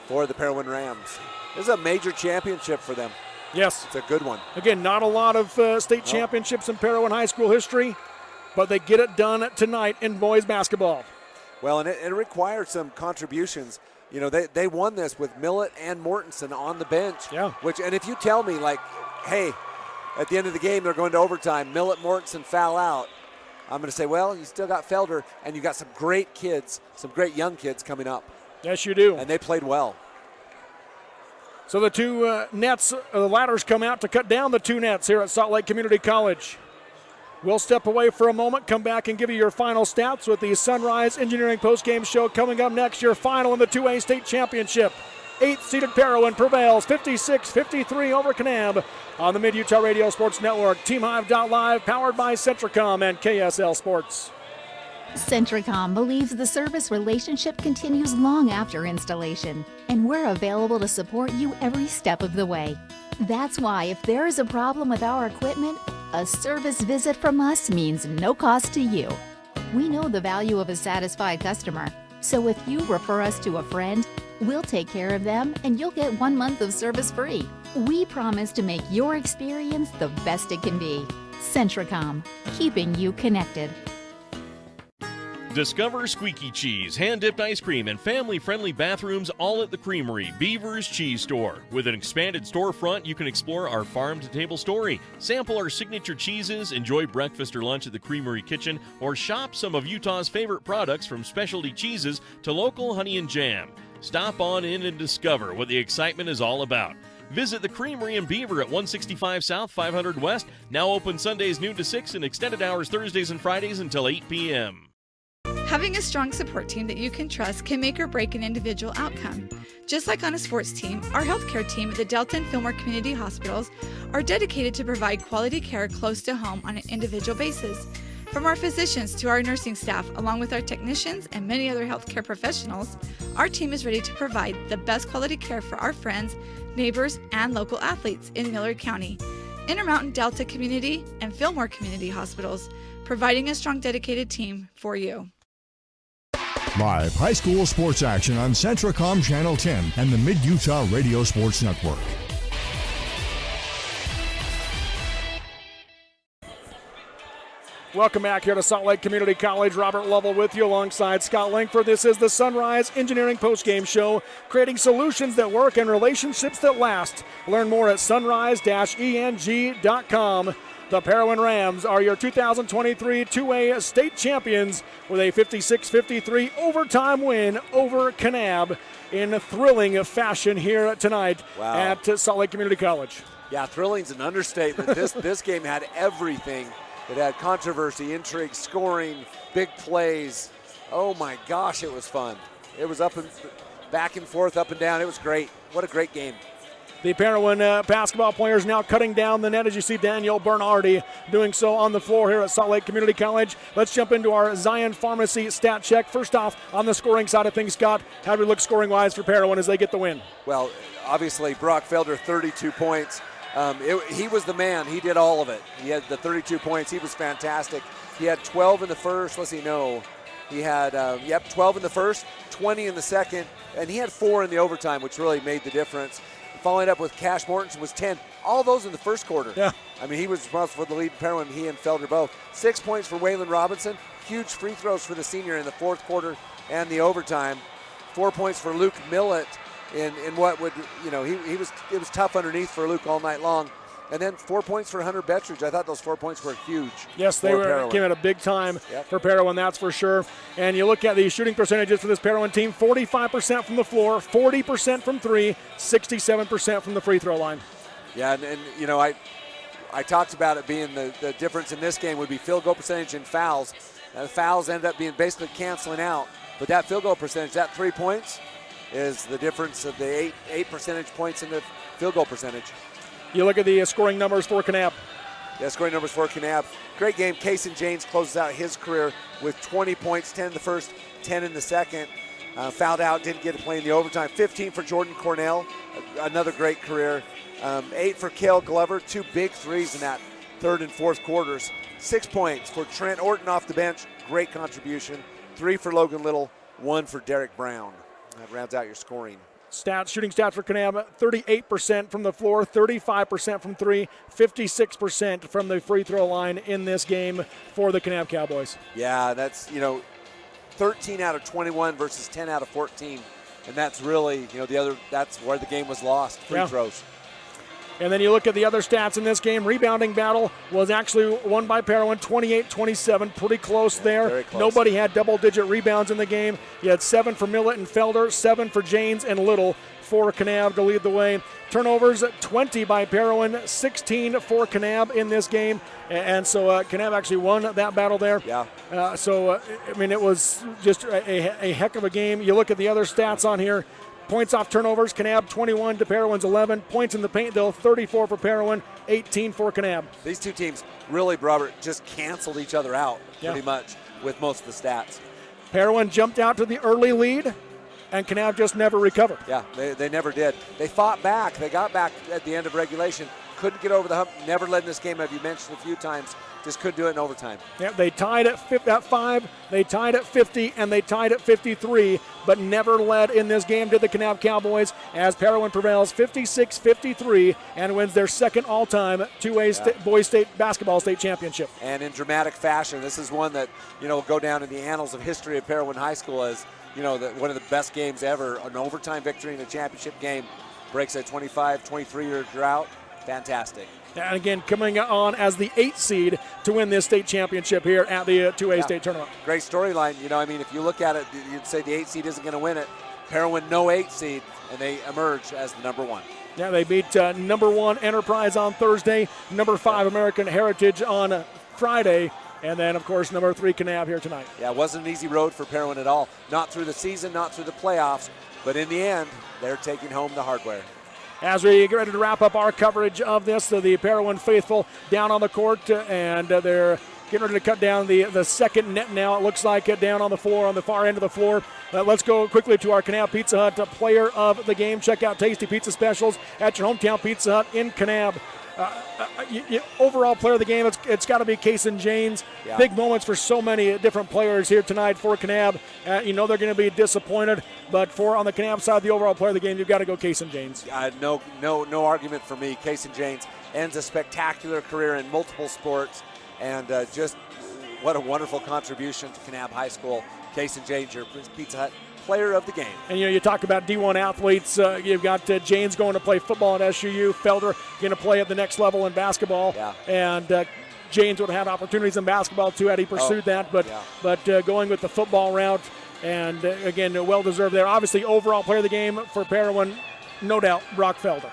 for the Parowan Rams. This is a major championship for them. Yes. It's a good one. Again, not a lot of state championships in Parowan High School history, but they get it done tonight in boys basketball. Well, and it required some contributions. They won this with Millett and Mortensen on the bench. Yeah. And if you tell me, hey, at the end of the game they're going to overtime, Millett, Mortensen foul out, I'm going to say, well, you still got Felder, and you got some great kids, some great young kids coming up. Yes, you do. And they played well. So the two nets, the ladders come out to cut down the two nets here at Salt Lake Community College. We'll step away for a moment, come back and give you your final stats with the Sunrise Engineering postgame show coming up next. Your final in the 2A state championship. 8th-seeded Parowan prevails 56-53 over Kanab on the Mid-Utah Radio Sports Network. TeamHive.live, powered by Centricom and KSL Sports. Centricom believes the service relationship continues long after installation, and we're available to support you every step of the way. That's why if there is a problem with our equipment, a service visit from us means no cost to you. We know the value of a satisfied customer, so if you refer us to a friend, we'll take care of them and you'll get 1 month of service free. We promise to make your experience the best it can be. Centricom, keeping you connected. Discover squeaky cheese, hand-dipped ice cream, and family-friendly bathrooms all at the Creamery, Beaver's Cheese Store. With an expanded storefront, you can explore our farm-to-table story, sample our signature cheeses, enjoy breakfast or lunch at the Creamery kitchen, or shop some of Utah's favorite products from specialty cheeses to local honey and jam. Stop on in and discover what the excitement is all about. Visit the Creamery in Beaver at 165 South, 500 West, now open Sundays noon to 6 and extended hours Thursdays and Fridays until 8 p.m. Having a strong support team that you can trust can make or break an individual outcome. Just like on a sports team, our healthcare team at the Delta and Fillmore Community Hospitals are dedicated to provide quality care close to home on an individual basis. From our physicians to our nursing staff, along with our technicians and many other healthcare professionals, our team is ready to provide the best quality care for our friends, neighbors, and local athletes in Millard County. Intermountain Delta Community and Fillmore Community Hospitals, providing a strong, dedicated team for you. Live high school sports action on Centricom Channel 10 and the Mid-Utah Radio Sports Network. Welcome back here to Salt Lake Community College. Robert Lovell with you alongside Scott Langford. This is the Sunrise Engineering postgame show, creating solutions that work and relationships that last. Learn more at sunrise-eng.com. The Parowan Rams are your 2023 2A state champions with a 56-53 overtime win over Kanab in thrilling fashion here tonight at Salt Lake Community College. Yeah, thrilling's an understatement. This game had everything. It had controversy, intrigue, scoring, big plays. Oh my gosh, it was fun. It was up and back and forth, up and down. It was great. What a great game. The Parowan basketball players now cutting down the net as you see Daniel Bernardi doing so on the floor here at Salt Lake Community College. Let's jump into our Zion Pharmacy stat check. First off, on the scoring side of things, Scott, how do we look scoring-wise for Parowan as they get the win? Well, obviously, Brock Felder, 32 points. He was the man. He did all of it. He had the 32 points. He was fantastic. He had 12 in the first. Let's see, no. He had, 12 in the first, 20 in the second, and he had 4 in the overtime, which really made the difference. Following up with Cash Mortensen was 10. All those in the first quarter. Yeah. I mean, he was responsible for the lead in Parowan, he and Felder both. 6 points for Waylon Robinson. Huge free throws for the senior in the fourth quarter and the overtime. 4 points for Luke Millett in what would, it was tough underneath for Luke all night long. And then 4 points for Hunter Bettridge. I thought those 4 points were huge. Yes, they came at a big time for Parowan, that's for sure. And you look at the shooting percentages for this Parowan team, 45% from the floor, 40% from three, 67% from the free throw line. Yeah, and I talked about it being the difference in this game would be field goal percentage and fouls. And the fouls ended up being basically canceling out. But that field goal percentage, that 3 points, is the difference of the eight percentage points in the field goal percentage. You look at the scoring numbers for Kanab. Yeah, scoring numbers for Kanab. Great game. Kason James closes out his career with 20 points, 10 in the first, 10 in the second. Fouled out, didn't get to play in the overtime. 15 for Jordan Cornell, another great career. 8 for Cale Glover, 2 big threes in that third and fourth quarters. 6 points for Trent Orton off the bench, great contribution. 3 for Logan Little, 1 for Derek Brown. That rounds out your scoring. Shooting stats for Kanab, 38% from the floor, 35% from three, 56% from the free throw line in this game for the Kanab Cowboys. Yeah, that's, 13 out of 21 versus 10 out of 14. And that's really, that's where the game was lost, free throws. And then you look at the other stats in this game. Rebounding battle was actually won by Parowan, 28-27, pretty close there. Very close. Nobody had double-digit rebounds in the game. You had 7 for Millett and Felder, 7 for Janes and Little for Kanab to lead the way. Turnovers, 20 by Parowan, 16 for Kanab in this game. And so Kanab actually won that battle there. Yeah. I mean, it was just a heck of a game. You look at the other stats on here. Points off turnovers, Kanab 21 to Parowan's 11. Points in the paint, though, 34 for Parowan, 18 for Kanab. These two teams really, Robert, just canceled each other out pretty much with most of the stats. Parowan jumped out to the early lead, and Kanab just never recovered. Yeah, they never did. They fought back. They got back at the end of regulation. Couldn't get over the hump. Never led in this game, as you mentioned a few times. Just couldn't do it in overtime. Yeah, they tied at 5, they tied at 50, and they tied at 53, but never led in this game did the Kanab Cowboys as Parowan prevails 56-53 and wins their second all-time 2A boys state basketball state championship. And in dramatic fashion, this is one that, will go down in the annals of history of Parowan High School as, one of the best games ever, an overtime victory in a championship game, breaks a 23-year drought. Fantastic. And again, coming on as the 8th seed to win this state championship here at the 2A state tournament. Great storyline. If you look at it, you'd say the 8th seed isn't going to win it. Parowan, no 8th seed, and they emerge as the number 1. Yeah, they beat number 1 Enterprise on Thursday, number 5 American Heritage on Friday, and then, of course, number 3 Kanab here tonight. Yeah, it wasn't an easy road for Parowan at all. Not through the season, not through the playoffs, but in the end, they're taking home the hardware. As we get ready to wrap up our coverage of this, the Parowan faithful down on the court, and they're getting ready to cut down the second net now. It looks like down on the floor, on the far end of the floor. Let's go quickly to our Kanab Pizza Hut player of the game. Check out tasty pizza specials at your hometown Pizza Hut in Kanab. Overall player of the game, it's got to be Kason Janes. Yeah. Big moments for so many different players here tonight for Kanab. They're going to be disappointed, but on the Kanab side, the overall player of the game, you've got to go Kason Janes. No argument for me. Kason Janes ends a spectacular career in multiple sports, and just what a wonderful contribution to Kanab High School. Kason Janes, your Pizza Hut player of the game. And you talk about D1 athletes. You've got Janes going to play football at SUU. Felder going to play at the next level in basketball. Yeah. And Janes would have had opportunities in basketball too had he pursued that. But going with the football route, and again, well deserved there. Obviously, overall player of the game for Parowan, no doubt, Brock Felder.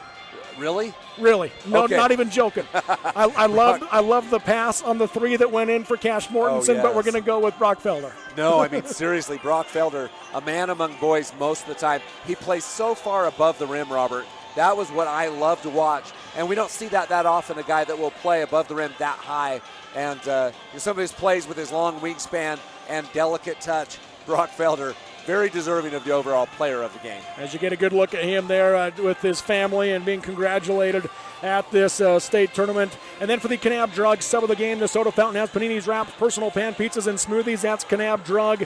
Really? Really. No, okay. Not even joking. I love the pass on the 3 that went in for Cash Mortensen, but we're going to go with Brock Felder. No, seriously, Brock Felder, a man among boys most of the time. He plays so far above the rim, Robert. That was what I love to watch. And we don't see that often, a guy that will play above the rim that high. And some of his plays with his long wingspan and delicate touch, Brock Felder, very deserving of the overall player of the game. As you get a good look at him there with his family and being congratulated at this state tournament. And then for the Kanab Drug sub of the game, the soda fountain has paninis, wraps, personal pan pizzas, and smoothies. That's Kanab Drug.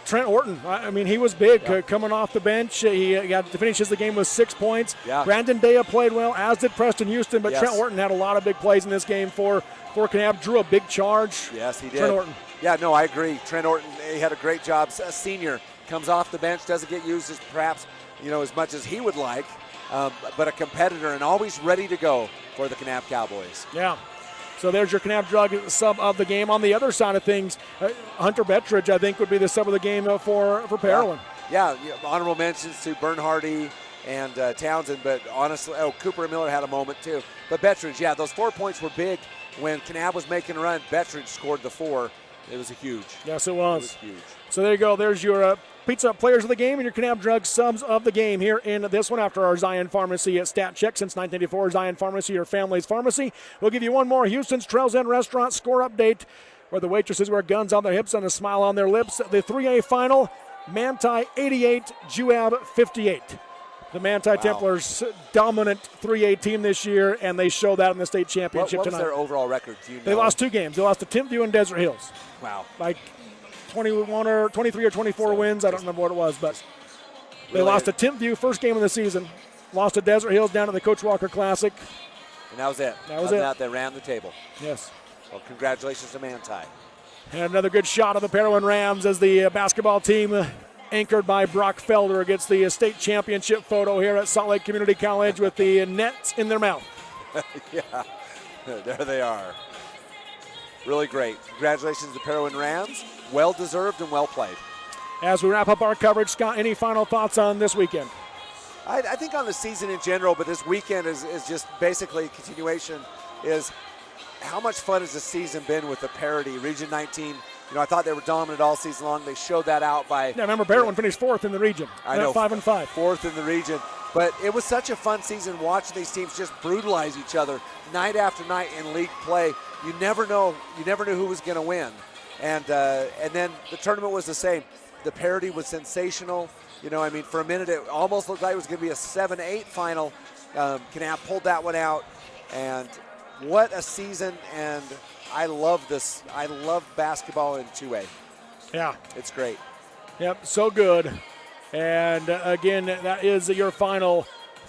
Trent Orton, he was big coming off the bench. He got to finish the game with 6 points. Yeah. Brandon Daya played well, as did Preston Houston, but Trent Orton had a lot of big plays in this game for Kanab. Drew a big charge. Yes, he did. Trent Orton. Yeah, no, I agree. Trent Orton, he had a great job. A senior, comes off the bench, doesn't get used as perhaps, as much as he would like, but a competitor and always ready to go for the Kanab Cowboys. Yeah. So there's your Kanab Drug sub of the game. On the other side of things, Hunter Bettridge, I think, would be the sub of the game for Parowan. Yeah, honorable mentions to Bernhardy and Townsend, but honestly, Cooper and Miller had a moment too. But Bettridge, those 4 points were big. When Kanab was making a run, Bettridge scored the 4. It was huge. Yes, it was. It was huge. So there you go. There's your Pizza players of the game and your Kanab Drug subs of the game here in this one after our Zion Pharmacy stat check. Since 1984, Zion Pharmacy, your family's pharmacy. We'll give you one more Houston's Trails End Restaurant score update where the waitresses wear guns on their hips and a smile on their lips. The 3A final, Manti 88, Juab 58. The Manti Templars dominant 3A team this year, and they show that in the state championship what tonight. What was their overall record? Do you know? They lost 2 games. They lost to Timpview and Desert Hills. Wow. Like 21 or 23 or 24 wins. I don't remember what it was, but they lost to Timpview first game of the season. Lost to Desert Hills down at the Coach Walker Classic. And that was it. That was it. They ran the table. Yes. Well, congratulations to Manti. And another good shot of the Parowan Rams as the basketball team anchored by Brock Felder, gets the state championship photo here at Salt Lake Community College with the nets in their mouth. Yeah, there they are. Really great. Congratulations to the Parowan Rams. Well deserved and well played. As we wrap up our coverage, Scott, any final thoughts on this weekend? I think on the season in general, but this weekend is just basically a continuation, is how much fun has this season been with the parity. Region 19, I thought they were dominant all season long. They showed that out by... Yeah, remember, Parowan finished 4th in the region. I know. 5-5. 4th in the region. But it was such a fun season watching these teams just brutalize each other night after night in league play. You never knew who was going to win. And then the tournament was the same. The parity was sensational. For a minute it almost looked like it was going to be a 7-8 final. Kanab pulled that one out. And what a season, and I love this. I love basketball in 2A. Yeah. It's great. Yep, so good. And again, that is your final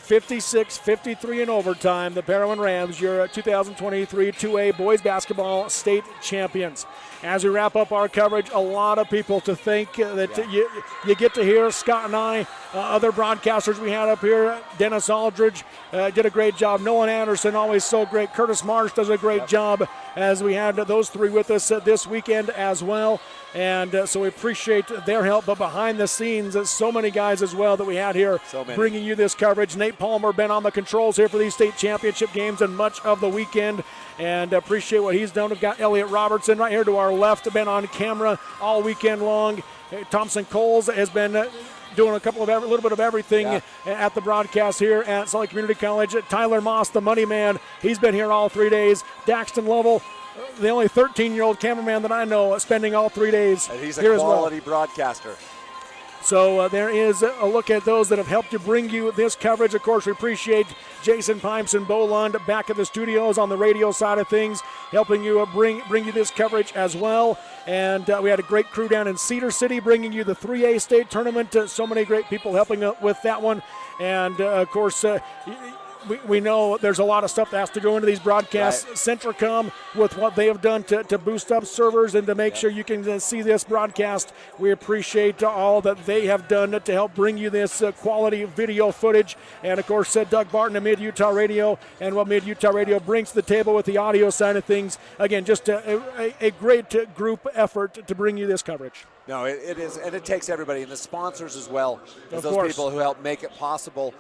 56-53 in overtime. The Parowan Rams, your 2023 2A boys basketball state champions. As we wrap up our coverage, a lot of people to thank that you get to hear. Scott and I, other broadcasters we had up here, Dennis Aldridge did a great job. Nolan Anderson, always so great. Curtis Marsh does a great job, as we had those three with us this weekend as well. And so we appreciate their help. But behind the scenes, so many guys as well that we had here bringing you this coverage. Nate Palmer been on the controls here for these state championship games and much of the weekend. And appreciate what he's done. We've got Elliot Robertson right here to our left, been on camera all weekend long. Thompson Coles has been doing a little bit of everything at the broadcast here at Salt Lake Community College. Tyler Moss, the money man, he's been here all 3 days. Daxton Lovell, the only 13-year-old cameraman that I know, spending all 3 days and he's here a as well. quality broadcaster. So there is a look at those that have helped to bring you this coverage. Of course, we appreciate Jason Pipes and Bo Lund back at the studios on the radio side of things, helping you bring you this coverage as well. And we had a great crew down in Cedar City bringing you the 3A state tournament. So many great people helping with that one. And, of course, we know there's a lot of stuff that has to go into these broadcasts. Right. Centricom, with what they have done to boost up servers and to make sure you can see this broadcast, we appreciate all that they have done to help bring you this quality video footage. And, of course, Doug Barton of Mid-Utah Radio and what Mid-Utah Radio brings to the table with the audio side of things. Again, just a great group effort to bring you this coverage. No, it is, and it takes everybody, and the sponsors as well, as those course. people who help make it possible.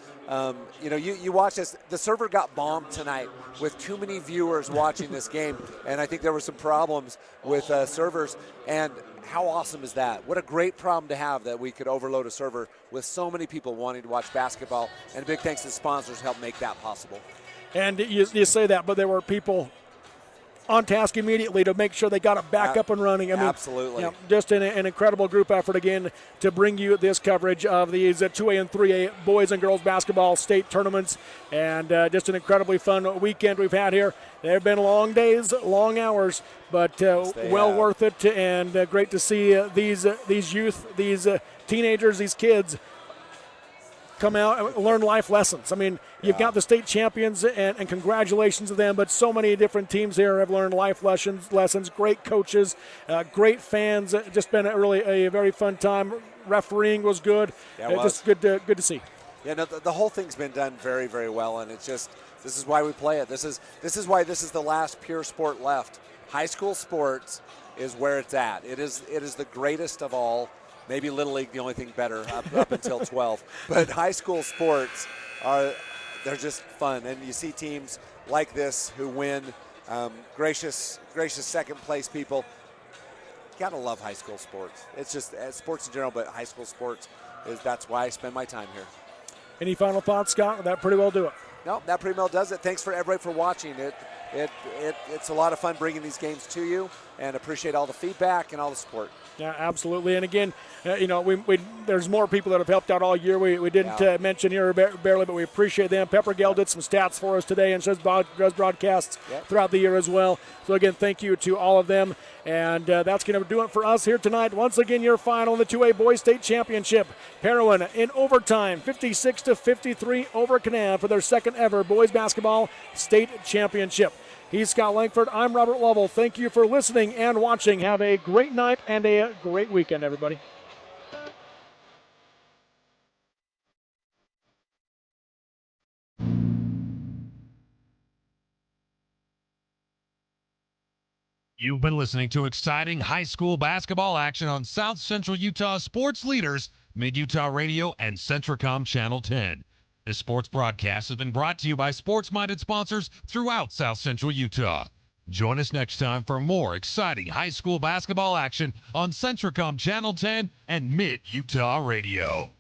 You watch this. The server got bombed tonight with too many viewers watching this game, and I think there were some problems with servers. And how awesome is that? What a great problem to have, that we could overload a server with so many people wanting to watch basketball. And a big thanks to the sponsors who helped make that possible. And you say that, but there were people on task immediately to make sure they got it back up and running. I mean, absolutely. Just an incredible group effort again to bring you this coverage of these 2A and 3A boys and girls basketball state tournaments, and just an incredibly fun weekend we've had here. There have been long days, long hours, but well worth it, and great to see these youth, these teenagers, these kids come out and learn life lessons. I mean, you've got the state champions, and congratulations to them, but so many different teams here have learned life lessons, great coaches, great fans. Just been really a very fun time. Refereeing was good. Just good to see. Yeah, no, the whole thing's been done very, very well, and it's just, this is why we play it. This is why this is the last pure sport left. High school sports is where it's at. It is the greatest of all. Maybe Little League, the only thing better up until 12. But high school sports they're just fun. And you see teams like this who win, gracious second place people. Gotta love high school sports. It's just sports in general, but high school sports that's why I spend my time here. Any final thoughts, Scott? That pretty well do it. No, that pretty well does it. Thanks for everybody for watching. It's a lot of fun bringing these games to you, and appreciate all the feedback and all the support. Yeah, absolutely. And again, there's more people that have helped out all year. We didn't mention here barely, but we appreciate them. Pepper Gale did some stats for us today and does broadcasts throughout the year as well. So again, thank you to all of them. And that's going to do it for us here tonight. Once again, your final in the 2A Boys State Championship. Parowan in overtime, 56-53 over Kanab for their second ever Boys Basketball State Championship. He's Scott Langford. I'm Robert Lovell. Thank you for listening and watching. Have a great night and a great weekend, everybody. You've been listening to exciting high school basketball action on South Central Utah sports leaders, Mid-Utah Radio and Centricom Channel 10. This sports broadcast has been brought to you by sports-minded sponsors throughout South Central Utah. Join us next time for more exciting high school basketball action on Centricom Channel 10 and Mid-Utah Radio.